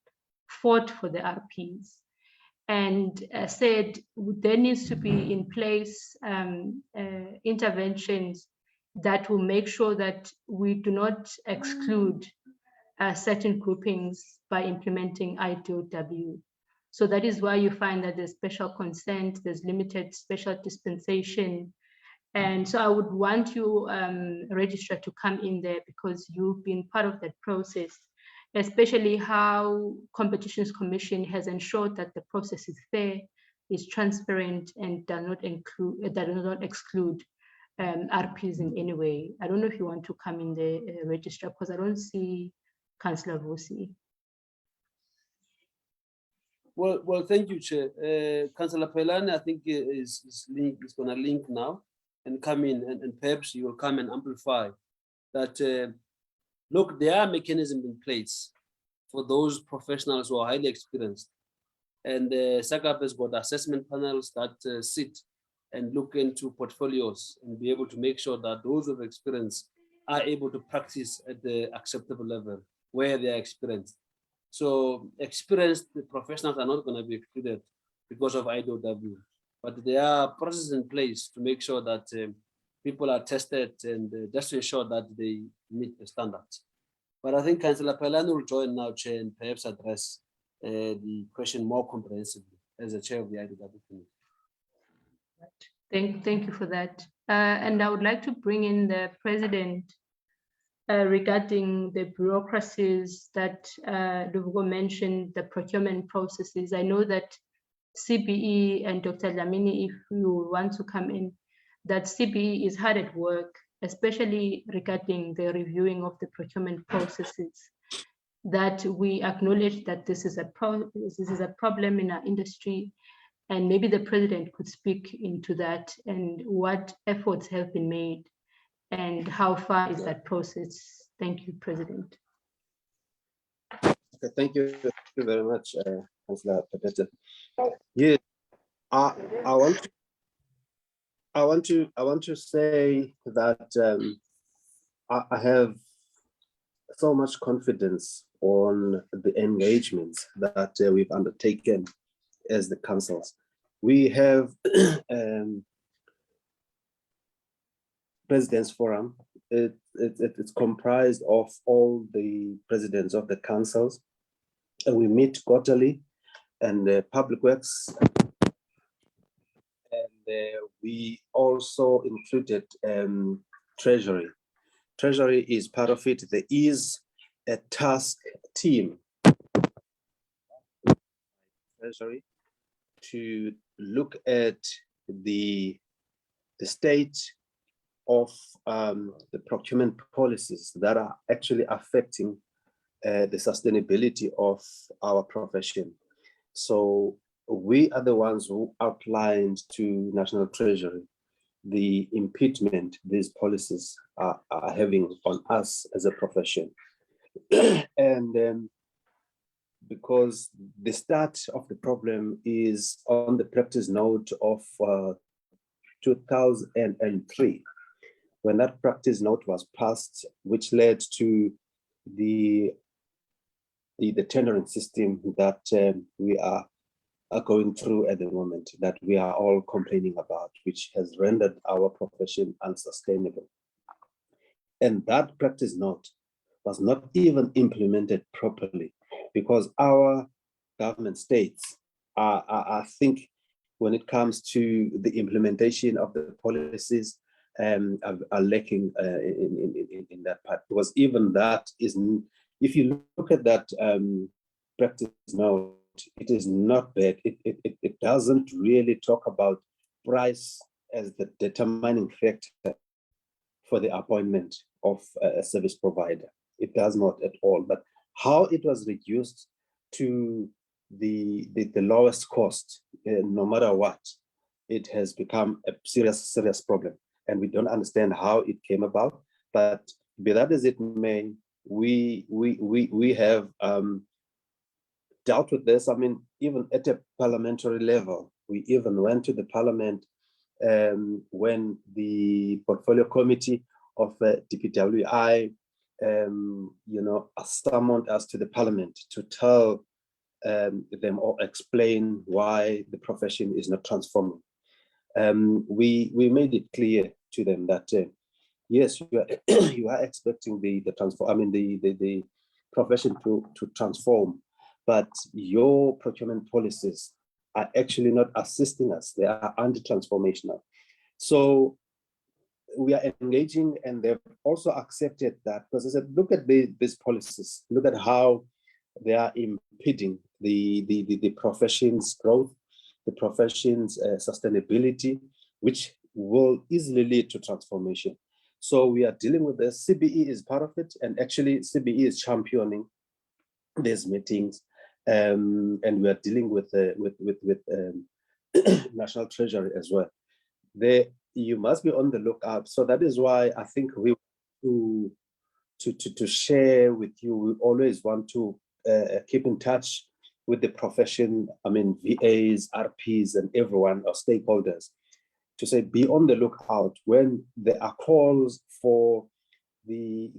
fought for the RPs and said there needs to be in place interventions that will make sure that we do not exclude certain groupings by implementing IDOW. So that is why you find that there's special consent, there's limited special dispensation. And so I would want you, Registrar, to come in there because you've been part of that process, especially how Competitions Commission has ensured that the process is fair, is transparent, and does not exclude RPs in any way. I don't know if you want to come in there, Registrar, because I don't see Councillor Vusi. Well, thank you, Chair. Councillor Pelani, I think is going to link now and come in, and perhaps you will come and amplify that. Look, there are mechanisms in place for those professionals who are highly experienced, and SACAP has got assessment panels that sit and look into portfolios and be able to make sure that those with experience are able to practice at the acceptable level where they are experienced. So experienced professionals are not going to be excluded because of IDOW, but there are processes in place to make sure that people are tested and just to ensure that they meet the standards. But I think Councillor Pelani will join now, Chair, and perhaps address the question more comprehensively as the Chair of the IDOW Committee. Thank you for that. And I would like to bring in the President regarding the bureaucracies that Luvugo mentioned, the procurement processes. I know that CBE and Dr. Dlamini, if you want to come in, that CBE is hard at work, especially regarding the reviewing of the procurement processes, that we acknowledge that this is a problem in our industry. And maybe the President could speak into that and what efforts have been made and how far is that process? Thank you, President. Okay, thank you very much, Councillor Pepete. Yes, I want to say that I have so much confidence on the engagements that we've undertaken as the councils. We have President's Forum. It's comprised of all the presidents of the councils, and we meet quarterly, and Public Works. And we also included Treasury. Treasury is part of it. There is a task team, Treasury, to look at the state of the procurement policies that are actually affecting the sustainability of our profession. So we are the ones who outlined to National Treasury the impediment these policies are having on us as a profession. And because the start of the problem is on the practice note of 2003, when that practice note was passed, which led to the tendering system that we are going through at the moment, that we are all complaining about, which has rendered our profession unsustainable. And that practice note was not even implemented properly, because our government states I think when it comes to the implementation of the policies, are lacking in that part. Because even that isn't, if you look at that practice note, it is not bad. It doesn't really talk about price as the determining factor for the appointment of a service provider. It does not at all. But how it was reduced to the lowest cost, no matter what, it has become a serious problem. And we don't understand how it came about. But be that as it may, we have dealt with this. I mean, even at a parliamentary level, we even went to the parliament when the portfolio committee of DPWI, summoned us to the parliament to tell them or explain why the profession is not transforming. We made it clear to them that yes, you are expecting the profession to transform, but your procurement policies are actually not assisting us. They are anti-transformational. So we are engaging, and they've also accepted that, because I said, look at these policies, look at how they are impeding the profession's growth, the profession's sustainability, which will easily lead to transformation. So we are dealing with this. CBE is part of it, and actually CBE is championing these meetings, and we are dealing with National Treasury as well. You must be on the lookout. So that is why I think we to share with you. We always want to keep in touch with the profession. I mean, VAs, RPs, and everyone, or stakeholders, to say be on the lookout when there are calls for the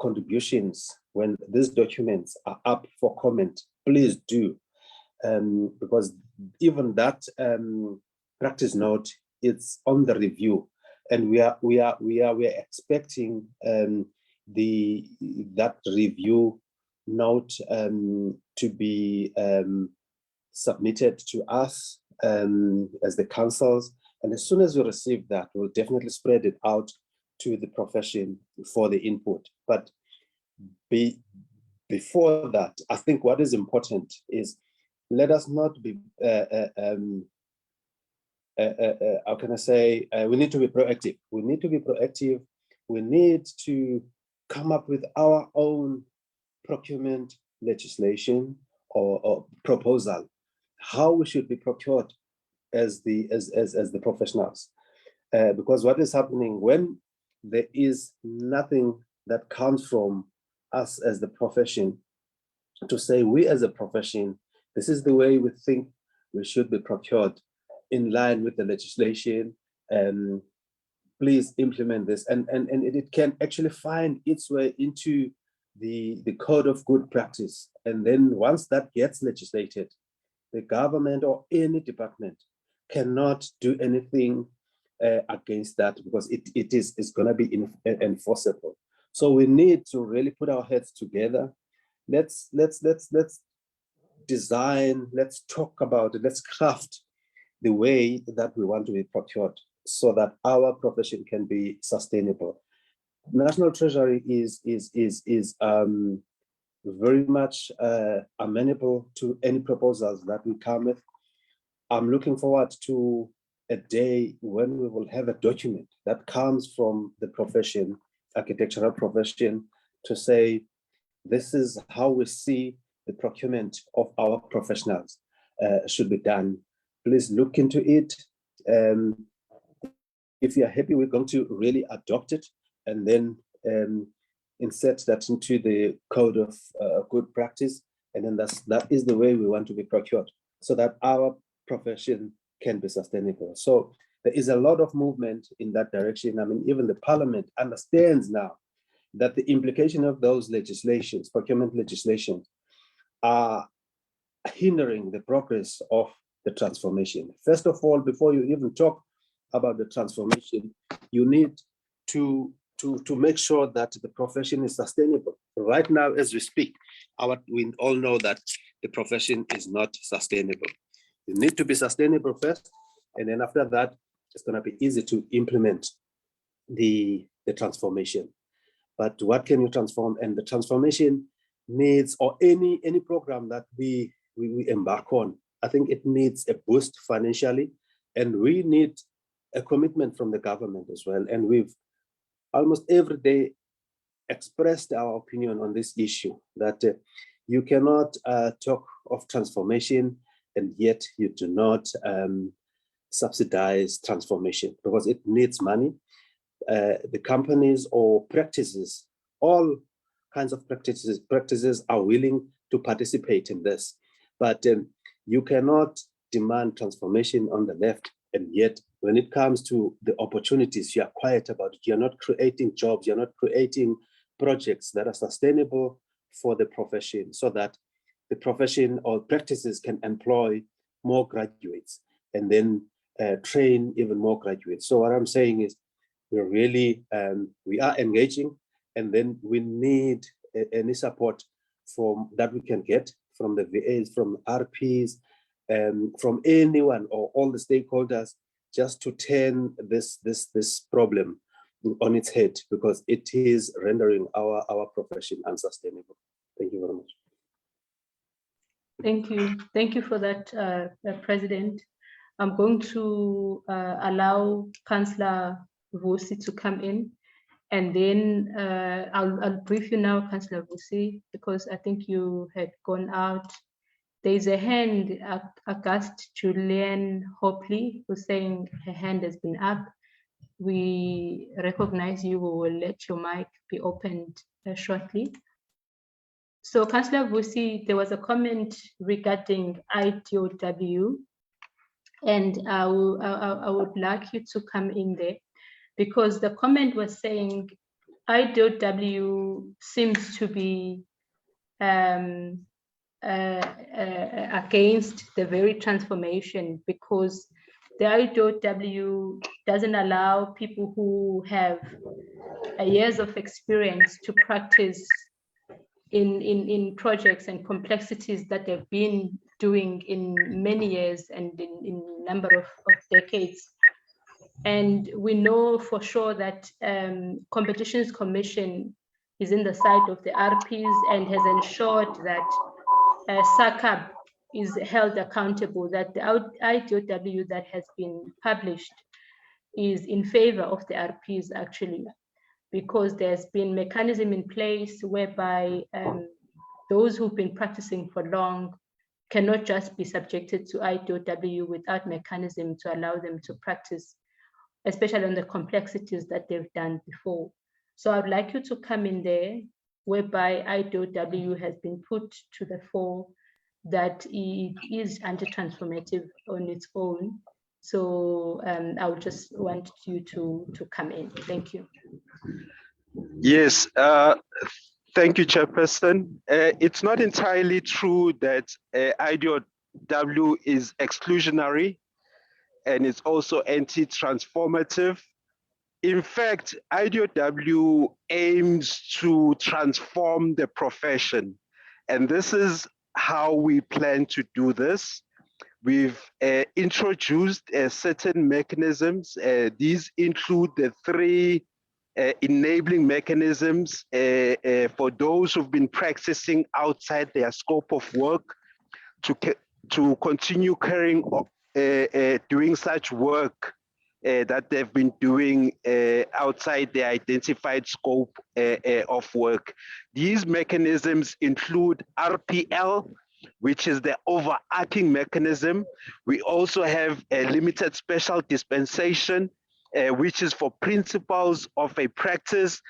contributions. When these documents are up for comment, please do, because even that practice note, it's on the review, and we are expecting that review note to be submitted to us as the councils, and as soon as we receive that, we'll definitely spread it out to the profession for the input. But before that, I think what is important is, let us not be how can I say, we need to be proactive. We need to be proactive. We need to come up with our own procurement legislation or proposal, how we should be procured as the professionals. Because what is happening when there is nothing that comes from us as the profession, to say, we as a profession, this is the way we think we should be procured in line with the legislation, and please implement this. And it can actually find its way into the code of good practice. And then once that gets legislated, the government or any department cannot do anything against that, because it's going to be enforceable. So we need to really put our heads together. Let's design, let's talk about it, let's craft the way that we want to be procured so that our profession can be sustainable. National Treasury is very much amenable to any proposals that we come with. I'm looking forward to a day when we will have a document that comes from the profession, architectural profession, to say, this is how we see the procurement of our professionals should be done. Please look into it. If you're happy, we're going to really adopt it and then insert that into the code of good practice. And then that is the way we want to be procured, so that our profession can be sustainable. So there is a lot of movement in that direction. I mean, even the parliament understands now that the implication of those legislations, procurement legislations, are hindering the progress of the transformation. First of all, before you even talk about the transformation, you need to make sure that the profession is sustainable. Right now, as we speak, we all know that the profession is not sustainable. You need to be sustainable first, and then after that, it's going to be easy to implement the transformation. But what can you transform? And the transformation needs, or any program that we embark on, I think it needs a boost financially, and we need a commitment from the government as well. And we've almost every day expressed our opinion on this issue, that you cannot talk of transformation and yet you do not subsidize transformation, because it needs money. The companies or practices, all kinds of practices are willing to participate in this, but you cannot demand transformation on the left, and yet when it comes to the opportunities, you are quiet about it. You're not creating jobs, you're not creating projects that are sustainable for the profession, so that the profession or practices can employ more graduates and then train even more graduates. So what I'm saying is, we're really, we are engaging, and then we need any support that we can get from the VAs, from RPs, from anyone or all the stakeholders, just to turn this problem on its head, because it is rendering our profession unsustainable. Thank you very much. Thank you for that, President. I'm going to allow Councillor Vusi to come in, and then I'll brief you now, Councillor Vusi, because I think you had gone out. There's a hand, August Julian Hopley, who's saying her hand has been up. We recognize you. We will let your mic be opened shortly. So, Councillor Vusi, there was a comment regarding IDOW, and I would like you to come in there, because the comment was saying IDOW seems to be against the very transformation, because the IDOW doesn't allow people who have years of experience to practice in projects and complexities that they've been doing in many years and in number of decades. And we know for sure that Competitions Commission is in the side of the RPs and has ensured that SACAP is held accountable, that the IDOW that has been published is in favor of the RPs actually, because there's been mechanism in place whereby those who've been practicing for long cannot just be subjected to IDOW without mechanism to allow them to practice, especially on the complexities that they've done before. So I'd like you to come in there whereby IDOW has been put to the fore that it is anti-transformative on its own. So I would just want you to come in. Thank you. Yes, thank you, Chairperson. It's not entirely true that IDOW is exclusionary and it's also anti-transformative. In fact, IDOW aims to transform the profession, and this is how we plan to do this. We've introduced certain mechanisms. These include the 3 enabling mechanisms for those who've been practicing outside their scope of work to continue carrying doing such work that they've been doing outside the identified scope of work. These mechanisms include RPL, which is the overarching mechanism. We also have a limited special dispensation, which is for principles of a practice.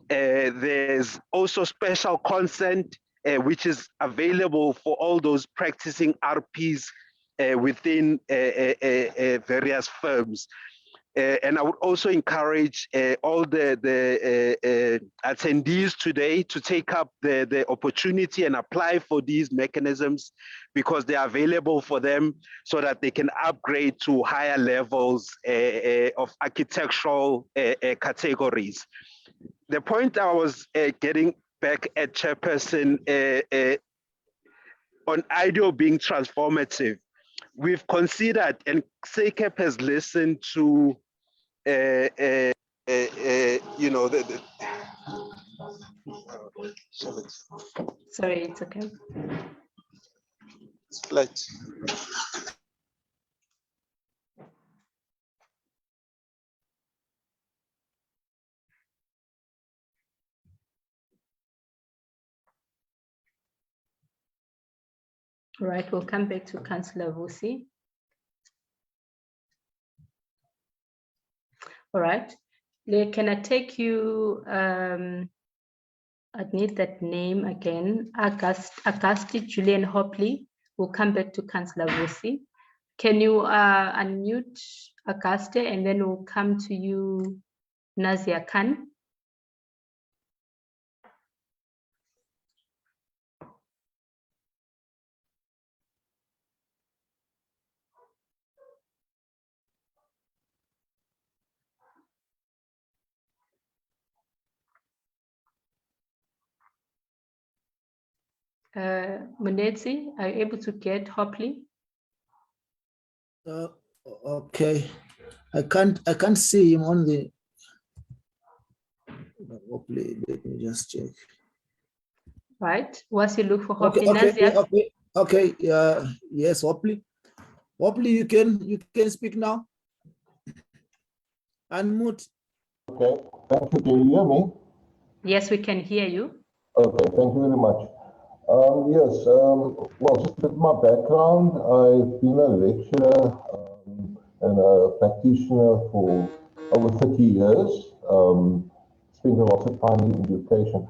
There's also special consent, which is available for all those practicing RPs within various firms. And I would also encourage all the attendees today to take up the opportunity and apply for these mechanisms, because they are available for them so that they can upgrade to higher levels of architectural categories. The point I was getting back at, Chairperson, on IDEO being transformative, we've considered, and SACAP has listened to, you know, Sorry, it's okay. It's flat. All right, we'll come back to Councillor Vusi. All right, can I take you, I'd need that name again, Auguste Julian Hopley. We'll come back to Councillor Vusi. Can you unmute Auguste, and then we'll come to you, Nazia Khan. Munetsi, are you able to get Hopley? Okay, I can't see him on the. Hopley, let me just check. Right. Once you look for Hopley, okay. Yes, Hopley. Hopley, you can speak now. Unmute. Okay, thank you. Can you hear me? Yes, we can hear you. Okay, thank you very much. Yes, well, just a bit of my background. I've been a lecturer and a practitioner for over 30 years. Spent a lot of time in education.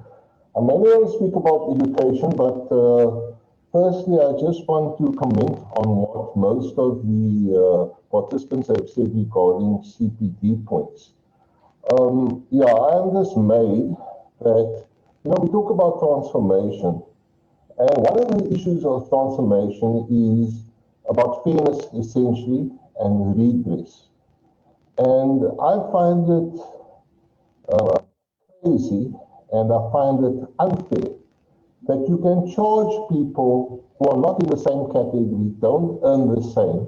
I maybe will speak about education, but firstly, I just want to comment on what most of the participants have said regarding CPD points. Yeah, I am dismayed that, you know, we talk about transformation. And one of the issues of transformation is about fairness, essentially, and redress. And I find it crazy, and I find it unfair that you can charge people who are not in the same category, don't earn the same.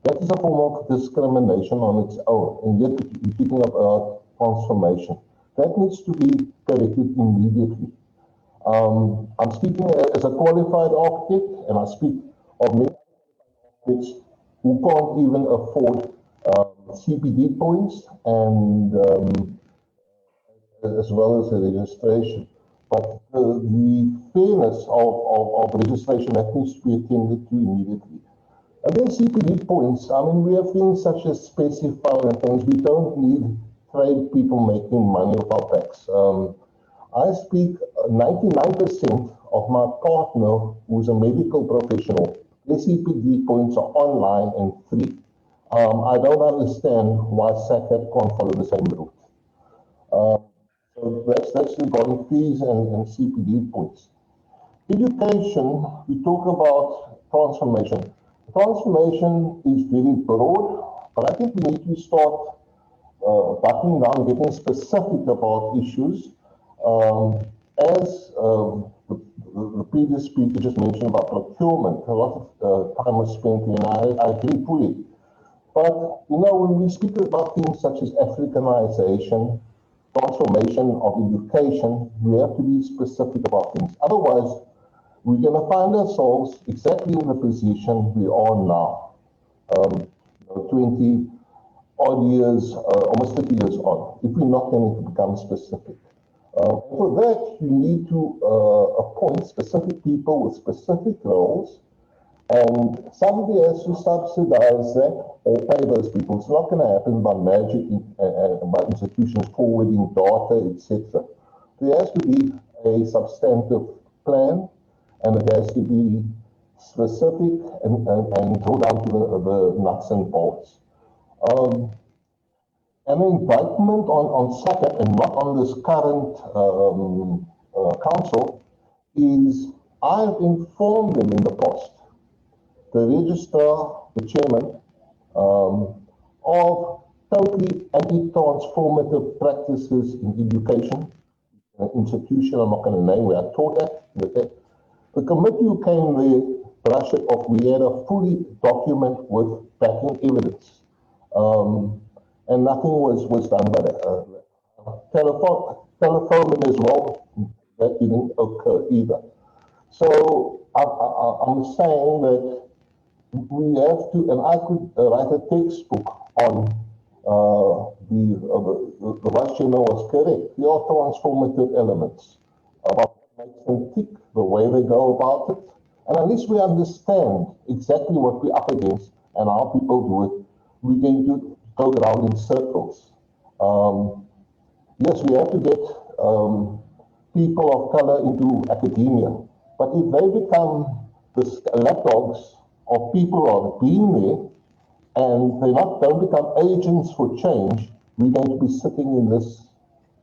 That is a form of discrimination on its own, and yet we're speaking about transformation. That needs to be corrected immediately. I'm speaking as a qualified architect, and I speak of many architects who can't even afford CPD points and as well as the registration. But the fairness of registration, that needs to be attended to immediately. Again, CPD points, I mean, we have things such as specified and things. We don't need trade people making money off our backs. I speak 99% of my partner, who's a medical professional. SEPD points are online and free. I don't understand why SACAP can't follow the same route. So that's regarding fees and CPD points. Education, we talk about transformation. Transformation is very broad, but I think we need to start buttoning down, getting specific about issues. As the previous speaker just mentioned about procurement, a lot of time was spent in, I agree fully. But, you know, when we speak about things such as Africanization, transformation of education, we have to be specific about things. Otherwise, we're going to find ourselves exactly in the position we are now, 20 odd years, almost 30 years on, if we're not going to become specific. For that, you need to appoint specific people with specific roles, and somebody has to subsidize that or pay those people. It's not going to happen by magic, by institutions forwarding data, etc. There has to be a substantive plan, and it has to be specific and go down to the nuts and bolts. An indictment on SACAP and not on this current council is I've informed them in the past, the registrar, the chairman, of totally anti-transformative practices in education, institution, I'm not going to name where I taught at. The committee who came there brushed it off. We had a fully document with backing evidence. And nothing was done by that. Telephone as well, that didn't occur either. So I'm saying that we have to, and I could write a textbook on the Vice Chairman was correct. There are transformative elements about what makes them tick, the way they go about it. And unless we understand exactly what we're up against and how people do it, we're going to go around in circles. Yes, we have to get people of color into academia, but if they become the lapdogs of people who have been there and they don't become agents for change, we're going to be sitting in this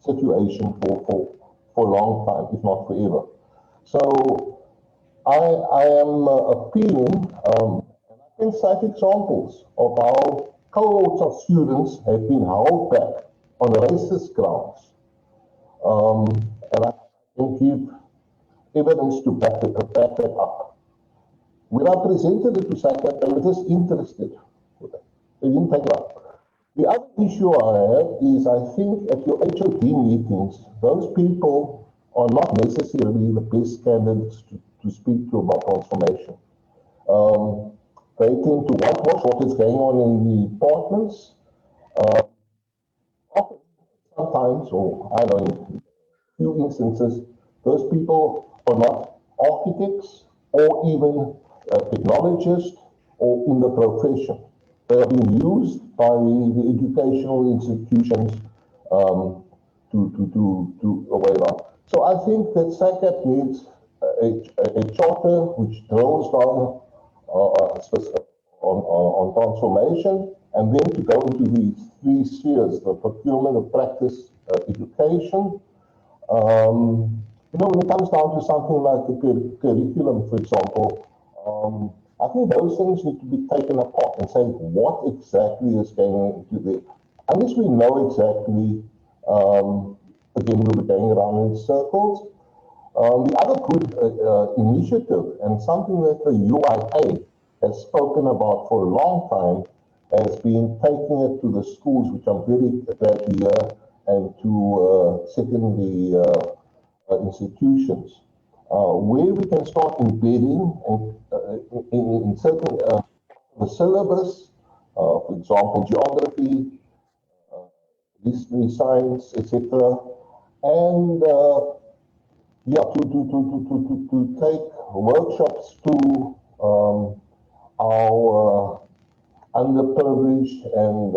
situation for a long time, if not forever. So I am appealing, and I can cite examples of how cohorts of students have been held back on racist grounds. And I can give evidence to back it up. When I presented it to SACAP, they were just interested. They didn't take it up. The other issue I have is I think at your HOD meetings, those people are not necessarily the best candidates to speak to about transformation. They tend to whitewash what is going on in the departments. Often, sometimes, or I don't know, in a few instances, those people are not architects or even technologists or in the profession. They are being used by the educational institutions to away around. So I think that SACAP needs a charter which drills down on transformation, and then to go into these three spheres, the procurement, the practice, education. You know, when it comes down to something like the curriculum, for example, I think those things need to be taken apart and say what exactly is going into there. Unless we know exactly, again, we'll be going around in circles. The other good initiative, and something that the UIA has spoken about for a long time, has been taking it to the schools, which I'm very glad to hear, and to secondary institutions, where we can start embedding in certain the syllabus, for example, geography, history, science, etc., and yeah, to take workshops to our underprivileged and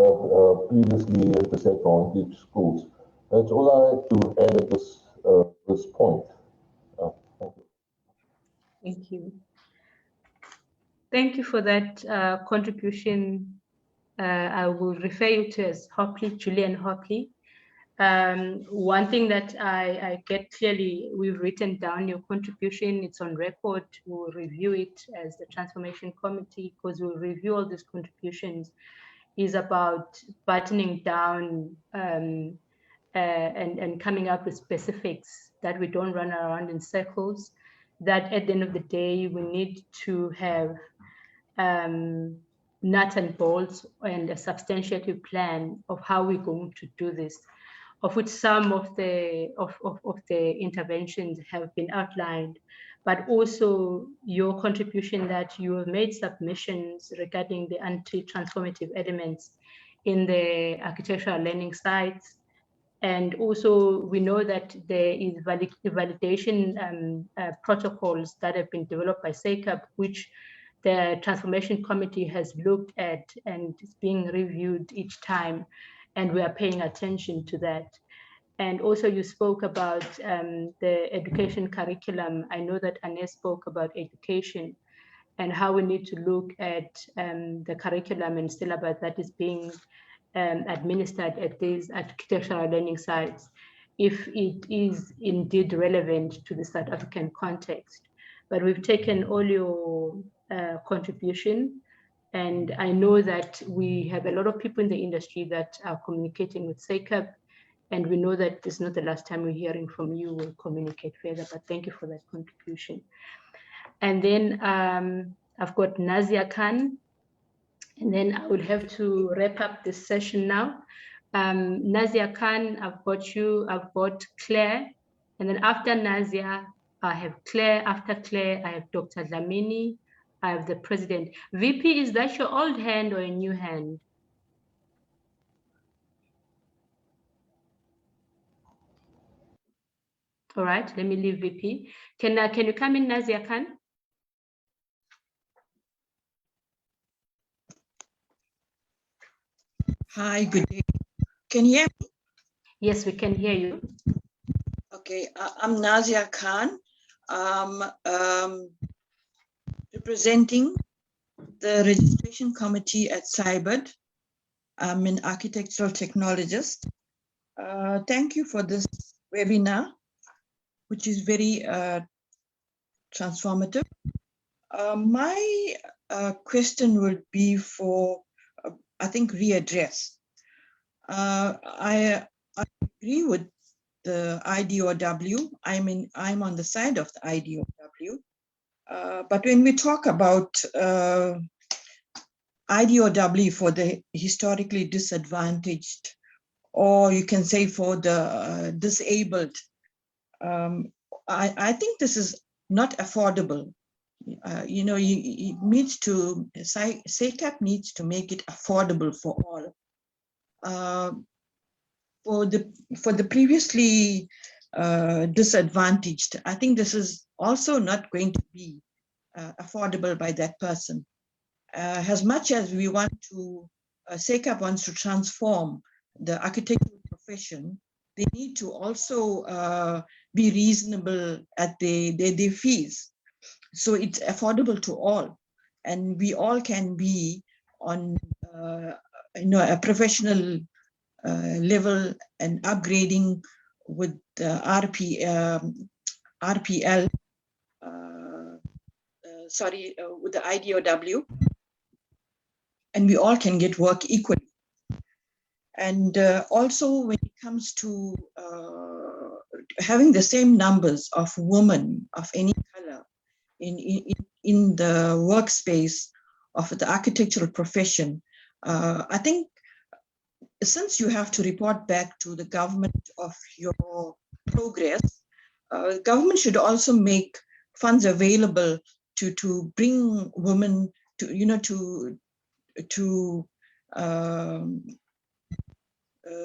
previously disadvantaged schools. That's all I have to add at this this point. Thank you. Thank you. Thank you for that contribution. I will refer you to as Hopley, Julian Hopley. One thing that I get clearly, we've written down your contribution, it's on record, we'll review it as the Transformation Committee, because we'll review all these contributions, is about buttoning down and coming up with specifics that we don't run around in circles, that at the end of the day, we need to have nuts and bolts and a substantiated plan of how we're going to do this, of which some of the interventions have been outlined, but also your contribution that you have made submissions regarding the anti-transformative elements in the architectural learning sites. And also we know that there is validation protocols that have been developed by SACAP, which the Transformation Committee has looked at and is being reviewed each time, and we are paying attention to that. And also you spoke about the education curriculum. I know that Anne spoke about education and how we need to look at the curriculum and syllabus that is being administered at these architectural learning sites, if it is indeed relevant to the South African context. But we've taken all your contribution, and I know that we have a lot of people in the industry that are communicating with SACAP, and we know that this is not the last time we're hearing from you. We'll communicate further, but thank you for that contribution. And then I've got Nazia Khan, and then I will have to wrap up this session now. Nazia Khan, I've got you, I've got Claire, and then after Nazia, I have Claire. After Claire, I have Dr. Dlamini, I have the president. VP, is that your old hand or a new hand? All right, let me leave VP. Can you come in, Nazia Khan? Hi, good day. Can you hear me? Yes, we can hear you. Okay, I'm Nazia Khan. I'm representing the registration committee at CYBID. I'm an architectural technologist. Thank you for this webinar, which is very transformative. My question would be for, I think, readdress. I agree with the IDOW. I'm on the side of the IDOW. But when we talk about IDOW for the historically disadvantaged, or you can say for the disabled, I think this is not affordable. You know, it needs to, SACAP needs to make it affordable for all. For the previously disadvantaged, I think this is also not going to be affordable by that person. As much as we want to, SACAP wants to transform the architectural profession, they need to also be reasonable at their fees. So it's affordable to all. And we all can be on a professional level and upgrading with RPL, with the IDOW, and we all can get work equally. And also when it comes to having the same numbers of women of any color in the workspace of the architectural profession, I think since you have to report back to the government of your progress, government should also make funds available to bring women to,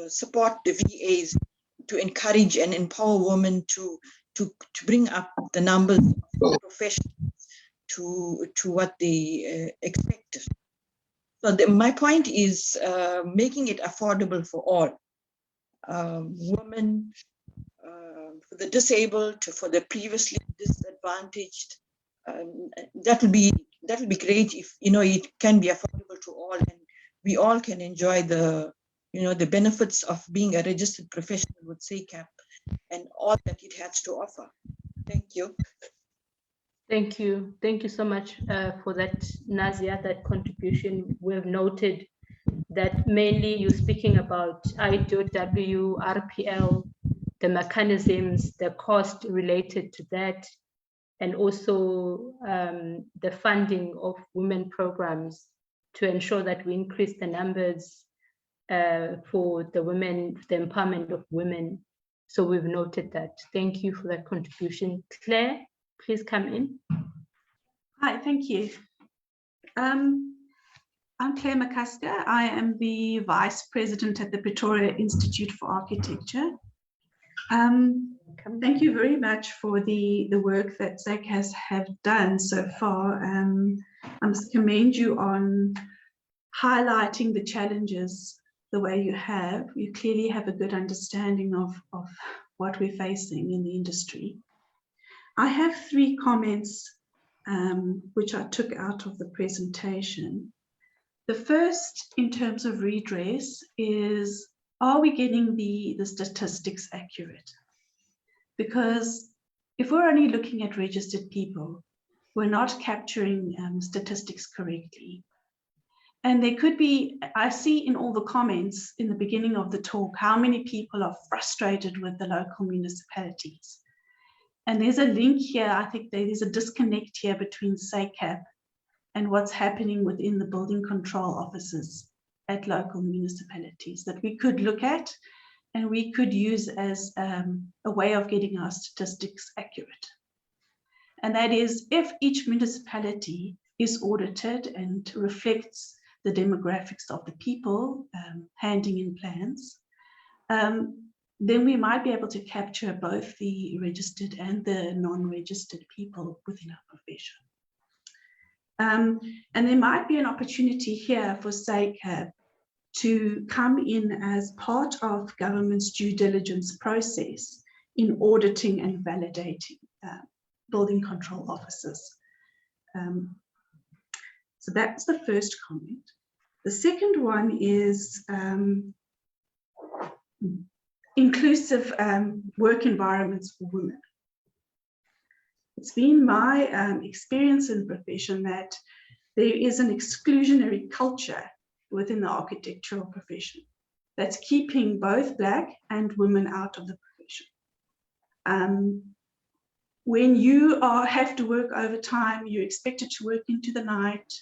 support the VAs, to encourage and empower women to bring up the numbers of professionals to what they expect. So my point is making it affordable for all, women, for the disabled, for the previously disadvantaged. That will be great if it can be affordable to all, and we all can enjoy the the benefits of being a registered professional with SACAP and all that it has to offer. Thank you. Thank you. Thank you so much for that, Nazia, that contribution. We've noted that mainly you're speaking about IDOW, RPL, the mechanisms, the cost related to that, and also the funding of women programs to ensure that we increase the numbers for the women, the empowerment of women. So we've noted that. Thank you for that contribution. Claire, please come in. Hi, thank you. I'm Claire McCusker. I am the Vice President at the Pretoria Institute for Architecture. Thank you very much for the work that SACAP have done so far. I must commend you on highlighting the challenges the way you have. You clearly have a good understanding of what we're facing in the industry. I have 3 comments which I took out of the presentation. The first, in terms of redress, is, are we getting the statistics accurate? Because if we're only looking at registered people, we're not capturing statistics correctly. And there could be, I see in all the comments in the beginning of the talk, how many people are frustrated with the local municipalities. And there's a link here, I think there's a disconnect here between SACAP and what's happening within the building control offices at local municipalities that we could look at and we could use as a way of getting our statistics accurate. And that is, if each municipality is audited and reflects the demographics of the people handing in plans, then we might be able to capture both the registered and the non-registered people within our profession. And there might be an opportunity here for SACAP to come in as part of government's due diligence process in auditing and validating building control officers. So that's the first comment. The second one is inclusive work environments for women. It's been my experience in the profession that there is an exclusionary culture within the architectural profession that's keeping both Black and women out of the profession. When you have to work overtime, you're expected to work into the night,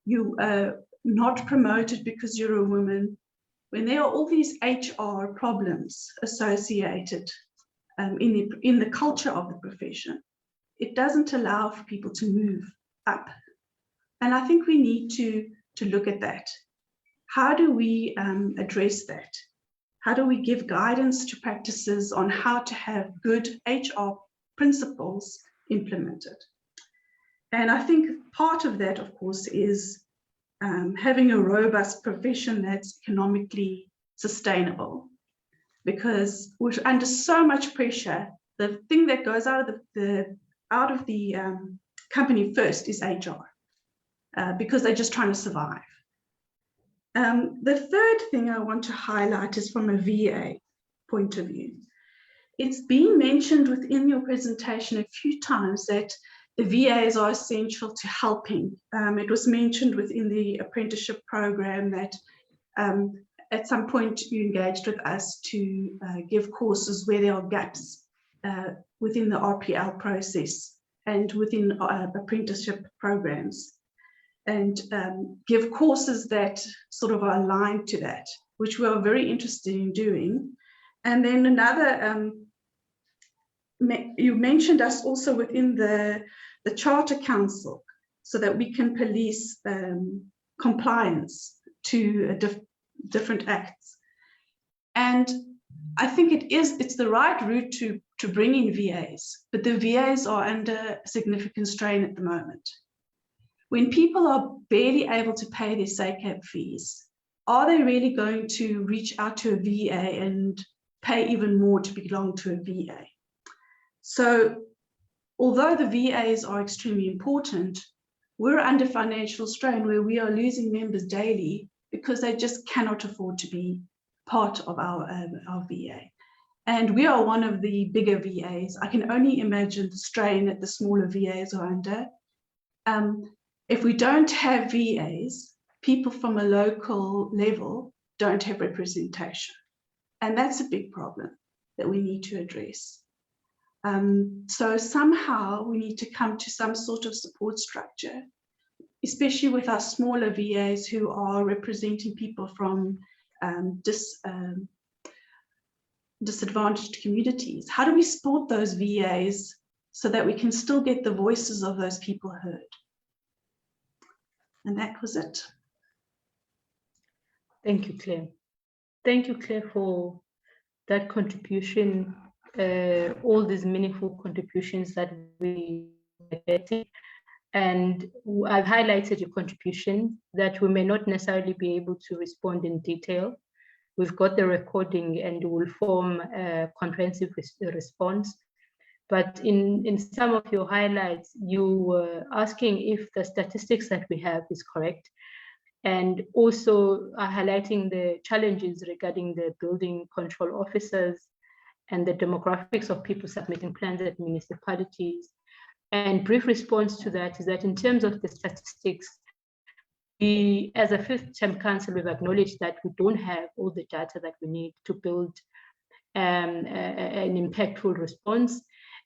you are not promoted because you're a woman. When there are all these HR problems associated in the culture of the profession, it doesn't allow for people to move up. And I think we need to look at that. How do we address that? How do we give guidance to practices on how to have good HR principles implemented? And I think part of that, of course, is having a robust profession that's economically sustainable. Because we're under so much pressure, the thing that goes out of the company first is HR, because they're just trying to survive. The third thing I want to highlight is from a VA point of view. It's been mentioned within your presentation a few times that the VAs are essential to helping. It was mentioned within the apprenticeship program that at some point you engaged with us to give courses where there are gaps within the RPL process and within apprenticeship programs, and give courses that sort of are aligned to that, which we are very interested in doing. And then another, you mentioned us also within the Charter Council so that we can police compliance to different acts. And I think it's the right route to bring in VAs, but the VAs are under significant strain at the moment. When people are barely able to pay their SACAP fees, are they really going to reach out to a VA and pay even more to belong to a VA. So although the VAs are extremely important, we're under financial strain where we are losing members daily because they just cannot afford to be part of our VA. And we are one of the bigger VAs. I can only imagine the strain that the smaller VAs are under. If we don't have VAs, people from a local level don't have representation. And that's a big problem that we need to address. So somehow we need to come to some sort of support structure, especially with our smaller VAs who are representing people from disadvantaged communities. How do we support those VAs so that we can still get the voices of those people heard? And that was it. Thank you, Claire. Thank you, Claire, for that contribution, all these meaningful contributions that we are getting. And I've highlighted your contribution that we may not necessarily be able to respond in detail. We've got the recording and will form a comprehensive response. But in some of your highlights, you were asking if the statistics that we have is correct, and also highlighting the challenges regarding the building control officers and the demographics of people submitting plans at municipalities. And brief response to that is that in terms of the statistics, we, as a fifth-term council, we've acknowledged that we don't have all the data that we need to build an impactful response.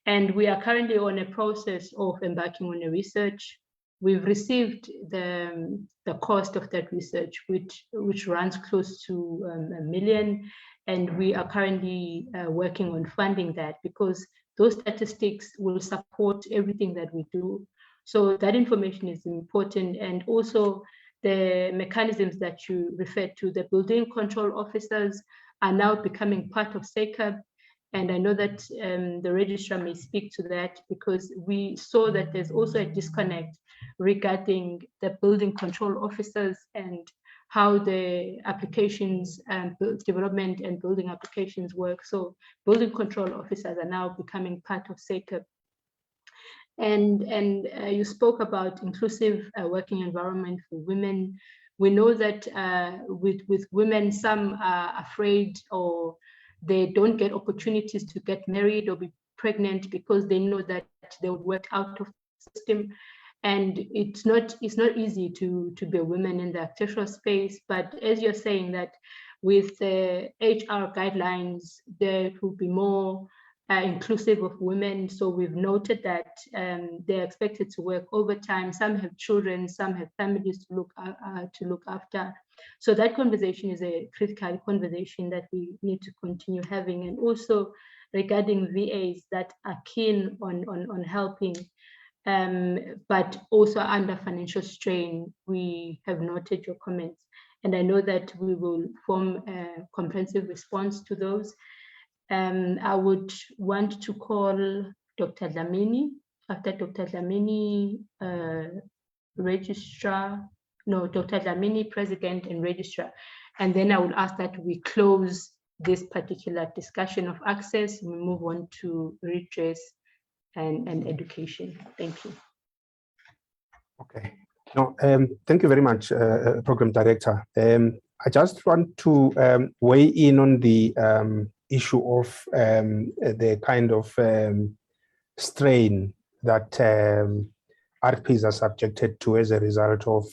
And we are currently on a process of embarking on a research. We've received the cost of that research, which runs close to $1 million. And we are currently working on funding that because those statistics will support everything that we do. So that information is important. And also the mechanisms that you referred to, the building control officers are now becoming part of SACAP. And I know that the registrar may speak to that because we saw that there's also a disconnect regarding the building control officers and how the applications and development and building applications work. So building control officers are now becoming part of SACAP. And you spoke about inclusive working environment for women. We know that with women, some are afraid or they don't get opportunities to get married or be pregnant because they know that they would work out of the system. And it's not easy to be a woman in the architectural space. But as you're saying that with the HR guidelines, there will be more inclusive of women. So we've noted that they're expected to work overtime. Some have children, some have families to look after. So that conversation is a critical conversation that we need to continue having. And also regarding VAs that are keen on helping, but also under financial strain, we have noted your comments. And I know that we will form a comprehensive response to those. I would want to call Dr. Dlamini. After Dr. Dlamini, Dr. Dlamini, President and Registrar. And then I would ask that we close this particular discussion of access and we move on to redress and education. Thank you. Okay. No, thank you very much, Program Director. I just want to weigh in on the issue of the kind of strain that RPs are subjected to as a result of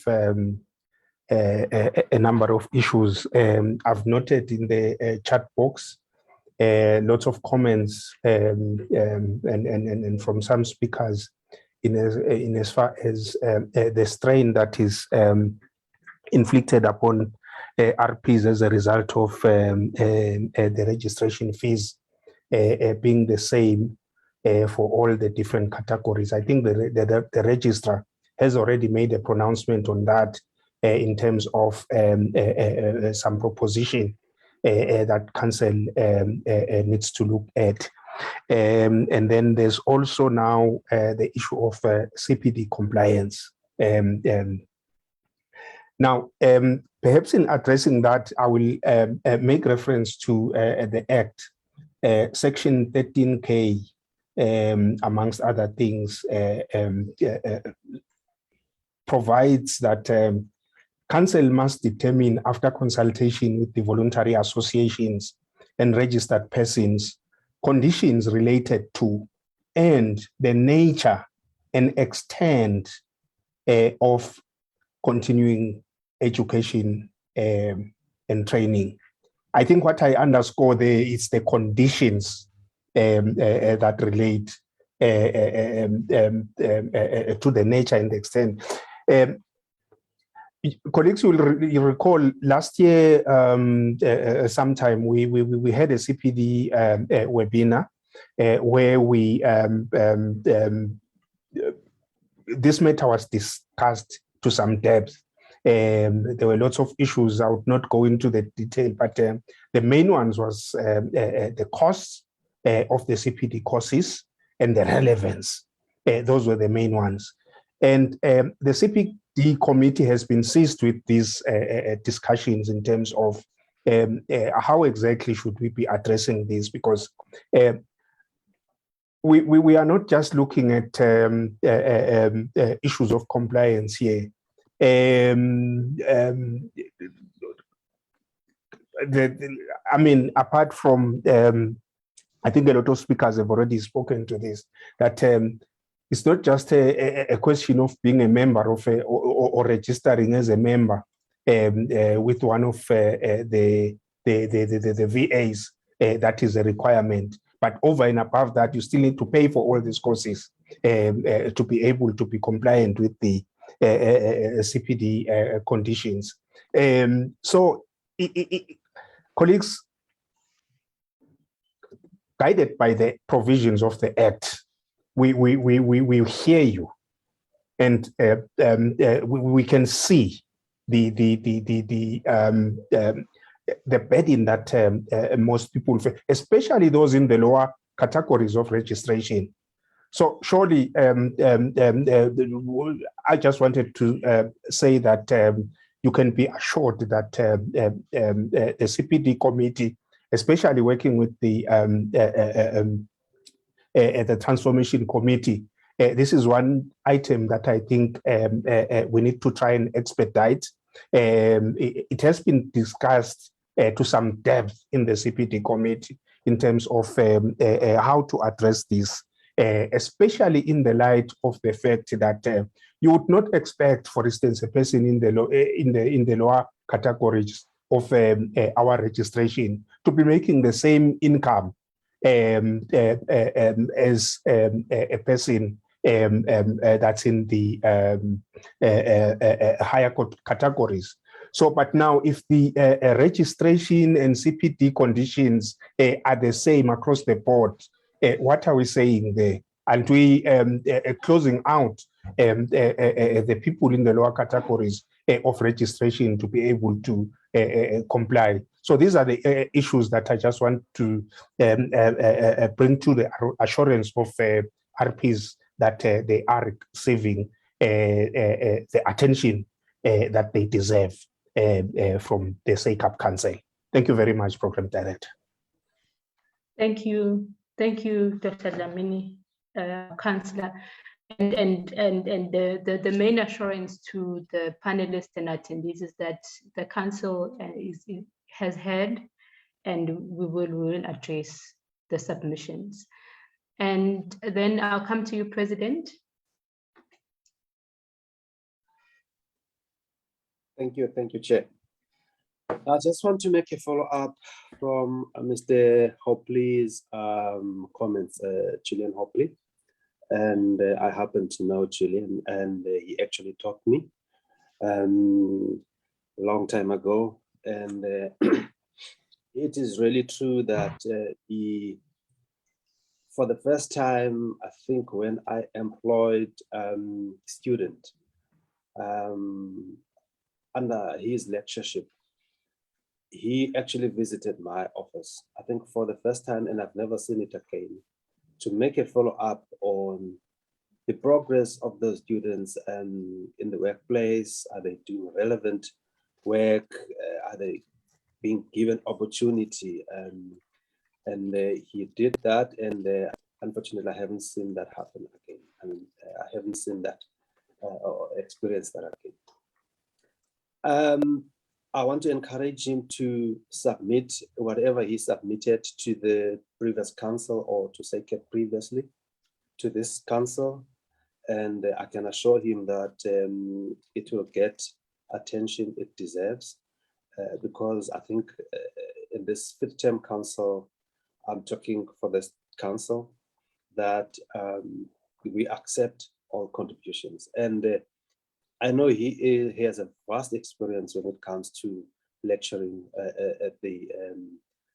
a number of issues. I've noted in the chat box lots of comments and from some speakers in as far as the strain that is inflicted upon RPs as a result of the registration fees being the same for all the different categories. I think the registrar has already made a pronouncement on that in terms of some proposition that council needs to look at. And then there's also now the issue of CPD compliance. Now, perhaps in addressing that, I will make reference to the Act Section 13K, amongst other things, provides that council must determine, after consultation with the voluntary associations and registered persons, conditions related to and the nature and extent of continuing education and training. I think what I underscore there is the conditions that relate to the nature and the extent. Colleagues will recall last year, sometime we had a CPD webinar where we this matter was discussed to some depth. There were lots of issues. I would not go into the detail, but the main ones was the costs of the CPD courses and the relevance. Those were the main ones. And the CPD committee has been seized with these discussions in terms of how exactly should we be addressing this, because we are not just looking at issues of compliance here. I mean, apart from, I think a lot of speakers have already spoken to this, that it's not just a question of being a member of or registering as a member with one of the VAs. That is a requirement. But over and above that, you still need to pay for all these courses to be able to be compliant with the CPD conditions. So, colleagues, guided by the provisions of the Act, we hear you, and we can see the burden that most people face, especially those in the lower categories of registration. So surely, I just wanted to say that you can be assured that the CPD committee, especially working with the transformation committee, this is one item that I think we need to try and expedite. It has been discussed to some depth in the CPD committee in terms of how to address this, especially in the light of the fact that you would not expect, for instance, a person in the lower categories of our registration to be making the same income as a person that's in the higher categories. So, but now if the registration and CPD conditions are the same across the board, what are we saying there? And we closing out the people in the lower categories of registration to be able to comply. So these are the issues that I just want to bring to the assurance of RPs that they are receiving the attention that they deserve from the SACAP Council. Thank you very much, Program Director. Thank you, Dr. Dlamini, Councillor. And the main assurance to the panelists and attendees is that the Council has heard, and we will address the submissions. And then I'll come to you, President. Thank you, Chair. I just want to make a follow-up from Mr. Hopley's comments, Julian Hopley. And I happen to know Julian, and he actually taught me a long time ago. And it is really true that he, for the first time, I think when I employed student under his lectureship, he actually visited my office, I think for the first time, and I've never seen it again, to make a follow-up on the progress of those students in the workplace. Are they doing relevant work? Are they being given opportunity And he did that, and unfortunately, I haven't seen that happen again. I mean, I haven't seen that or experienced that again. I want to encourage him to submit whatever he submitted to the previous council or to SACAP previously to this council. And I can assure him that it will get attention it deserves, because I think in this fifth term council, I'm talking for this council, that we accept all contributions. And I know he has a vast experience when it comes to lecturing at the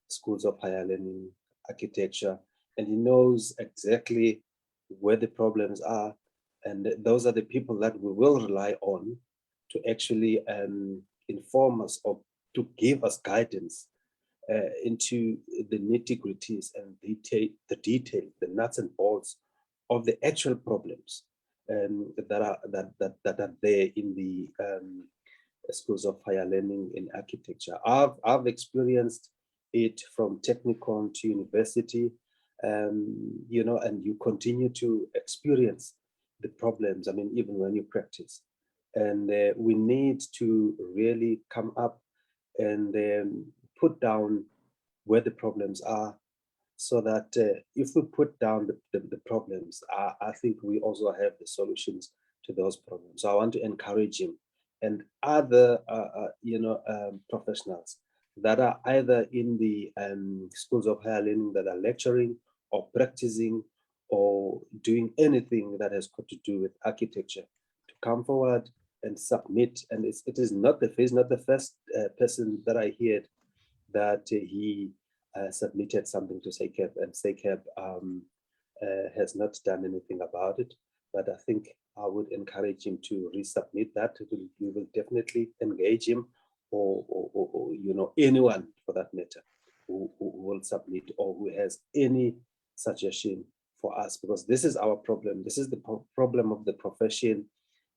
schools of higher learning architecture, and he knows exactly where the problems are. And those are the people that we will rely on to actually inform us or to give us guidance into the nitty-gritties and the detail, the nuts and bolts of the actual problems that are there in the schools of higher learning in architecture. I've experienced it from technical to university, you know, and you continue to experience the problems. I mean, even when you practice, and we need to really come up and put down where the problems are, so that if we put down the problems, I think we also have the solutions to those problems. So I want to encourage him and other professionals that are either in the schools of higher learning that are lecturing or practicing or doing anything that has got to do with architecture to come forward and submit. And he's not the first person that I heard that he submitted something to SACAP, and SACAP has not done anything about it. But I think I would encourage him to resubmit that. We will definitely engage him, or you know, anyone for that matter who will submit or who has any suggestion for us, because this is our problem. This is the problem of the profession.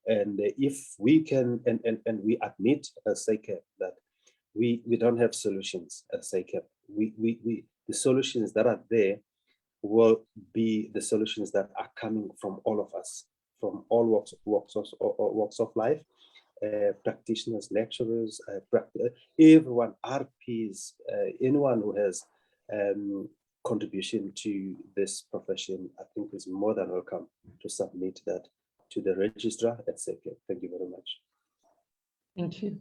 And if we can, and we admit as SACAP that we don't have solutions as SACAP. The solutions that are there will be the solutions that are coming from all of us, from all walks of life, practitioners, lecturers, everyone, RPs, anyone who has contribution to this profession, I think is more than welcome to submit that to the registrar at SACAP. Thank you very much. Thank you.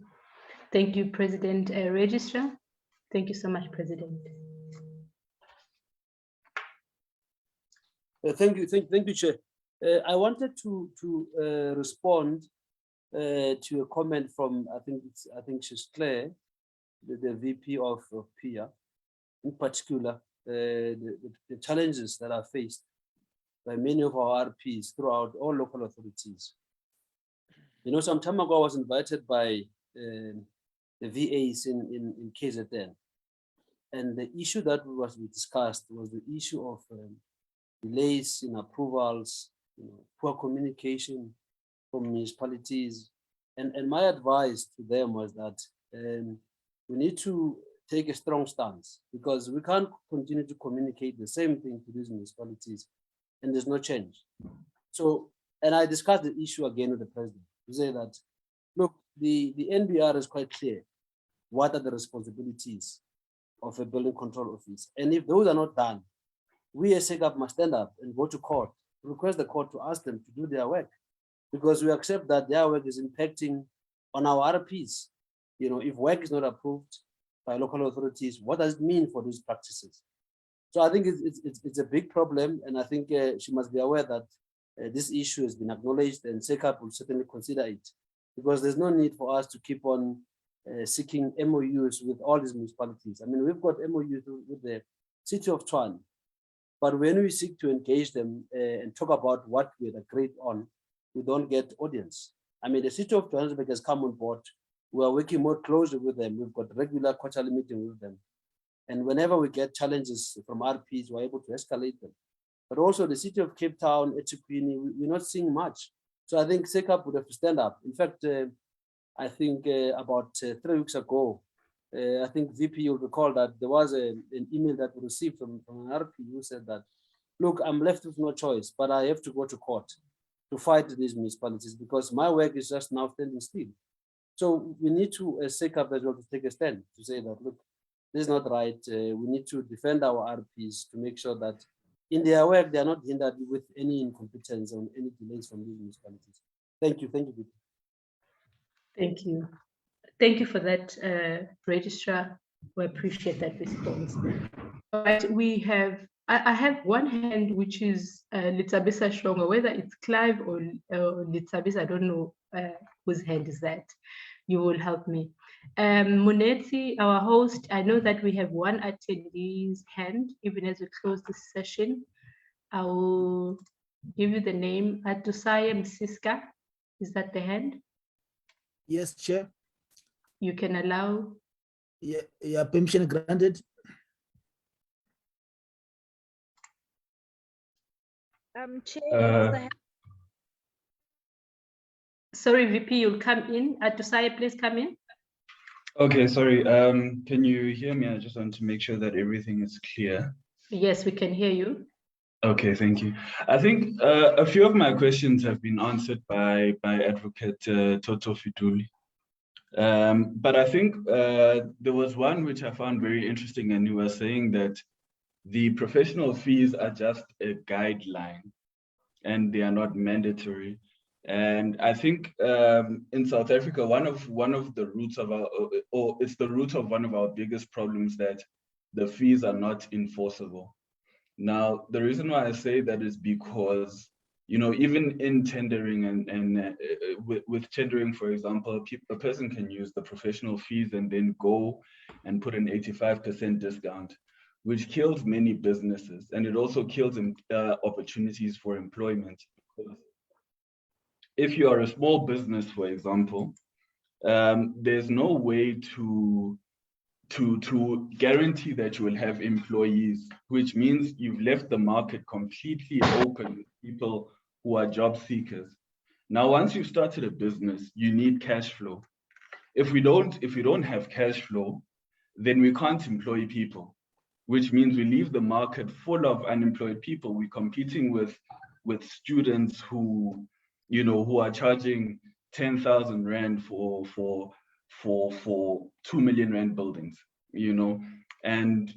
Thank you, President Registrar. Thank you so much, President. Thank you, Chair. I wanted to respond to a comment from I think she's Claire, the VP of PIA, in particular the challenges that are faced by many of our RPs throughout all local authorities. You know, some time ago I was invited by the VAs in KZN, and the issue that was discussed was the issue of delays in approvals, you know, poor communication from municipalities, and my advice to them was that we need to take a strong stance, because we can't continue to communicate the same thing to these municipalities and there's no change. So, and I discussed the issue again with the president to say that, look, the NBR is quite clear. What are the responsibilities of a building control office? And if those are not done, we as SACAP must stand up and go to court, request the court to ask them to do their work, because we accept that their work is impacting on our RPs. You know, if work is not approved by local authorities, what does it mean for these practices? So I think it's a big problem, and I think she must be aware that this issue has been acknowledged, and SACAP will certainly consider it, because there's no need for us to keep on seeking MOUs with all these municipalities. I mean, we've got MOUs with the city of Tshwane, but when we seek to engage them and talk about what we had agreed on, we don't get audience. I mean, the city of Johannesburg has come on board. We are working more closely with them. We've got regular quarterly meetings with them. And whenever we get challenges from RPs, we're able to escalate them. But also the city of Cape Town, eThekwini, we're not seeing much. So I think SACAP would have to stand up. In fact, I think about 3 weeks ago, I think VP, you'll recall that there was an email that we received from an RP who said that, look, I'm left with no choice, but I have to go to court to fight these municipalities because my work is just now standing still. So we need to, as SACAP as well, to take a stand to say that, look, this is not right. We need to defend our RPs to make sure that in their work, they are not hindered with any incompetence or any delays from these municipalities. Thank you. Thank you, VP. Thank you. Thank you for that, Registrar. We appreciate that response. All right, we have, I have one hand, which is Litabisa Shongo, whether it's Clive or Litabisa, I don't know whose hand is that. You will help me. Munetsi, our host, I know that we have one attendee's hand, even as we close this session. I will give you the name, Atusaya Msiska. Is that the hand? Yes, Chair. You can allow. Yeah, permission granted. Chair, sorry, VP, you'll come in. Atusaya, please come in. Okay, sorry. Can you hear me? I just want to make sure that everything is clear. Yes, we can hear you. Okay, thank you. I think a few of my questions have been answered by Advocate Toto Fiduli. But I think there was one which I found very interesting, and you were saying that the professional fees are just a guideline and they are not mandatory. And I think in South Africa, one of the roots of our, or it's the root of one of our biggest problems, that the fees are not enforceable. Now, the reason why I say that is because, you know, even in tendering and with tendering, for example, a person can use the professional fees and then go and put an 85% discount, which kills many businesses, and it also kills opportunities for employment. If you are a small business, for example, there's no way to guarantee that you will have employees, which means you've left the market completely open with people who are job seekers. Now, once you've started a business, you need cash flow. If we don't have cash flow, then we can't employ people, which means we leave the market full of unemployed people. We're competing with students who, you know, who are charging 10,000 Rand for 2 million Rand buildings, you know, and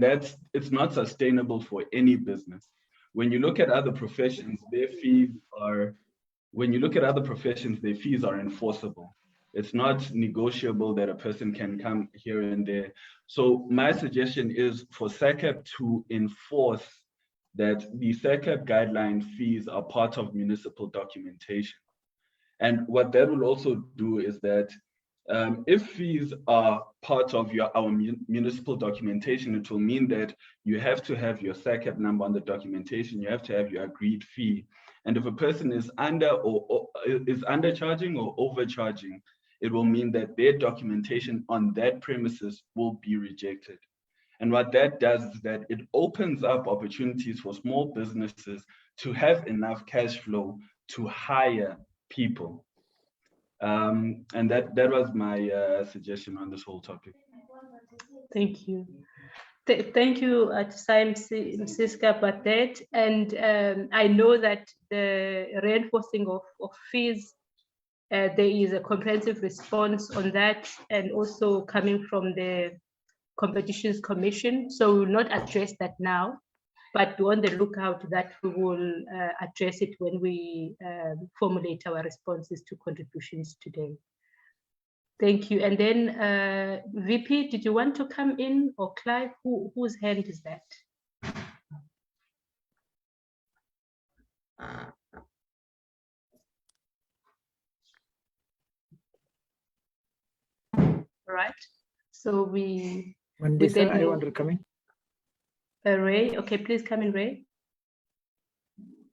that's, it's not sustainable for any business. When you look at other professions, their fees are, enforceable. It's not negotiable that a person can come here and there. So my suggestion is for SACAP to enforce that the SACAP guideline fees are part of municipal documentation. And what that will also do is that if fees are part of our municipal documentation, it will mean that you have to have your SACAP number on the documentation, you have to have your agreed fee. And if a person is undercharging or overcharging, it will mean that their documentation on that premises will be rejected. And what that does is that it opens up opportunities for small businesses to have enough cash flow to hire people. And that was my suggestion on this whole topic. Thank you. Thank you, Atusaya Msiska, about that. And I know that the reinforcing of fees, there is a comprehensive response on that, and also coming from the Competitions Commission. So we will not address that now, but we're on the lookout that we will address it when we formulate our responses to contributions today. Thank you. And then VP, did you want to come in, or Clive? Whose hand is that? All right. So we Mandisa, I want to come in. Ray, okay, please come in, Ray.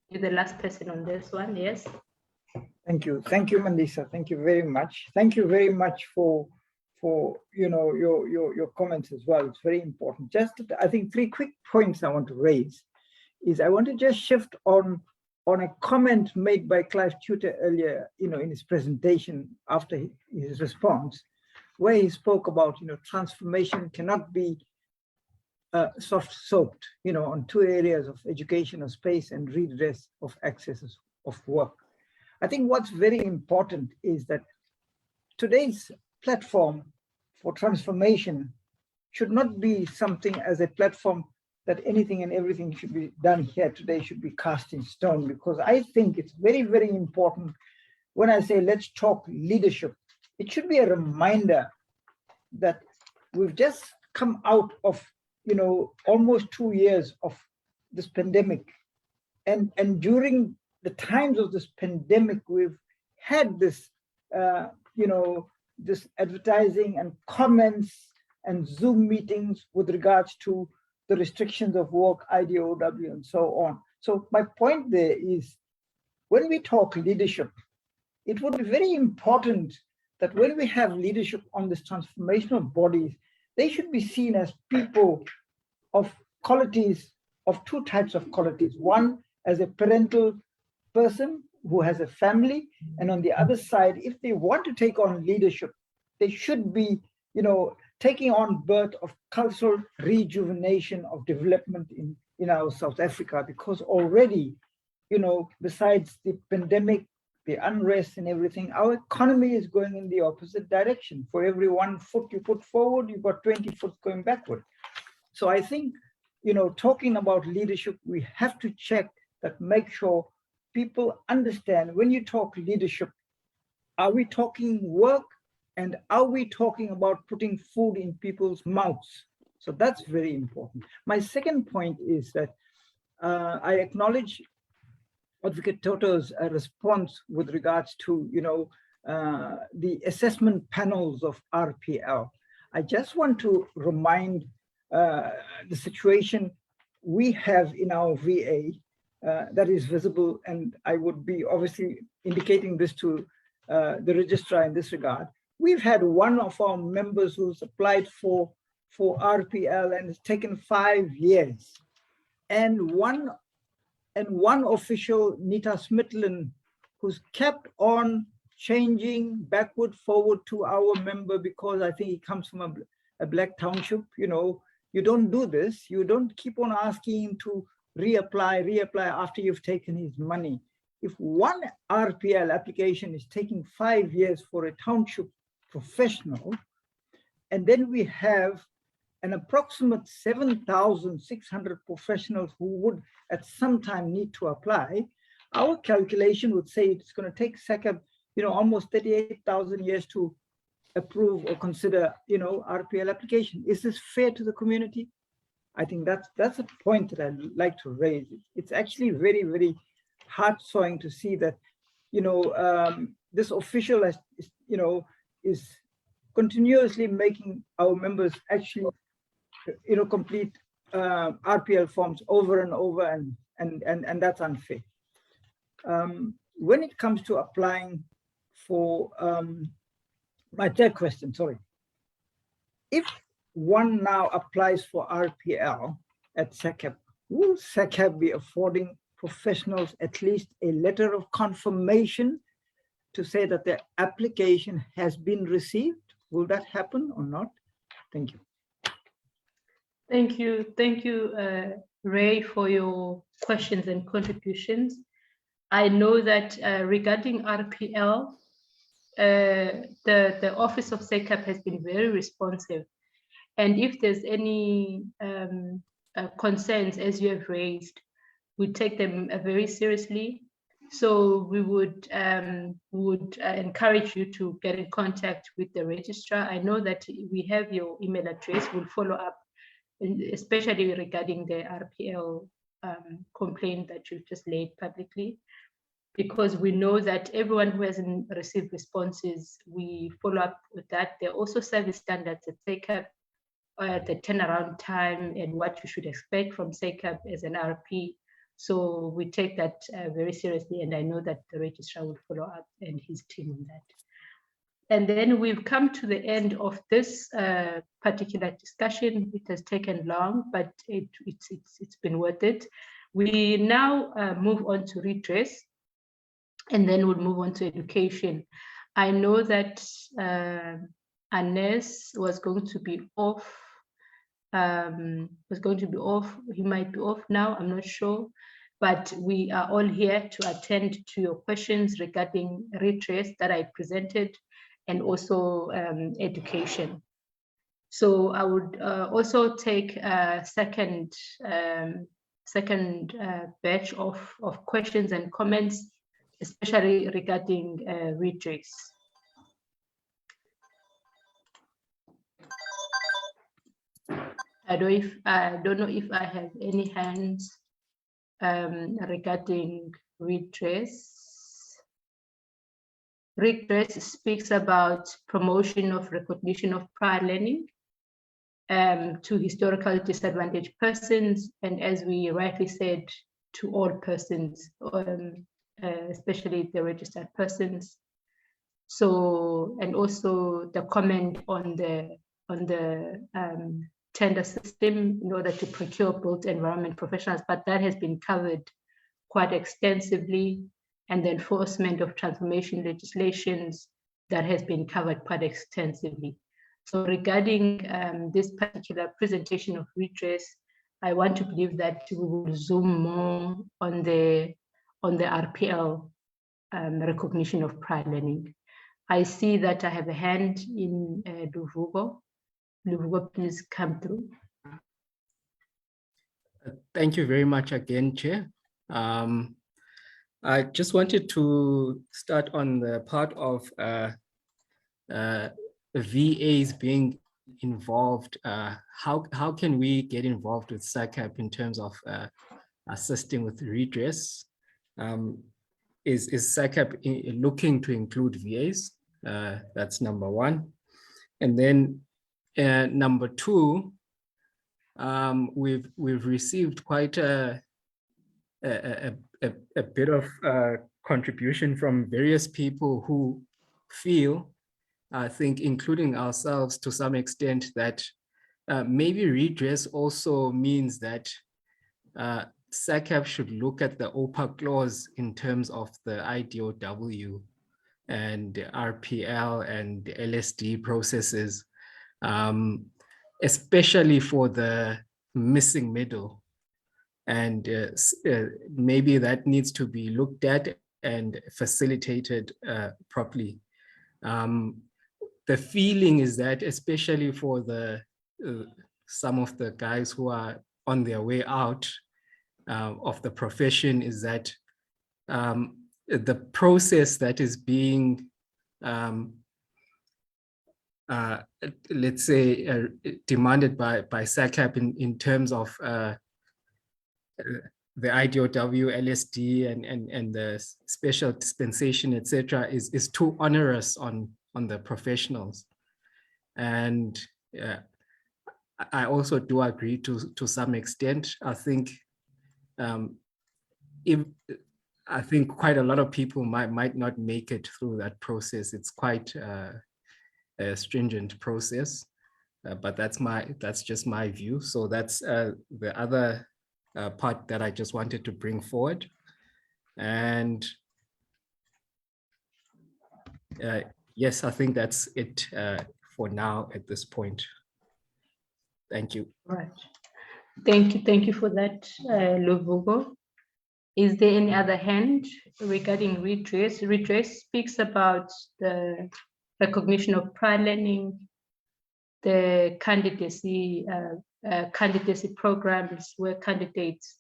You're the last person on this one, yes. Thank you, Mandisa. Thank you very much. Thank you very much for you know your comments as well. It's very important. Just I think 3 quick points I want to raise is I want to just shift on a comment made by Clive Tutor earlier, you know, in his presentation after his response, where he spoke about, transformation cannot be soft soaked, on two areas of education of space and redress of access of work. I think what's very important is that today's platform for transformation should not be something as a platform that anything and everything should be done here today should be cast in stone, because I think it's very, very important when I say let's talk leadership. It should be a reminder that we've just come out of, almost 2 years of this pandemic. And during the times of this pandemic, we've had this, this advertising and comments and Zoom meetings with regards to the restrictions of work, IDOW, and so on. So my point there is, when we talk leadership, it would be very important that when we have leadership on these transformational bodies, they should be seen as people of qualities, of two types of qualities. One, as a parental person who has a family, and on the other side, if they want to take on leadership, they should be, taking on birth of cultural rejuvenation of development in our South Africa, because already, besides the pandemic, the unrest and everything, our economy is going in the opposite direction. For every 1 foot you put forward, you've got 20 foot going backward. So I think, talking about leadership, we have to check that, make sure people understand when you talk leadership, are we talking work, and are we talking about putting food in people's mouths? So that's very important. My second point is that I acknowledge Advocate Toto's response with regards to, the assessment panels of RPL. I just want to remind the situation we have in our VA that is visible, and I would be obviously indicating this to the registrar in this regard. We've had one of our members who's applied for RPL and it's taken 5 years. And one official, Nita Smitlin, who's kept on changing backward, forward to our member, because I think he comes from a black township. You don't do this. You don't keep on asking him to reapply after you've taken his money. If one RPL application is taking 5 years for a township professional, and then we have an approximate 7,600 professionals who would at some time need to apply, our calculation would say it's going to take SACAP, almost 38,000 years to approve or consider, RPL application. Is this fair to the community? I think that's a point that I'd like to raise. It's actually very, very heart-sawing to see that, this official has, is continuously making our members actually, complete RPL forms over and over, and that's unfair. When it comes to applying for, my third question, sorry. If one now applies for RPL at SACAP, will SACAP be affording professionals at least a letter of confirmation to say that their application has been received? Will that happen or not? Thank you. Thank you, Ray, for your questions and contributions. I know that regarding RPL, the Office of SACAP has been very responsive. And if there's any concerns, as you have raised, we take them very seriously. So we would encourage you to get in contact with the registrar. I know that we have your email address. We'll follow up, especially regarding the RPL complaint that you've just laid publicly, because we know that everyone who hasn't received responses, we follow up with that. There are also service standards at SACAP, the turnaround time and what you should expect from SACAP as an RP. So we take that very seriously, and I know that the registrar will follow up and his team on that. And then we've come to the end of this particular discussion. It has taken long, but it's been worth it. We now move on to redress, and then we'll move on to education. I know that Anes was going to be off. He might be off now, I'm not sure. But we are all here to attend to your questions regarding redress that I presented, and also education. So I would also take a second batch of questions and comments, especially regarding redress. I don't know if I have any hands regarding redress. Redress speaks about promotion of recognition of prior learning to historical disadvantaged persons, and as we rightly said, to all persons, especially the registered persons. So, and also the comment on the tender system in order to procure built environment professionals, but that has been covered quite extensively, and the enforcement of transformation legislations, that has been covered quite extensively. So regarding this particular presentation of redress, I want to believe that we will zoom more on the RPL recognition of prior learning. I see that I have a hand in Luvugo. Luvugo, please come through. Thank you very much again, Chair. I just wanted to start on the part of VAs being involved. How can we get involved with SACAP in terms of assisting with redress? Is SACAP looking to include VAs? That's number one. And then number two, we've received quite a bit of contribution from various people who feel, I think including ourselves to some extent, that maybe redress also means that SACAP should look at the OPA clause in terms of the IDOW and RPL and LSD processes, especially for the missing middle. And maybe that needs to be looked at and facilitated properly. The feeling is that, especially for the some of the guys who are on their way out of the profession, is that the process that is being, let's say, demanded by SACAP in terms of the IDOW, LSD, and the special dispensation, etc., is too onerous on the professionals. And I also do agree to some extent. I think I think quite a lot of people might not make it through that process. It's quite a stringent process, but that's just my view. So that's the other part that I just wanted to bring forward. And yes, I think that's it for now at this point. Thank you. Right. Thank you for that, Luvugo. Is there any other hand regarding redress? Redress speaks about the recognition of prior learning, the candidacy programs where candidates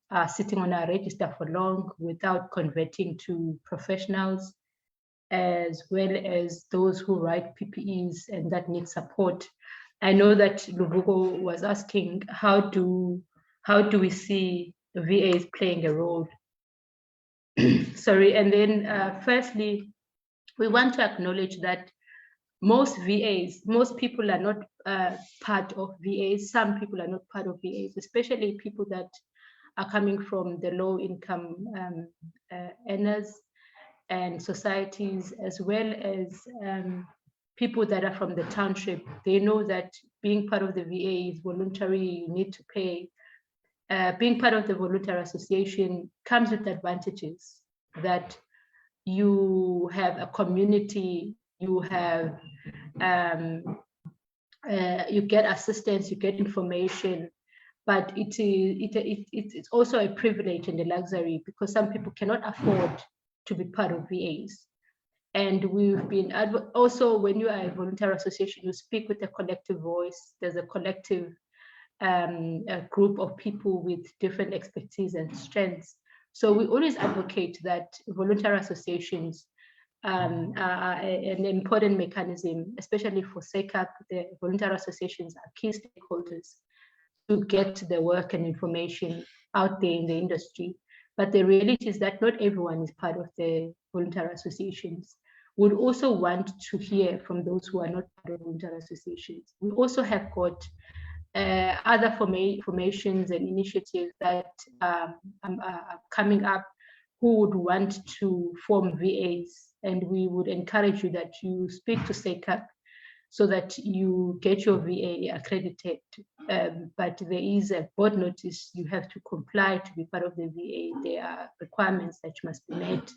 are sitting on our register for long without converting to professionals, as well as those who write PPEs and that need support. I know that Luvugo was asking, how do we see the VAs playing a role? Sorry, and then firstly, we want to acknowledge that most people are not part of VAs. Some people are not part of VAs, especially people that are coming from the low income earners and societies, as well as people that are from the township. They know that being part of the VA is voluntary, you need to pay. Being part of the voluntary association comes with advantages, that you have a community, you have you get assistance, you get information, but it's also a privilege and a luxury because some people cannot afford to be part of VAs. And we've been also, when you are a voluntary association, you speak with a collective voice. There's a collective a group of people with different expertise and strengths. So we always advocate that voluntary associations are an important mechanism, especially for SACAP. The voluntary associations are key stakeholders to get the work and information out there in the industry. But the reality is that not everyone is part of the voluntary associations. We'd also want to hear from those who are not part of voluntary associations. We also have got other formations and initiatives that are coming up who would want to form VAs. And we would encourage you that you speak to SACAP so that you get your VA accredited. But there is a board notice, you have to comply to be part of the VA. There are requirements that must be met.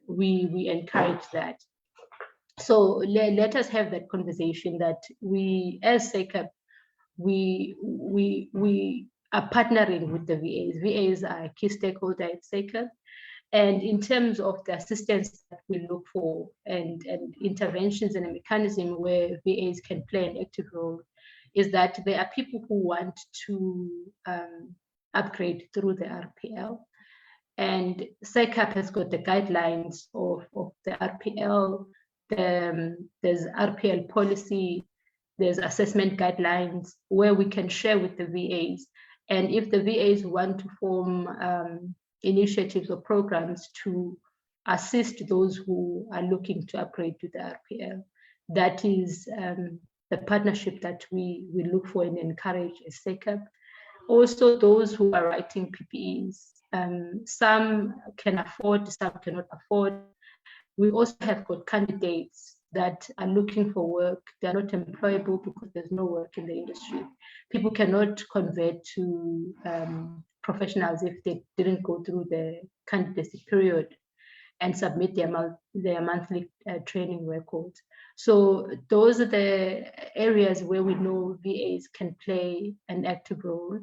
We encourage that. So let us have that conversation that we, as SACAP, we are partnering with the VAs. VAs are a key stakeholder at SACAP. And in terms of the assistance that we look for and interventions and a mechanism where VAs can play an active role, is that there are people who want to upgrade through the RPL. And SACAP has got the guidelines of the RPL. There's RPL policy, there's assessment guidelines where we can share with the VAs. And if the VAs want to form initiatives or programs to assist those who are looking to upgrade to the RPL, that is the partnership that we look for and encourage as SACAP. Also, those who are writing PPEs, some can afford, some cannot afford. We also have got candidates that are looking for work. They're not employable because there's no work in the industry. People cannot convert to professionals if they didn't go through the candidacy period and submit their monthly training records. So those are the areas where we know VAs can play an active role.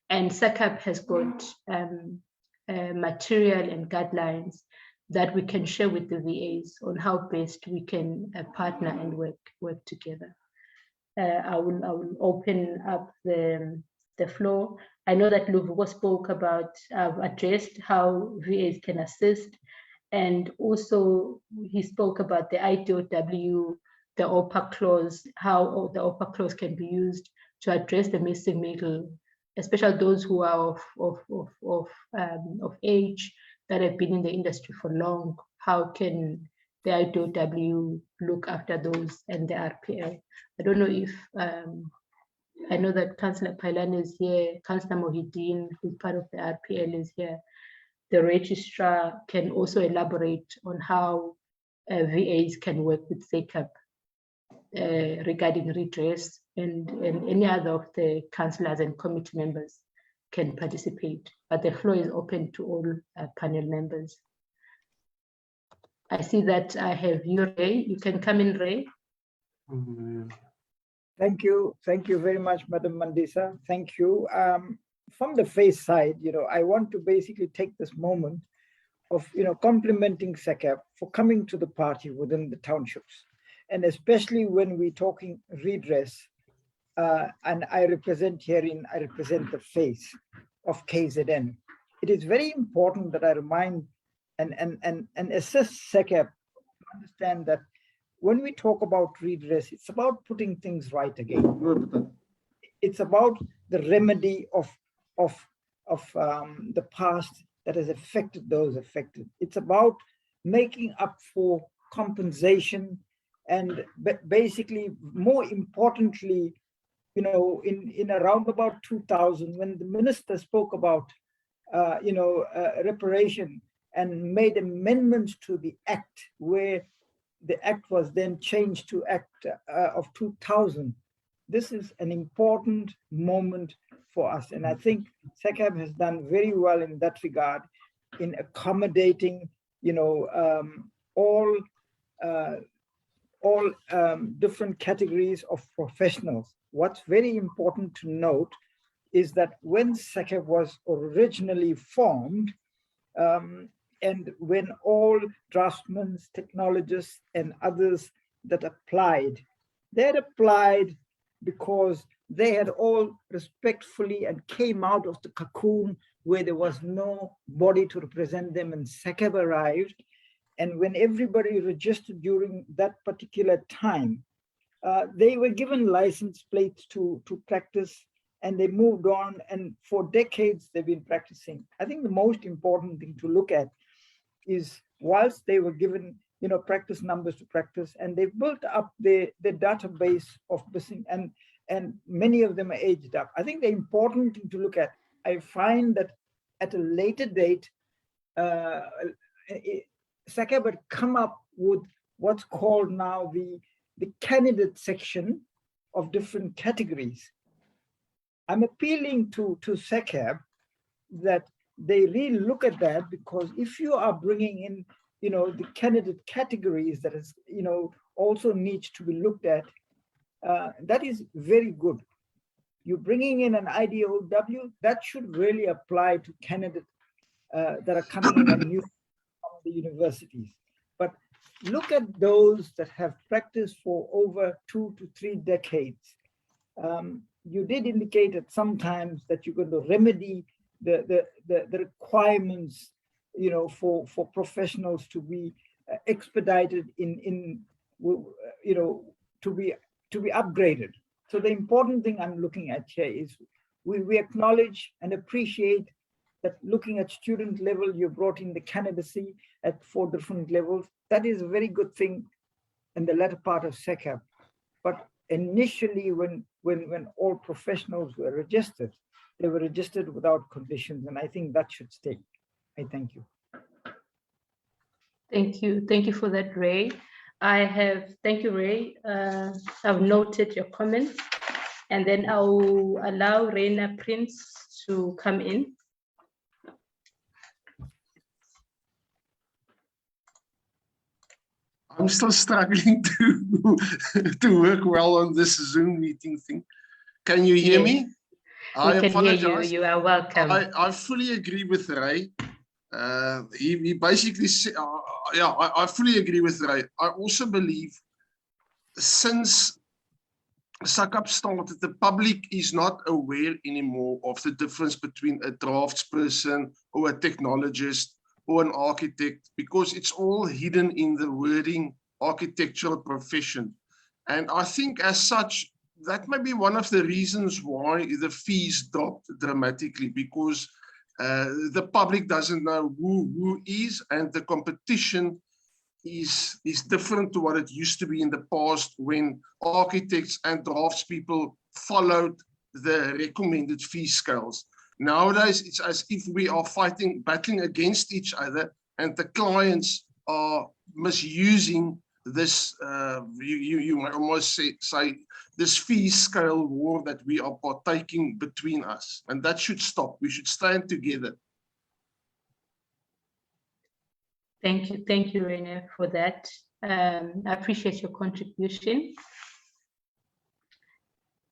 And SACAP has got material and guidelines that we can share with the VAs on how best we can partner and work together. I will open up the floor. I know that Luvugo spoke about, addressed how VAs can assist, and also he spoke about the IDOW, the OPA clause, how the OPA clause can be used to address the missing middle, especially those who are of age that have been in the industry for long. How can the IDOW look after those and the RPL? I don't know if, I know that Councillor Pailan is here, Councillor Mohideen, who's part of the RPL, is here. The registrar can also elaborate on how VAs can work with SACAP regarding redress, and any other of the councillors and committee members can participate, but the floor is open to all panel members. I see that I have you, Ray. You can come in, Ray. Thank you very much, Madam Mandisa. Thank you. From the face side, I want to basically take this moment of, complimenting SACAP for coming to the party within the townships, and especially when we're talking redress. And I represent the face of KZN. It is very important that I remind and assist SACAP to understand that when we talk about redress, it's about putting things right again. It's about the remedy of the past that has affected those affected. It's about making up for compensation, and basically, more importantly, in around about 2000, when the minister spoke about, reparation and made amendments to the act, where the act was then changed to Act of 2000. This is an important moment for us. And I think SACAP has done very well in that regard in accommodating, all all different categories of professionals. What's very important to note is that when SACAP was originally formed, and when all draftsmen, technologists, and others that applied, they had applied because they had all respectfully and came out of the cocoon where there was no body to represent them, and SACAP arrived. And when everybody registered during that particular time, they were given license plates to practice, and they moved on, and for decades they've been practicing. I think the most important thing to look at is, whilst they were given practice numbers to practice, and they built up the database of missing, and many of them are aged up. I think the important thing to look at, I find that at a later date, SACAP had come up with what's called now the candidate section of different categories. I'm appealing to SACAP that they really look at that, because if you are bringing in, the candidate categories that is, also needs to be looked at, that is very good. You're bringing in an IDOW, that should really apply to candidates that are coming in and new from the universities. But look at those that have practiced for over 2 to 3 decades. You did indicate that sometimes that you're going to remedy the requirements, for professionals to be expedited to be upgraded. So the important thing I'm looking at here is we acknowledge and appreciate that looking at student level, you brought in the candidacy at 4 different levels. That is a very good thing in the latter part of SACAP. But initially, when all professionals were registered, they were registered without conditions, and I think that should stay. I thank you. Thank you for that, Ray. Thank you, Ray. I've noted your comments, and then I'll allow Reina Prince to come in. I'm still struggling to work well on this Zoom meeting thing. Can you hear me? We can hear you. You are welcome. I fully agree with Ray. He basically said, yeah, I fully agree with Ray. I also believe since SACAP started, the public is not aware anymore of the difference between a draftsperson or a technologist or an architect, because it's all hidden in the wording architectural profession. And I think as such, that may be one of the reasons why the fees dropped dramatically, because the public doesn't know who is, and the competition is different to what it used to be in the past, when architects and draftspeople followed the recommended fee scales. Nowadays, it's as if we are battling against each other, and the clients are misusing this, you might almost say this fee scale war that we are partaking between us. And that should stop. We should stand together. Thank you, Reina, for that. I appreciate your contribution.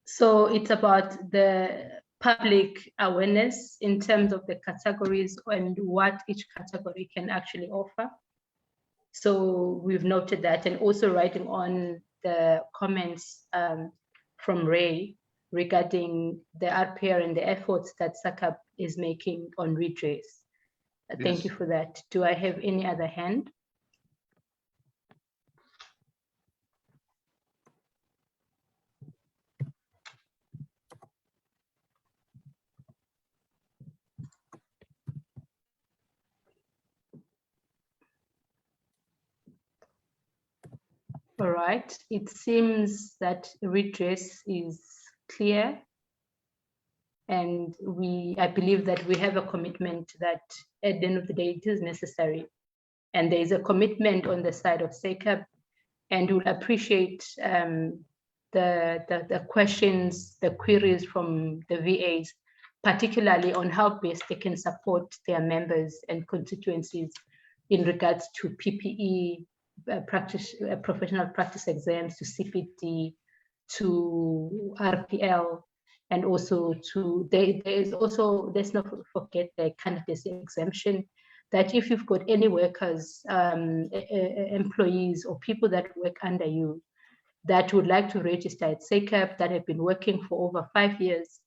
So it's about the public awareness in terms of the categories and what each category can actually offer. So we've noted that, and also writing on the comments from Ray regarding the RPR and the efforts that SACAP is making on redress. Thank you for that. Do I have any other hand? All right, it seems that redress is clear, and I believe that we have a commitment that at the end of the day it is necessary, and there is a commitment on the side of SACAP, and we'll appreciate the questions, the queries from the VAs, particularly on how best they can support their members and constituencies in regards to PPE, professional practice exams, to CPD, to RPL, and also to let's not forget the candidacy exemption, that if you've got any workers, employees, or people that work under you that would like to register at SACAP, that have been working for over 5 years,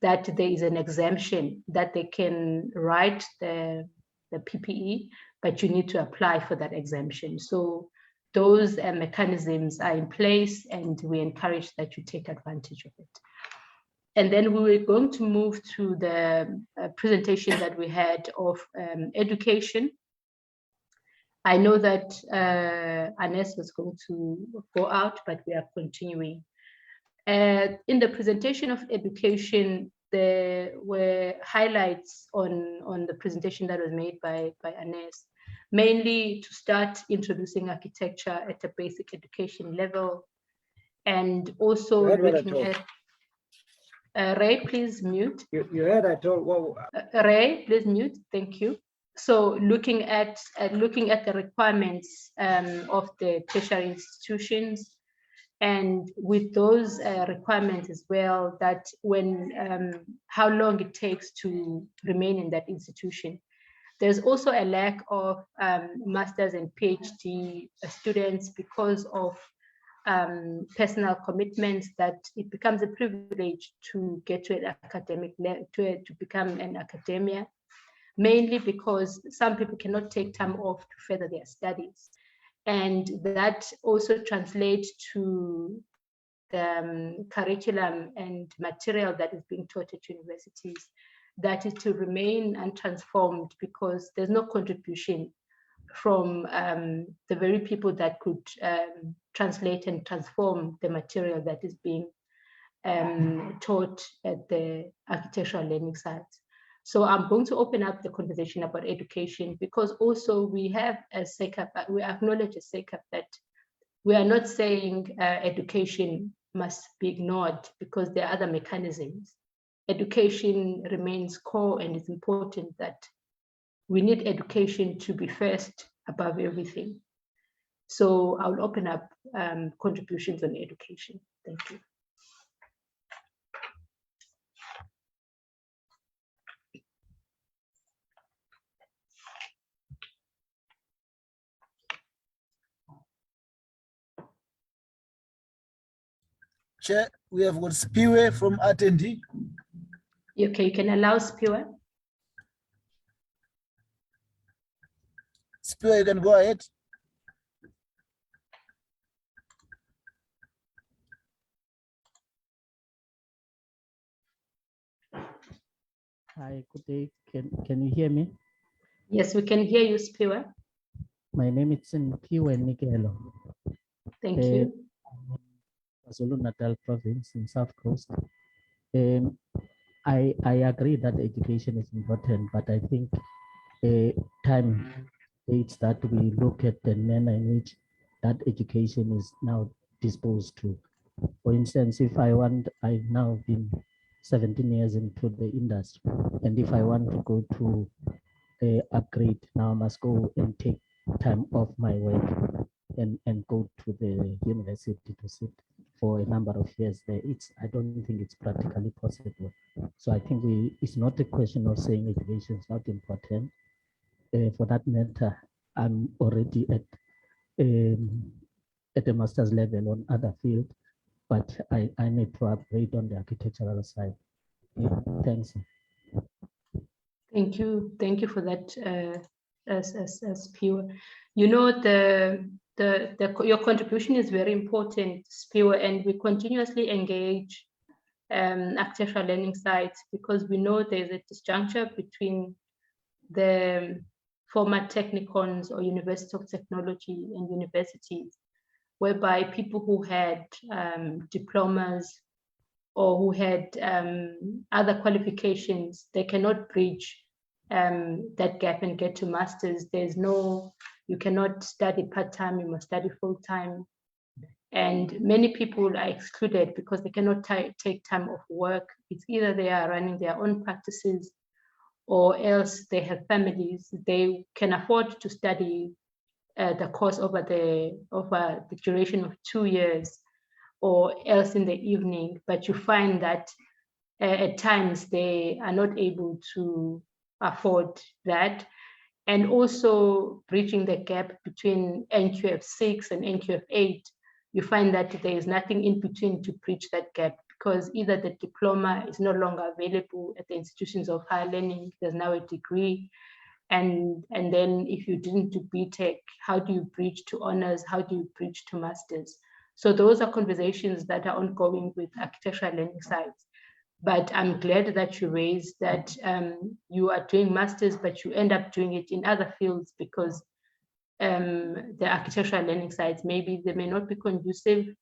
that there is an exemption that they can write the PPE, but you need to apply for that exemption. So those mechanisms are in place, and we encourage that you take advantage of it. And then we were going to move to the presentation that we had of education. I know that Ines was going to go out, but we are continuing. In the presentation of education, there were highlights on the presentation that was made by Ines, mainly to start introducing architecture at a basic education level, and also looking at Ray, please mute. You heard I told, well, Ray, please mute. Thank you. So looking at the requirements of the tertiary institutions, and with those requirements as well, that when how long it takes to remain in that institution. There's also a lack of master's and PhD students because of personal commitments, that it becomes a privilege to get to an academic level, to become an academia, mainly because some people cannot take time off to further their studies. And that also translates to the curriculum and material that is being taught at universities, that is to remain untransformed, because there's no contribution from the very people that could translate and transform the material that is being taught at the architectural learning sites. So I'm going to open up the conversation about education, because also we have a SACAP, we acknowledge as SACAP that we are not saying education must be ignored, because there are other mechanisms. Education remains core, and it's important that we need education to be first above everything. So I'll open up contributions on education. Thank you. Chair, we have got Spiwe from attendee. Okay, you can allow Spiwe. Spiwe, you can go ahead. Hi, good day. Can you hear me? Yes, we can hear you, Spiwe. My name is Spiwe Nikelo. Thank you. KwaZulu-Natal province in South Coast. I agree that education is important, but I think time states that we look at the manner in which that education is now disposed to. For instance, if I've now been 17 years into the industry, and if I want to go to upgrade, now I must go and take time off my work and go to the university to sit for a number of years there. I don't think it's practically possible. So I think it's not a question of saying education is not important. For that matter, I'm already at a master's level on other field, but I need to upgrade on the architectural side. Yeah, thanks. Thank you for that, as Spiwe. You know, your contribution is very important, Spiwe, and we continuously engage architectural learning sites, because we know there's a disjuncture between the former technicons or University of Technology and universities, whereby people who had diplomas or who had other qualifications, they cannot bridge that gap and get to masters. You cannot study part-time, you must study full-time. And many people are excluded because they cannot take time off work. It's either they are running their own practices, or else they have families. They can afford to study the course over the duration of 2 years, or else in the evening, but you find that at times they are not able to afford that. And also bridging the gap between NQF 6 and NQF 8, you find that there is nothing in between to bridge that gap, because either the diploma is no longer available at the institutions of higher learning, there's now a degree, and then if you didn't do BTech, how do you bridge to honors, how do you bridge to masters? So those are conversations that are ongoing with architectural learning sites. But I'm glad that you raised that you are doing masters, but you end up doing it in other fields, because the architectural learning sites, maybe they may not be conducive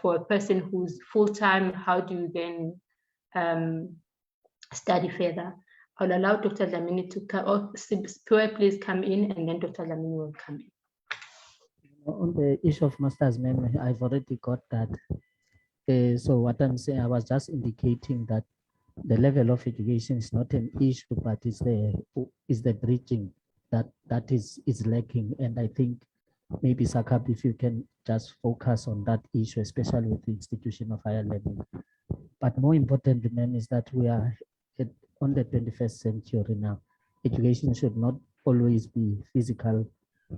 for a person who's full-time. How do you then study further? I'll allow Dr. Dlamini to come, or Spue, please come in, and then Dr. Dlamini will come in. On the issue of masters, ma'am, I've already got that. So what I'm saying, I was just indicating that the level of education is not an issue, but it's the bridging that is lacking. And I think maybe SACAP, if you can just focus on that issue, especially with the institution of higher learning. But more importantly, ma'am, is that we are on the 21st century now. Education should not always be physical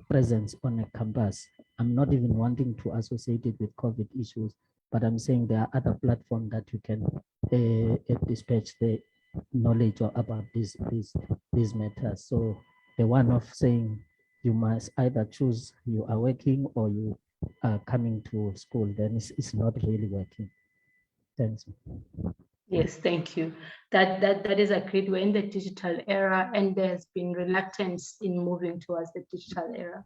presence on a campus. I'm not even wanting to associate it with COVID issues, but I'm saying there are other platforms that you can dispatch the knowledge about these matters. So the one of saying you must either choose you are working or you are coming to school, then it's not really working. Thanks. Yes, thank you. That is agreed. We're in the digital era, and there's been reluctance in moving towards the digital era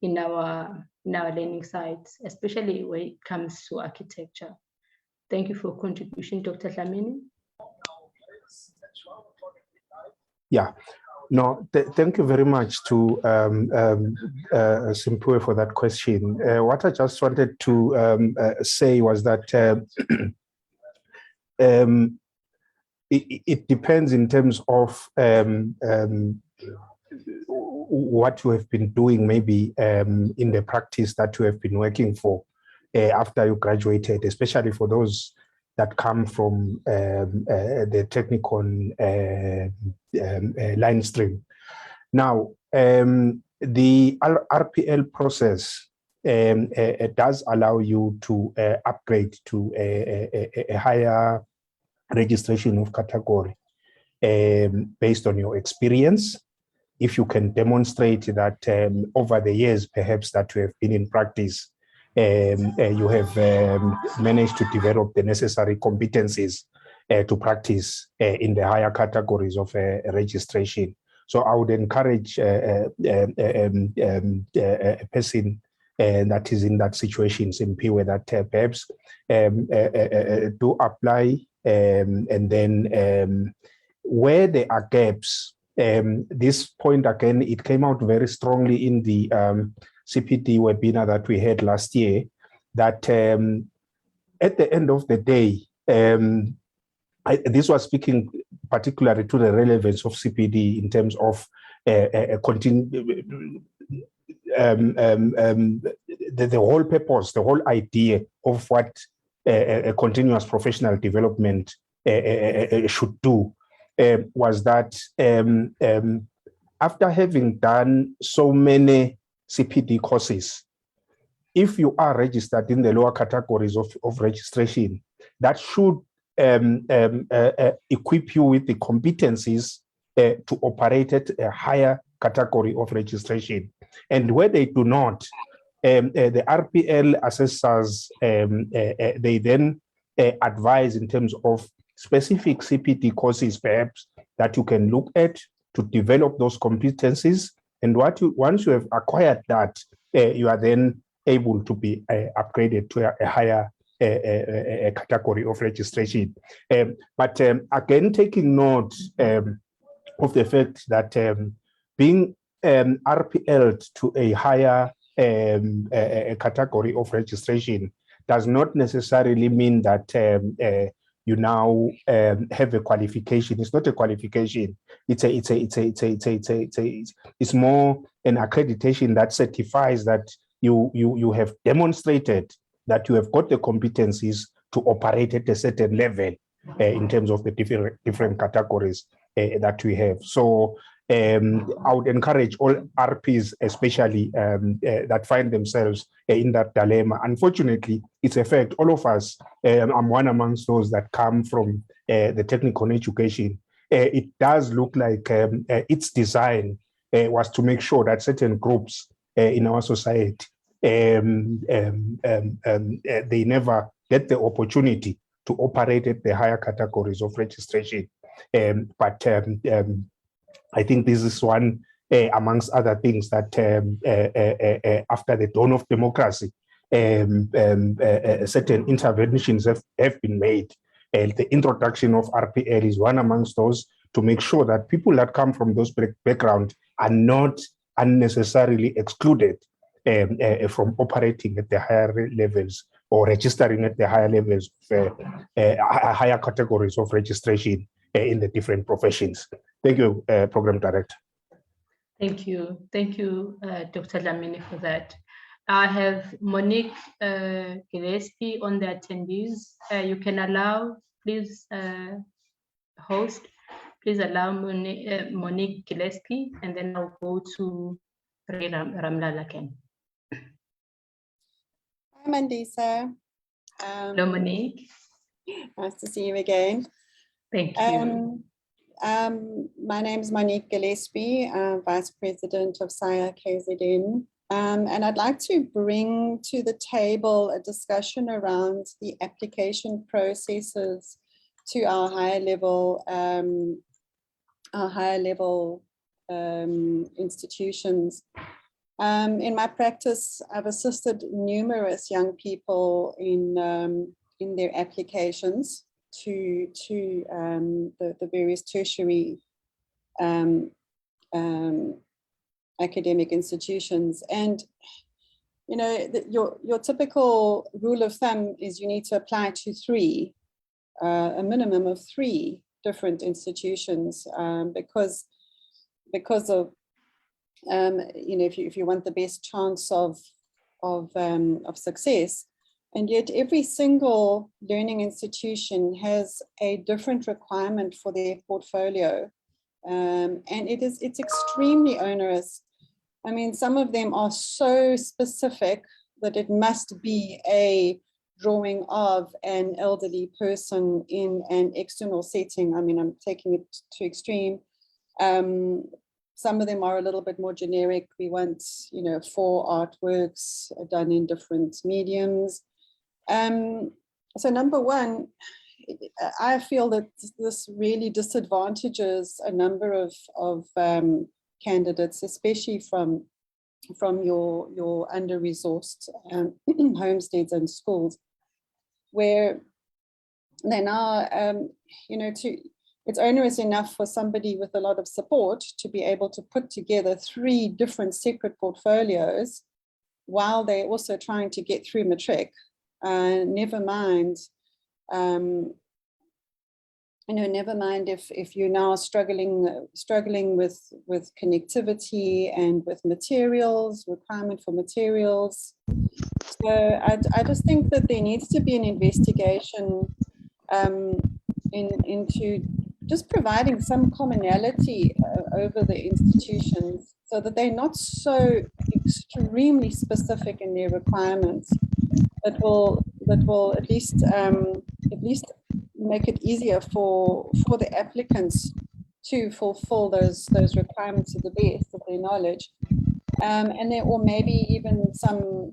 in our learning sites, especially when it comes to architecture. Thank you for your contribution, Dr. Dlamini. Yeah, no, thank you very much to Simpue for that question. What I just wanted to say was that it depends in terms of what you have been doing, maybe in the practice that you have been working for after you graduated, especially for those that come from the technical line stream. Now, the RPL process does allow you to upgrade to a higher registration of category based on your experience. If you can demonstrate that over the years, perhaps that you have been in practice, you have managed to develop the necessary competencies to practice in the higher categories of registration. So I would encourage a person that is in that situation, Simphiwe, that perhaps do apply, and then where there are gaps, this point again, it came out very strongly in the CPD webinar that we had last year, that at the end of the day, this was speaking particularly to the relevance of CPD in terms of the whole purpose, the whole idea of what a continuous professional development should do, was that after having done so many CPD courses, if you are registered in the lower categories of registration, that should equip you with the competencies to operate at a higher category of registration. And where they do not, the RPL assessors, they then advise in terms of specific CPD courses, perhaps, that you can look at to develop those competencies. And once you have acquired that, you are then able to be upgraded to a higher category of registration. But again, taking note of the fact that being RPL'd to a higher category of registration does not necessarily mean that you now have a qualification. It's not a qualification. It's more an accreditation that certifies that you have demonstrated that you have got the competencies to operate at a certain level in terms of the different categories that we have. So I would encourage all RPs, especially that find themselves in that dilemma. Unfortunately, it's a fact. All of us, I'm one amongst those that come from the technical education. It does look like its design was to make sure that certain groups in our society, they never get the opportunity to operate at the higher categories of registration. But I think this is one amongst other things that after the dawn of democracy, certain interventions have been made. The introduction of RPL is one amongst those to make sure that people that come from those backgrounds are not unnecessarily excluded from operating at the higher levels or registering at the higher levels, higher categories of registration in the different professions. Thank you, Program Director. Thank you. Thank you, Dr. Dlamini, for that. I have Monique Gillespie on the attendees. You can allow, please, host, please allow Monique Gillespie, and then I'll go to Ramlal again. Hi, Mandisa. Hello, Monique. Nice to see you again. Thank you. My name is Monique Gillespie, Vice President of SACAP KZN. And I'd like to bring to the table a discussion around the application processes to our higher level institutions. In my practice, I've assisted numerous young people in their applications to the various tertiary academic institutions. And you know, your typical rule of thumb is you need to apply to a minimum of 3 different institutions because of you know, if you want the best chance of success. And yet every single learning institution has a different requirement for their portfolio. And it's extremely onerous. I mean, some of them are so specific that it must be a drawing of an elderly person in an external setting. I mean, I'm taking it to extreme. Some of them are a little bit more generic. We want, you know, 4 artworks done in different mediums. So number one, I feel that this really disadvantages a number of candidates, especially from your under-resourced homesteads and schools, where they now, you know, it's onerous enough for somebody with a lot of support to be able to put together 3 different separate portfolios while they're also trying to get through matric. Never mind, you know, never mind if you're now struggling with connectivity and with materials, requirement for materials. So I just think that there needs to be an investigation into just providing some commonality over the institutions so that they're not so extremely specific in their requirements. That will at least make it easier for the applicants to fulfill those requirements to the best of their knowledge, and there, or maybe even some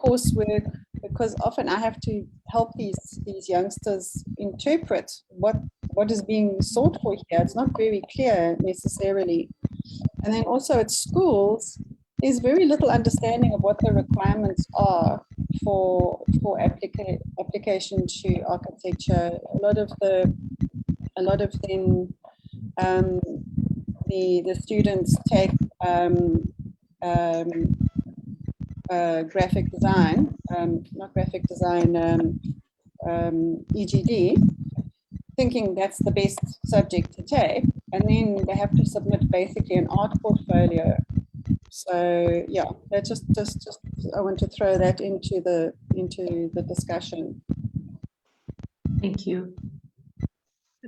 coursework, because often I have to help these youngsters interpret what is being sought for here. It's not very clear necessarily. And then also at schools, there's very little understanding of what the requirements are for application to architecture. A lot of them, the students take graphic design, not graphic design, EGD, thinking that's the best subject to take, and then they have to submit basically an art portfolio. So yeah, that just I want to throw that into the discussion. Thank you.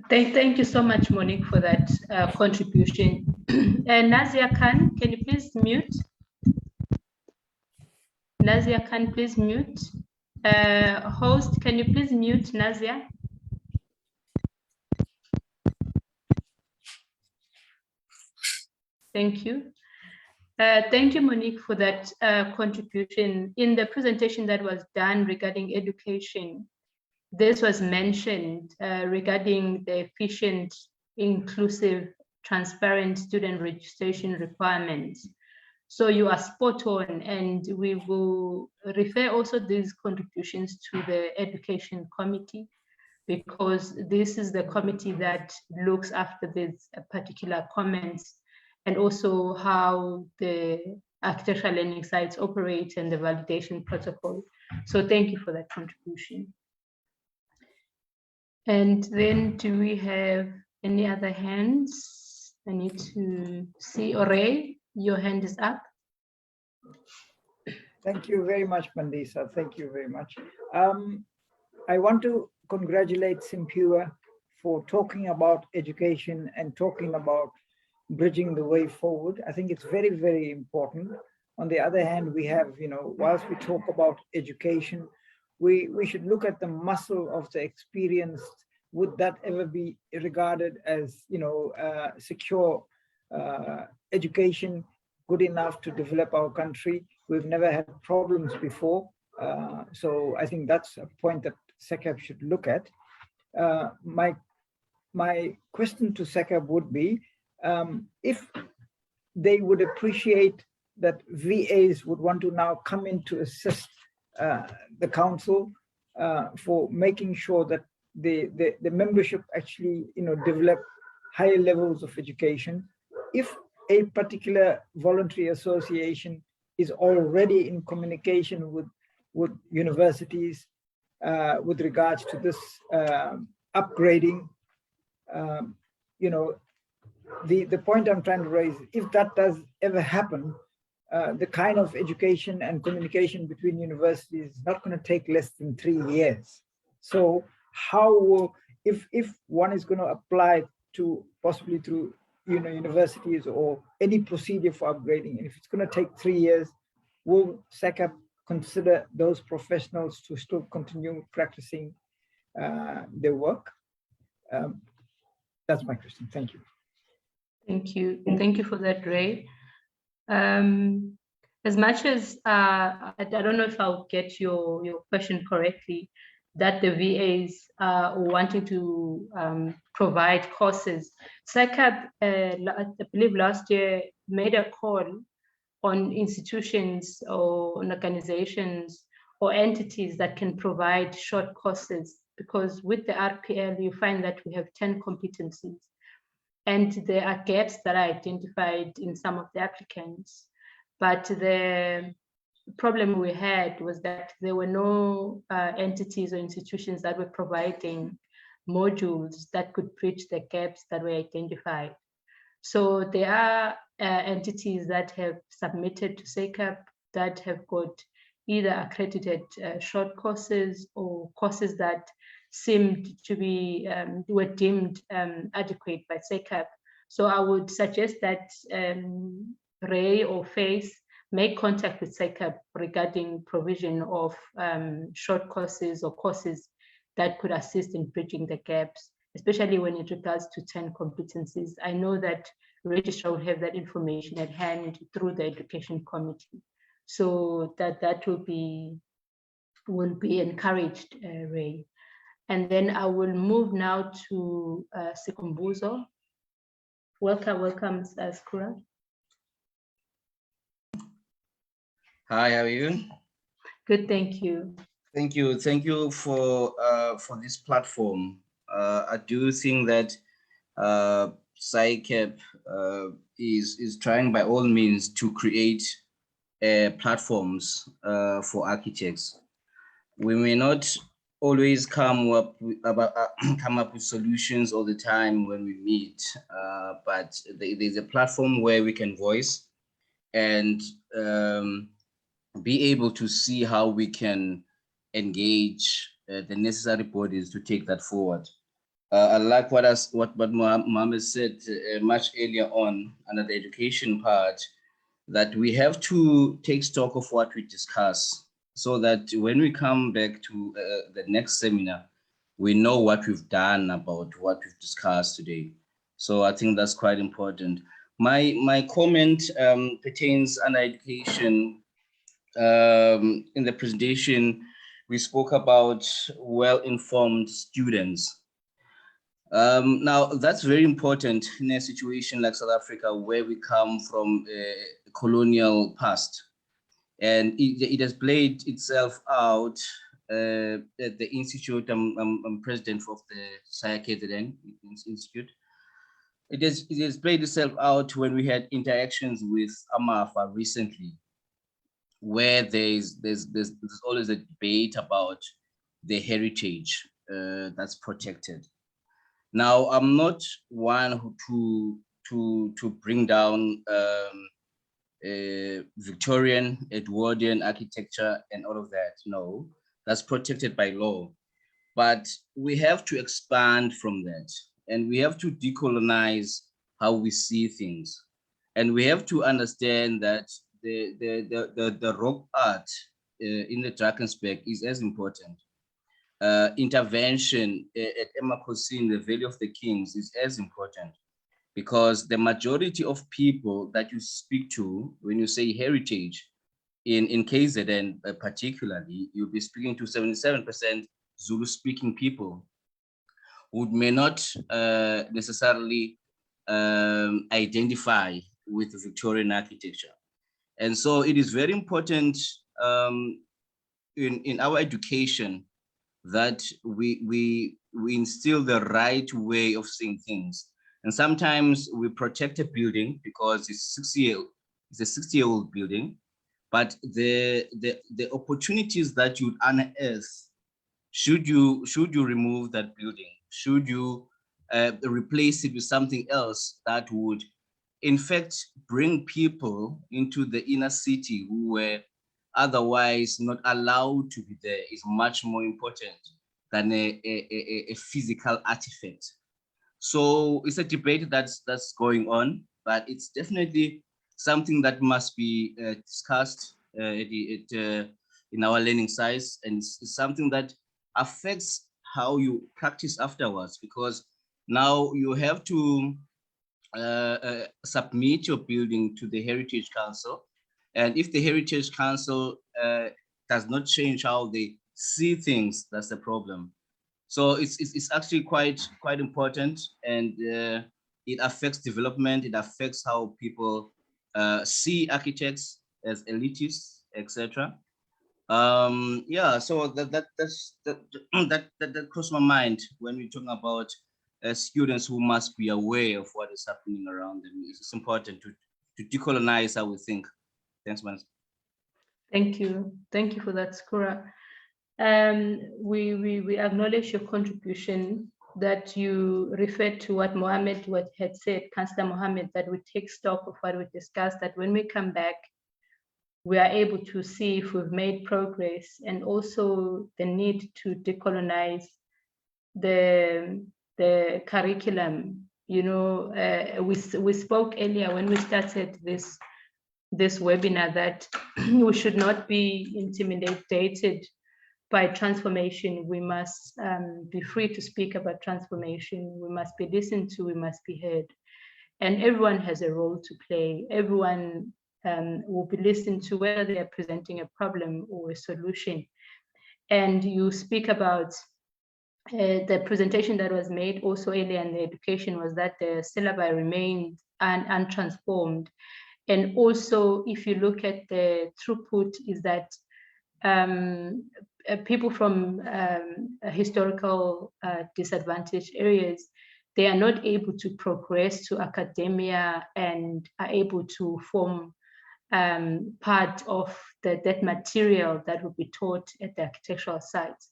Thank you so much, Monique, for that contribution. And Nazia Khan, can you please mute? Nazia Khan, please mute. Host, can you please mute Nazia? Thank you. Thank you, Monique, for that contribution. In the presentation that was done regarding education, this was mentioned regarding the efficient, inclusive, transparent student registration requirements. So you are spot on, and we will refer also these contributions to the Education Committee, because this is the committee that looks after these particular comments, and also how the architectural learning sites operate and the validation protocol. So thank you for that contribution. And then do we have any other hands? I need to see. Ore, your hand is up. Thank you very much, Mandisa. Thank you very much. I want to congratulate Simpiwa for talking about education and talking about bridging the way forward. I think it's very, very important. On the other hand, we have, whilst we talk about education, we should look at the muscle of the experienced. Would that ever be regarded as, secure education, good enough to develop our country? We've never had problems before. So I think that's a point that SACAP should look at. My question to SACAP would be, if they would appreciate that VAs would want to now come in to assist the council for making sure that the membership actually develop higher levels of education. If a particular voluntary association is already in communication with universities with regards to this upgrading, the point I'm trying to raise, if that does ever happen, the kind of education and communication between universities is not going to take less than 3 years. So how will, if one is going to apply to possibly through universities or any procedure for upgrading, and if it's going to take 3 years, will SACAP consider those professionals to still continue practicing their work? That's my question. Thank you. Thank you. Thank you for that, Ray. As much as I don't know if I'll get your question correctly, that the VAs are wanting to provide courses. SACAP, I believe last year, made a call on institutions or on organizations or entities that can provide short courses, because with the RPL, you find that we have 10 competencies. And there are gaps that are identified in some of the applicants. But the problem we had was that there were no entities or institutions that were providing modules that could bridge the gaps that were identified. So there are entities that have submitted to SACAP that have got either accredited short courses or courses that seemed to be, were deemed adequate by SACAP. So I would suggest that Ray or Faith make contact with SACAP regarding provision of short courses or courses that could assist in bridging the gaps, especially when it regards to 10 competencies. I know that registrar will have that information at hand through the Education Committee. So that will be encouraged, Ray. And then I will move now to Sikumbuzo. Welcome, Skura. Hi, how are you? Good, thank you. Thank you for this platform. I do think that SACAP is trying by all means to create platforms for architects. We may not always come up with, come up with solutions all the time when we meet, but there's a platform where we can voice and be able to see how we can engage the necessary bodies to take that forward. I like what Mohammed said much earlier on under the education part, that we have to take stock of what we discuss so that when we come back to the next seminar, we know what we've done about what we've discussed today. So I think that's quite important. My comment pertains under education. In the presentation, we spoke about well-informed students. Now, that's very important in a situation like South Africa, where we come from a colonial past. And it has played itself out at the institute. I'm president of the SACAP Institute. It has played itself out when we had interactions with AMAFA recently, where there's always a debate about the heritage that's protected. Now, I'm not one to bring down Victorian, Edwardian architecture and all of that. No, that's protected by law. But we have to expand from that, and we have to decolonize how we see things. And we have to understand that the rock art in the Drakensberg is as important. Intervention at Emakosini, the Valley of the Kings, is as important, because the majority of people that you speak to when you say heritage in KZN particularly, you'll be speaking to 77% Zulu speaking people who may not necessarily identify with Victorian architecture. And so it is very important in our education that we instill the right way of seeing things. And sometimes we protect a building because it's a 60-year-old building, but the opportunities that you unearth, should you remove that building, should you replace it with something else that would in fact bring people into the inner city who were otherwise not allowed to be there, is much more important than a physical artifact. So it's a debate that's going on, but it's definitely something that must be discussed in our learning size, and it's something that affects how you practice afterwards, because now you have to submit your building to the Heritage Council. And if the Heritage Council does not change how they see things, that's the problem. So it's actually quite important, and it affects development. It affects how people see architects as elitists, etc. Yeah, so that crossed my mind when we're talking about students who must be aware of what is happening around them. It's important to decolonize how we think. Thanks, man. Thank you for that, Skura. We acknowledge your contribution, that you referred to what Mohammed had said, Councillor Mohammed, that we take stock of what we discussed, that when we come back, we are able to see if we've made progress, and also the need to decolonize the curriculum. You know, we spoke earlier when we started this webinar that we should not be intimidated by transformation. We must be free to speak about transformation. We must be listened to, we must be heard. And everyone has a role to play. Everyone will be listened to, whether they are presenting a problem or a solution. And you speak about the presentation that was made also earlier in the education, was that the syllabi remained untransformed. And also, if you look at the throughput, is that people from historical disadvantaged areas, they are not able to progress to academia and are able to form part of that material that will be taught at the architectural sites.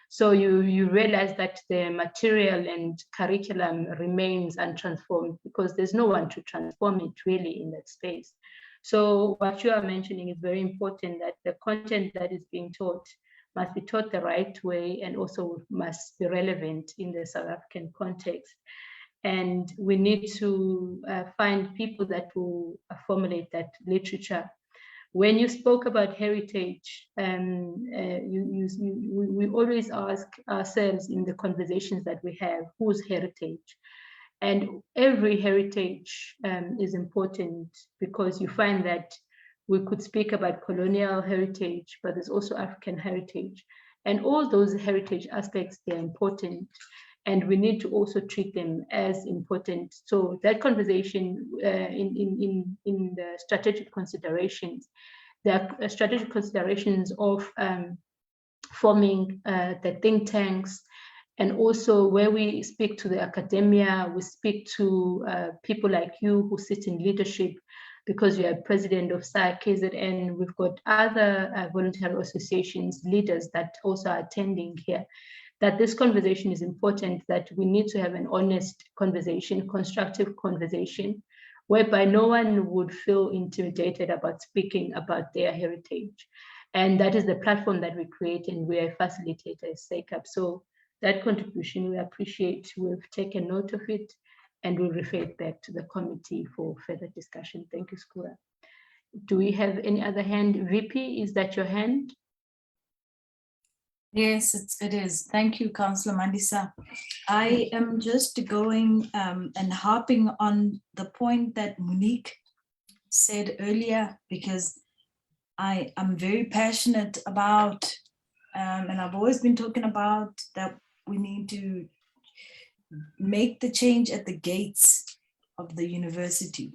So you realize that the material and curriculum remains untransformed because there's no one to transform it really in that space. So what you are mentioning is very important, that the content that is being taught must be taught the right way and also must be relevant in the South African context. And we need to find people that will formulate that literature. When you spoke about heritage, we always ask ourselves in the conversations that we have, whose heritage? And every heritage is important, because you find that we could speak about colonial heritage, but there's also African heritage. And all those heritage aspects, they're important. And we need to also treat them as important. So that conversation in the strategic considerations, there are strategic considerations of forming the think tanks, and also where we speak to the academia, we speak to people like you who sit in leadership, because you are president of SACAP, we've got other voluntary associations, leaders that also are attending here, that this conversation is important, that we need to have an honest conversation, constructive conversation, whereby no one would feel intimidated about speaking about their heritage. And that is the platform that we create, and we are a facilitator as SACAP. So that contribution we appreciate. We've taken note of it, and we'll refer it back to the committee for further discussion. Thank you, Skura. Do we have any other hand? VP, is that your hand? Yes, it is. Thank you, Councillor Mandisa. I am just going and harping on the point that Monique said earlier, because I am very passionate about, and I've always been talking about, that we need to make the change at the gates of the university.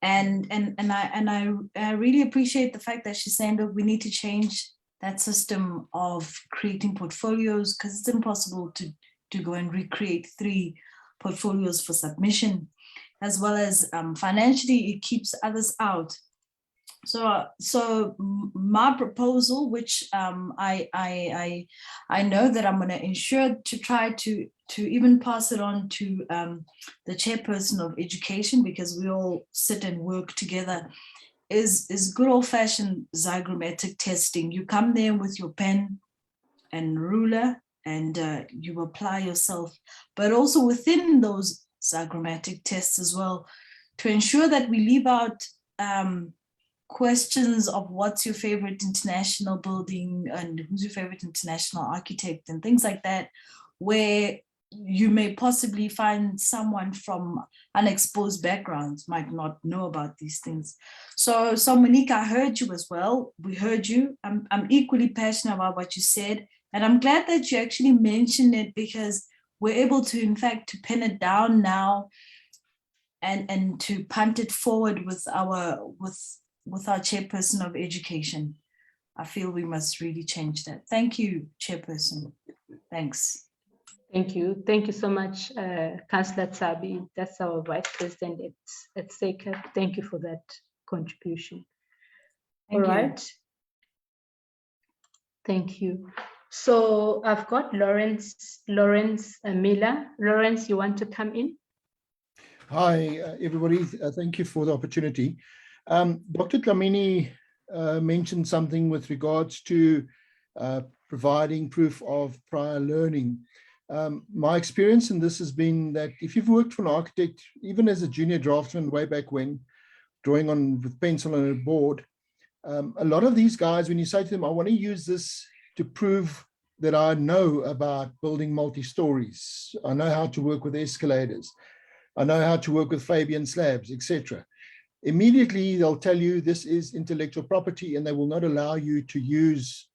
And I really appreciate the fact that she's saying that we need to change that system of creating portfolios, because it's impossible to go and recreate 3 portfolios for submission, as well as financially it keeps others out. So my proposal, which I know that I'm going to ensure to try to even pass it on to the chairperson of education, because we all sit and work together, is good old-fashioned zygomatic testing. You come there with your pen and ruler and you apply yourself, but also within those zygomatic tests as well, to ensure that we leave out questions of what's your favorite international building and who's your favorite international architect and things like that, where you may possibly find someone from unexposed backgrounds might not know about these things. So Monique, I heard you as well. We heard you. I'm equally passionate about what you said, and I'm glad that you actually mentioned it, because we're able to, in fact, to pin it down now and to punt it forward with our chairperson of education. I feel we must really change that. Thank you, chairperson. Thanks. Thank you. Thank you so much, Councillor Tsabi. That's our vice president at SACAP. Thank you for that contribution. All right. Thank you. So I've got Lawrence Miller. Lawrence, you want to come in? Hi, everybody. Thank you for the opportunity. Dr. Dlamini mentioned something with regards to providing proof of prior learning. My experience in this has been that if you've worked for an architect, even as a junior draftsman way back when, drawing on with pencil on a board, a lot of these guys, when you say to them, I want to use this to prove that I know about building multi-stories, I know how to work with escalators, I know how to work with Fabian slabs, etc. Immediately, they'll tell you this is intellectual property, and they will not allow you to use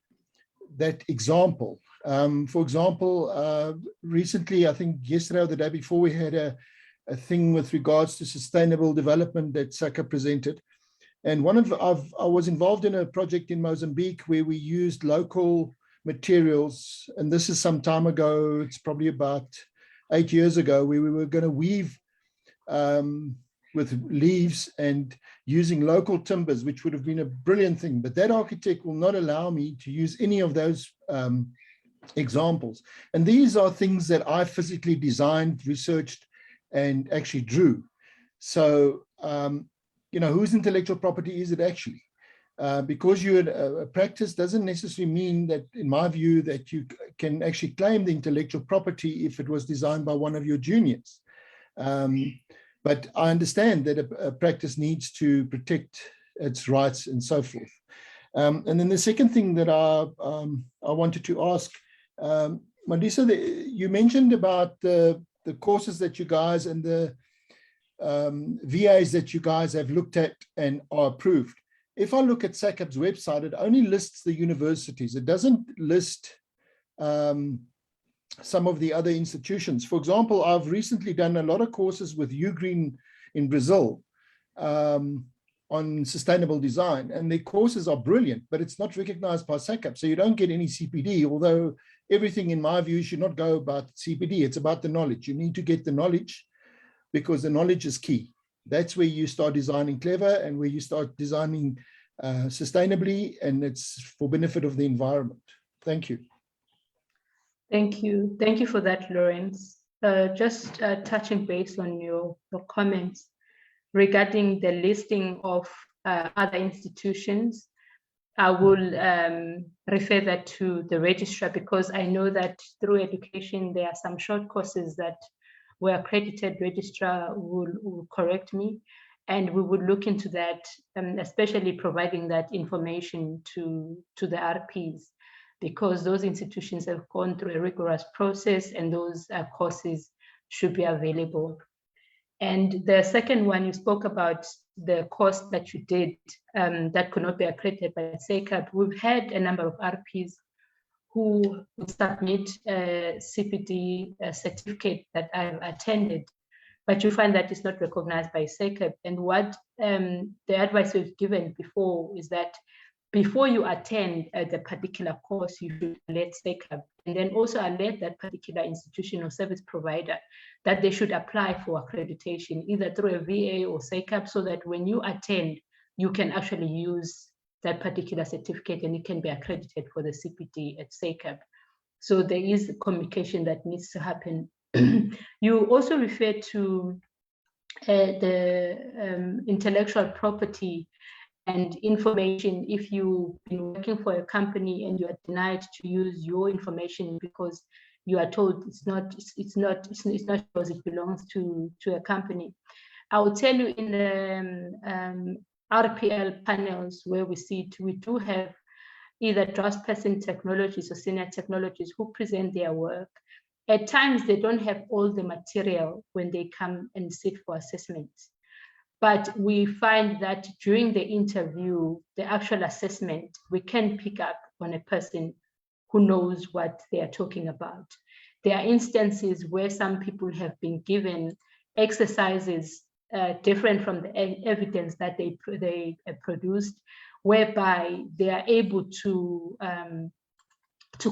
that example. For example, recently, I think yesterday or the day before, we had a thing with regards to sustainable development that SACAP presented. And I was involved in a project in Mozambique where we used local materials. And this is some time ago, it's probably about 8 years ago, where we were going to weave with leaves and using local timbers, which would have been a brilliant thing. But that architect will not allow me to use any of those examples. And these are things that I physically designed, researched, and actually drew. So, you know, whose intellectual property is it actually? Because you're a practice doesn't necessarily mean that, in my view, that you can actually claim the intellectual property if it was designed by one of your juniors. But I understand that a practice needs to protect its rights and so forth. And then the second thing that I wanted to ask, Mandisa, you mentioned about the courses that you guys and the VAs that you guys have looked at and are approved. If I look at SACAP's website, it only lists the universities. It doesn't list some of the other institutions. For example, I've recently done a lot of courses with Ugreen in Brazil on sustainable design, and their courses are brilliant, but it's not recognized by SACAP, so you don't get any CPD, although everything, in my view, should not go about CPD. It's about the knowledge. You need to get the knowledge because the knowledge is key. That's where you start designing clever and where you start designing sustainably, and it's for benefit of the environment. Thank you. Thank you. Thank you for that, Lawrence. Just touching base on your comments regarding the listing of other institutions, I will refer that to the registrar, because I know that through education, there are some short courses that were accredited. Registrar will correct me, and we would look into that, especially providing that information to the RPs, because those institutions have gone through a rigorous process, and those courses should be available. And the second one, you spoke about the course that you did that could not be accredited by SACAP. We've had a number of RPs who would submit a CPD certificate that I've attended, but you find that it's not recognized by SACAP. And what the advice we've given before is that before you attend the particular course, you should alert SACAP, and then also alert that particular institution or service provider that they should apply for accreditation, either through a VA or SACAP, so that when you attend, you can actually use that particular certificate and it can be accredited for the CPD at SACAP. So there is communication that needs to happen. You also refer to the intellectual property and information. If you've been working for a company and you are denied to use your information because you are told it's not yours, it belongs to a company. I will tell you, in the RPL panels where we sit, we do have either draftsperson technologies or senior technologies who present their work. At times, they don't have all the material when they come and sit for assessments. But we find that during the interview, the actual assessment, we can pick up on a person who knows what they are talking about. There are instances where some people have been given exercises different from the evidence that they produced, whereby they are able to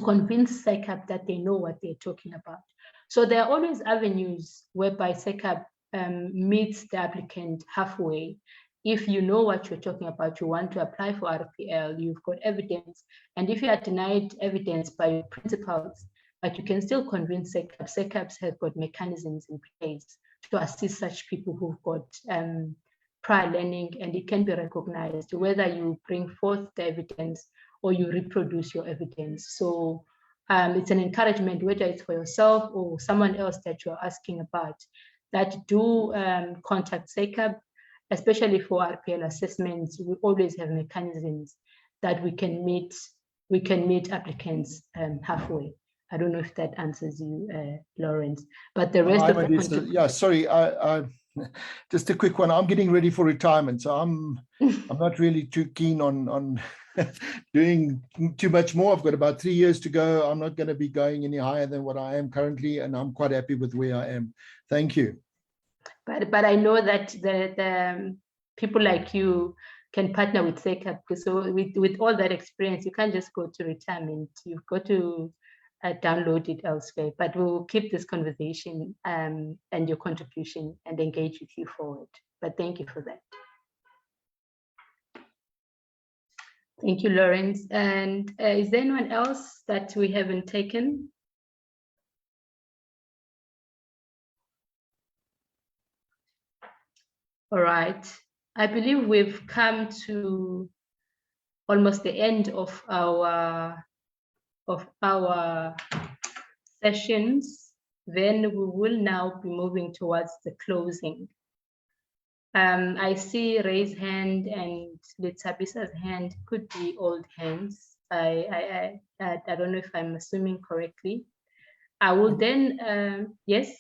convince SACAP that they know what they're talking about. So there are always avenues whereby SACAP meets the applicant halfway. If you know what you're talking about, you want to apply for RPL, you've got evidence. And if you are denied evidence by your principals, but you can still convince SACAP. SACAPs have got mechanisms in place to assist such people who've got prior learning, and it can be recognized whether you bring forth the evidence or you reproduce your evidence. So it's an encouragement, whether it's for yourself or someone else that you're asking about, that do contact SACAP, especially for RPL assessments. We always have mechanisms that we can meet applicants halfway. I don't know if that answers you, Lawrence, but the rest of the yeah, sorry, I just a quick one. I'm getting ready for retirement, so I'm not really too keen on doing too much more. I've got about 3 years to go. I'm not going to be going any higher than what I am currently, and I'm quite happy with where I am. Thank you. But I know that the people like you can partner with SACAP, so with all that experience, you can't just go to retirement. You've got to download it elsewhere. But we'll keep this conversation and your contribution and engage with you forward. But thank you for that. Thank you, Lawrence. And is there anyone else that we haven't taken? All right. I believe we've come to almost the end of our sessions. Then we will now be moving towards the closing. I see raised hand and Letsabisa's hand could be old hands. I don't know if I'm assuming correctly. I will then, yes.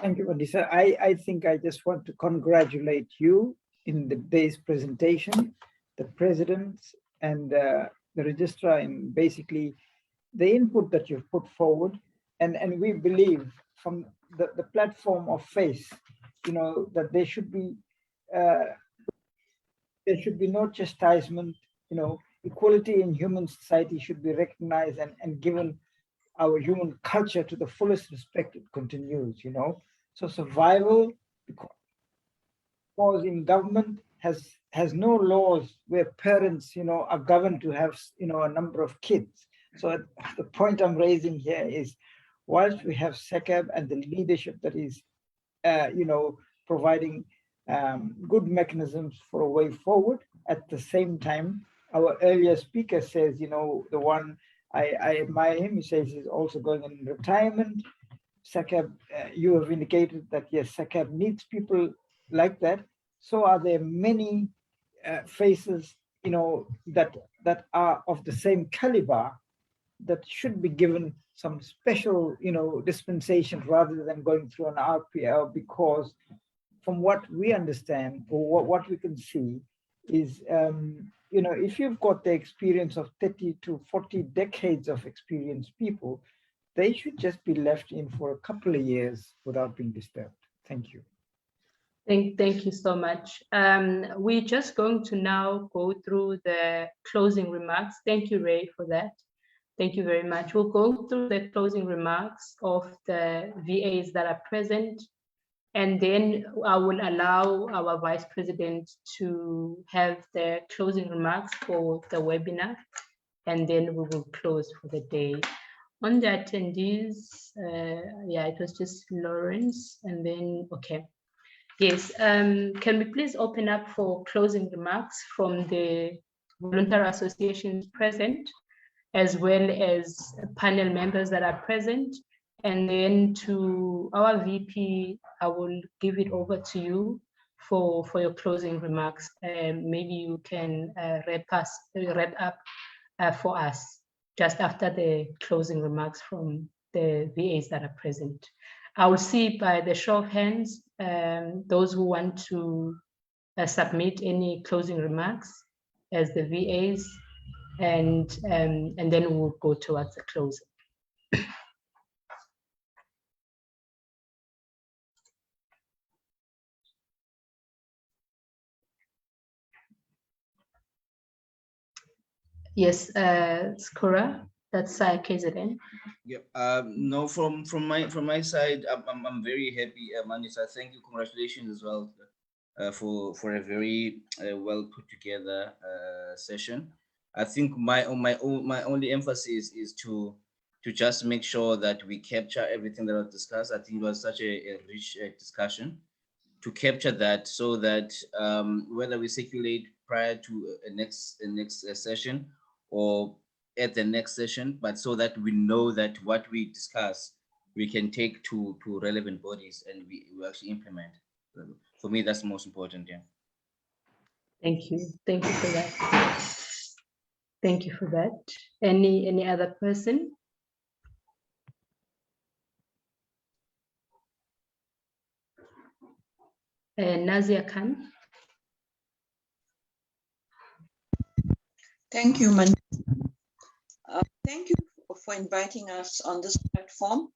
Thank you, Mandisa. I think I just want to congratulate you in the day's presentation, the president and the registrar, and basically the input that you've put forward. And we believe from the platform of faith, you know, that there should be no chastisement, you know, equality in human society should be recognized and given our human culture to the fullest respect. It continues, you know. So survival, because in government has no laws where parents, you know, are governed to have, you know, a number of kids. So the point I'm raising here is, whilst we have SACAP and the leadership that is, you know, providing good mechanisms for a way forward, at the same time, our earlier speaker says, you know, the one I admire him, he says he's also going in retirement. SACAP, you have indicated that yes, SACAP needs people like that. So are there many faces, you know, that are of the same caliber that should be given some special, you know, dispensation rather than going through an RPL, because from what we understand or what we can see is, you know, if you've got the experience of 30 to 40 decades of experienced people, they should just be left in for a couple of years without being disturbed. Thank you. Thank you so much. We're just going to now go through the closing remarks. Thank you, Ray, for that. Thank you very much. We'll go through the closing remarks of the VAs that are present, and then I will allow our Vice President to have the closing remarks for the webinar, and then we will close for the day. On the attendees, yeah, it was just Lawrence, and then, okay. Yes, can we please open up for closing remarks from the voluntary associations present, as well as panel members that are present? And then to our VP, I will give it over to you for your closing remarks. Maybe you can wrap up for us just after the closing remarks from the VAs that are present. I will see by the show of hands those who want to submit any closing remarks as the VAs, and then we'll go towards the closing. Yes, Skora, that's KZN. Yep. No, from my side, I'm very happy, Manisa. Thank you. Congratulations as well for a very well put together session. I think my only emphasis is to just make sure that we capture everything that was discussed. I think it was such a rich discussion, to capture that so that whether we circulate prior to a next session or at the next session, but so that we know that what we discuss, we can take to relevant bodies and we actually implement. For me, that's the most important, yeah. Thank you. Thank you for that. Thank you for that. Any other person? Nazia Khan. Thank you, Man. Thank you for inviting us on this platform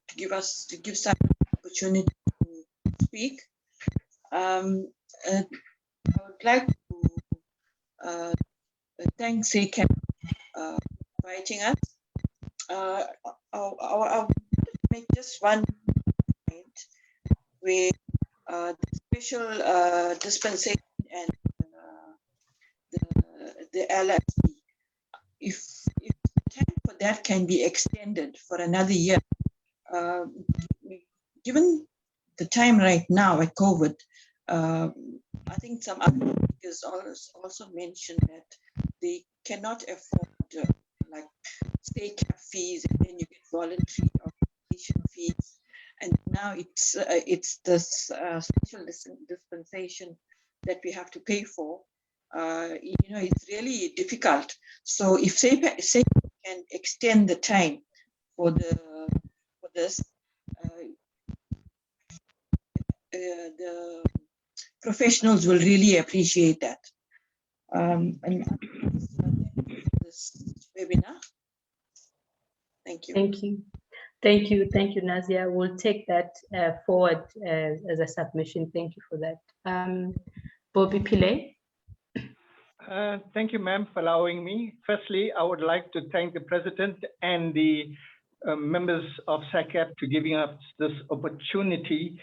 to give some opportunity to speak. I would like to thank SACAP for inviting us. I'll make just one point with the special dispensation and the LLC. If the time for that can be extended for another year, given the time right now at COVID, I think some other speakers also mentioned that they cannot afford like SACAP fees, and then you get voluntary organization fees, and now it's this special dispensation that we have to pay for. It's really difficult. So if SACAP can extend the time for this, the professionals will really appreciate that. And this webinar. Thank you. Thank you. Thank you. Thank you, Nazia. We'll take that forward as a submission. Thank you for that. Bobby Pillay. Thank you, ma'am, for allowing me. Firstly, I would like to thank the president and the members of SACAP to giving us this opportunity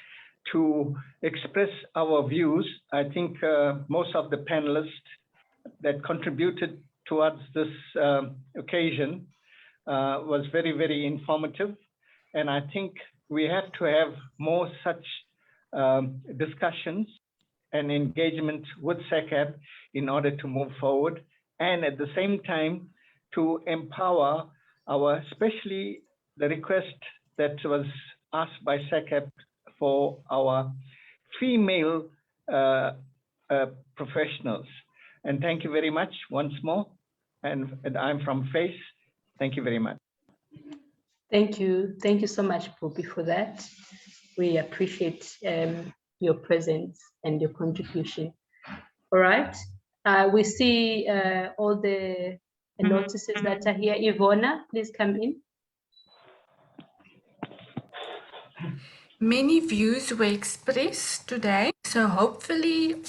to express our views. I think most of the panelists that contributed towards this occasion was very, very informative. And I think we have to have more such discussions and engagement with SACAP in order to move forward. And at the same time, to empower especially the request that was asked by SACAP for our female professionals. And thank you very much once more. And I'm from FACE. Thank you very much. Thank you. Thank you so much, Bobby, for that. We appreciate your presence and your contribution. All right. We see all the notices that are here. Ivona, please come in. Many views were expressed today, so hopefully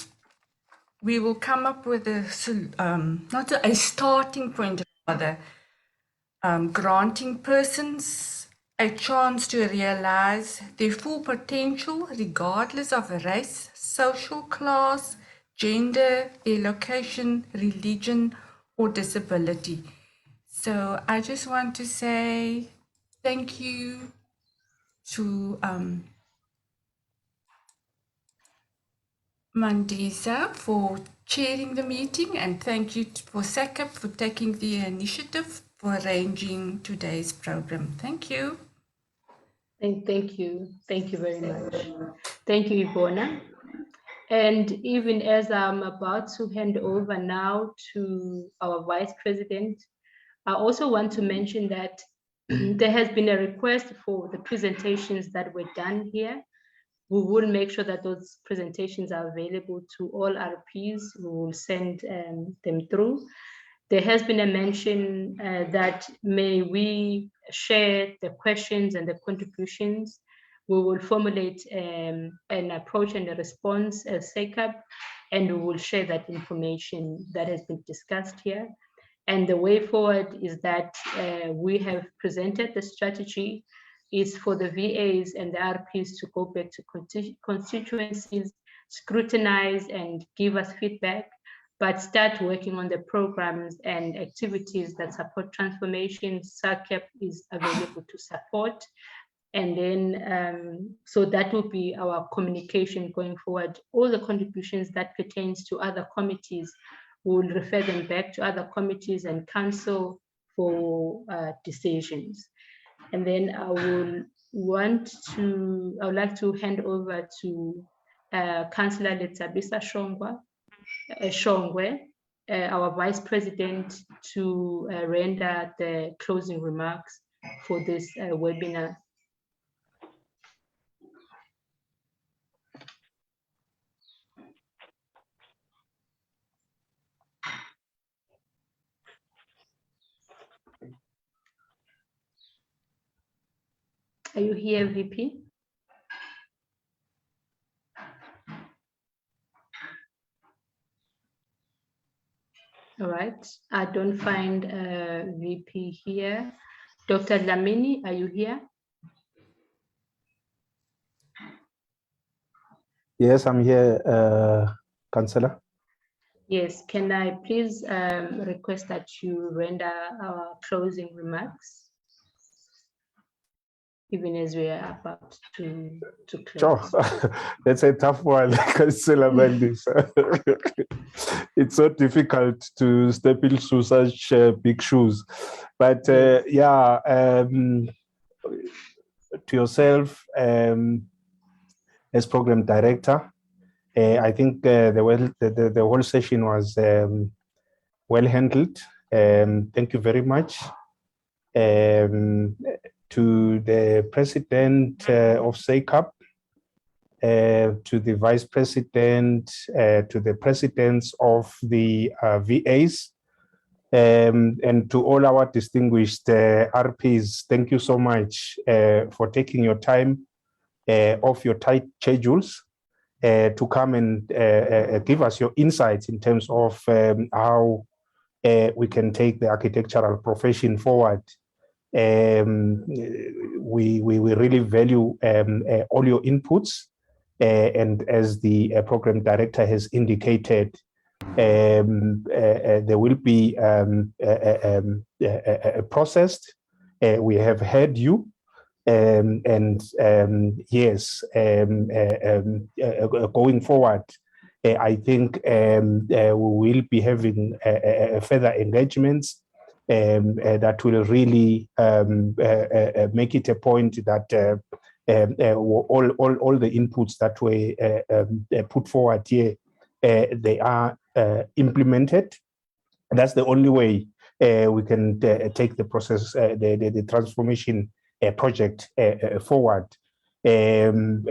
we will come up with not a starting point, rather, granting persons a chance to realize their full potential regardless of race, social class, gender, their location, religion, or disability. So I just want to say thank you to Mandisa for chairing the meeting, and thank you for SACAP for taking the initiative for arranging today's program. Thank you. Thank you. Thank you very much. Thank you, Ivona. And even as I'm about to hand over now to our Vice President, I also want to mention that there has been a request for the presentations that were done here. We will make sure that those presentations are available to all RPs. We will send them through. There has been a mention that may we share the questions and the contributions. We will formulate an approach and a response as SACAP, and we will share that information that has been discussed here. And the way forward is that we have presented the strategy is for the VAs and the RPs to go back to constituencies, scrutinize and give us feedback, but start working on the programs and activities that support transformation. SACAP is available to support. And then, so that will be our communication going forward. All the contributions that pertains to other committees, we'll refer them back to other committees and council for decisions. And then I would like to hand over to Councillor Letabisa Shongwe, our Vice President, to render the closing remarks for this webinar. Are you here, VP? All right, I don't find VP here. Dr. Lamini, are you here? Yes, I'm here, Councillor. Yes, can I please request that you render our closing remarks, even as we are about to close? Sure. That's a tough one, Councillor Mandisa. It's so difficult to step into such big shoes. But yeah, to yourself, as program director, I think the whole session was well handled. Thank you very much. To the president of SACAP, to the vice president, to the presidents of the VAs, and to all our distinguished RPs, thank you so much for taking your time off your tight schedules to come and give us your insights in terms of how we can take the architectural profession forward. We really value all your inputs, and as the program director has indicated, there will be processed. We have heard you, and yes, going forward, I think we will be having further engagements that will really make it a point that all the inputs that were put forward here, they are implemented. That's the only way we can take the process, the transformation project forward. And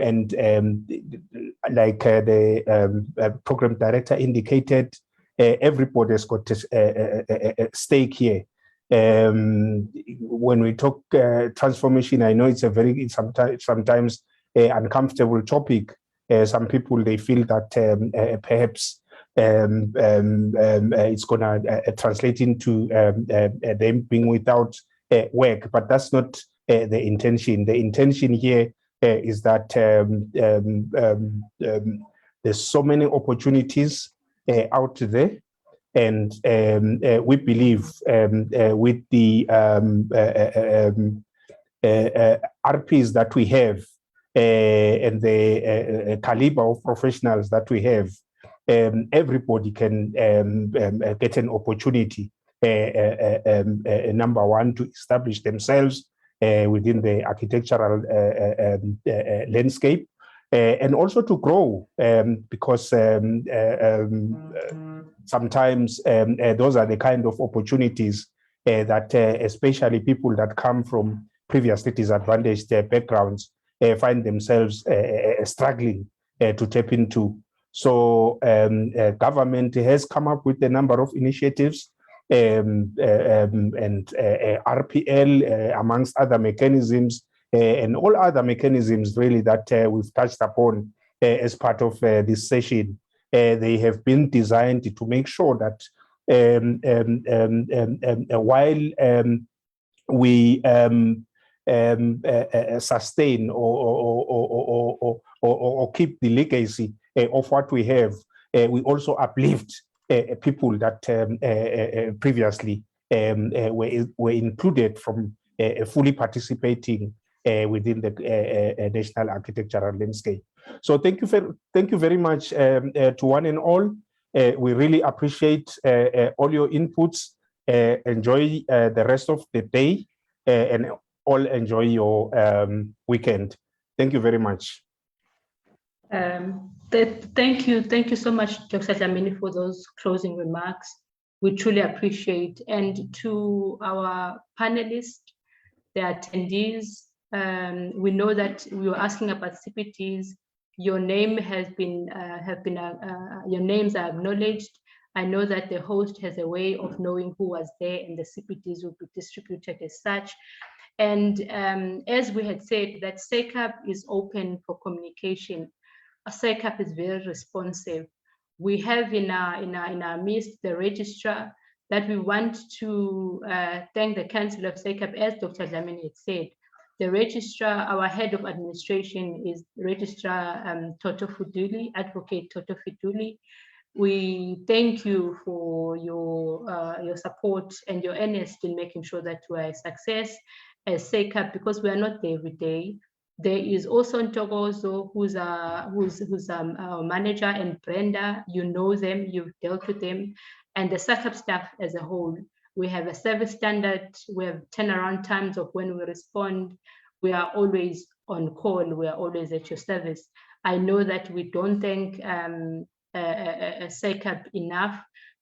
like the program director indicated, everybody has got a stake here. When we talk transformation, I know it's a very sometimes uncomfortable topic. Some people, they feel that perhaps it's going to translate into them being without work, but that's not the intention. The intention here is that there's so many opportunities out there, and we believe with the RPs that we have and the caliber of professionals that we have, everybody can get an opportunity, number one, to establish themselves within the architectural landscape, and also to grow, because sometimes those are the kind of opportunities that especially people that come from previously disadvantaged backgrounds find themselves struggling to tap into. So government has come up with a number of initiatives, and RPL, amongst other mechanisms, and all other mechanisms really that we've touched upon as part of this session. They have been designed to make sure that while we sustain or keep the legacy of what we have, we also uplift people that previously were included from fully participating within the national architectural landscape. So thank you very much to one and all. We really appreciate all your inputs. Enjoy the rest of the day, and all enjoy your weekend. Thank you very much. Thank you so much, Dr. Dlamini, for those closing remarks. We truly appreciate. And to our panelists, the attendees, we know that we were asking about CPTs. Your name has been, your names are acknowledged. I know that the host has a way of knowing who was there, and the CPTs will be distributed as such. And as we had said, that SACAP is open for communication. SACAP is very responsive. We have in our midst the registrar that we want to thank the Council of SACAP, as Dr. Dlamini had said. The registrar, our head of administration, is Registrar Toto Fuduli, Advocate Toto Fuduli. We thank you for your support and your earnest in making sure that we are a success as SACAP, because we are not there every day. There is also Ntokozo, who's our manager, and Brenda. You know them, you've dealt with them, and the SACAP staff as a whole. We have a service standard. We have turnaround times of when we respond. We are always on call. We are always at your service. I know that we don't thank SACAP enough,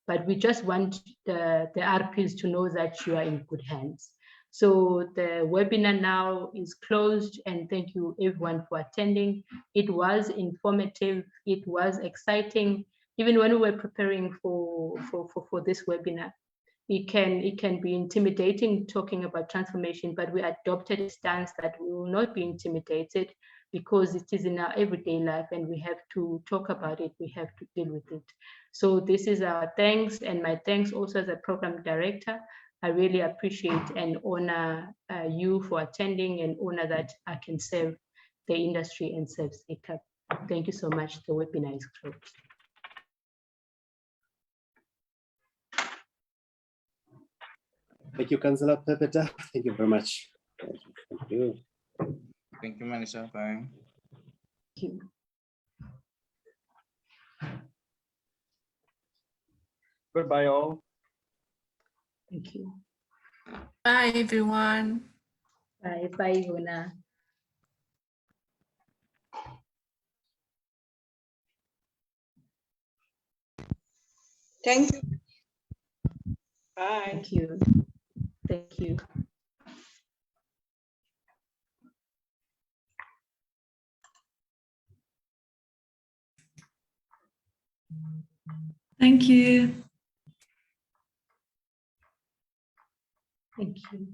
but we just want the RPs to know that you are in good hands. So the webinar now is closed, and thank you everyone for attending. It was informative, it was exciting. Even when we were preparing for this webinar, it can be intimidating talking about transformation, but we adopted a stance that we will not be intimidated, because it is in our everyday life and we have to talk about it, we have to deal with it. So this is our thanks, and my thanks also as a program director. I really appreciate and honor you for attending, and honor that I can serve the industry and serve SACAP. Thank you so much. The webinar is closed. Thank you, Councillor Pepeta. Thank you very much. Thank you. Thank you, Manisha. Bye. Thank you. Goodbye, all. Thank you. Bye, everyone. Bye, bye, Ivona. Thank you. Bye. Thank you. Thank you. Thank you. Thank you.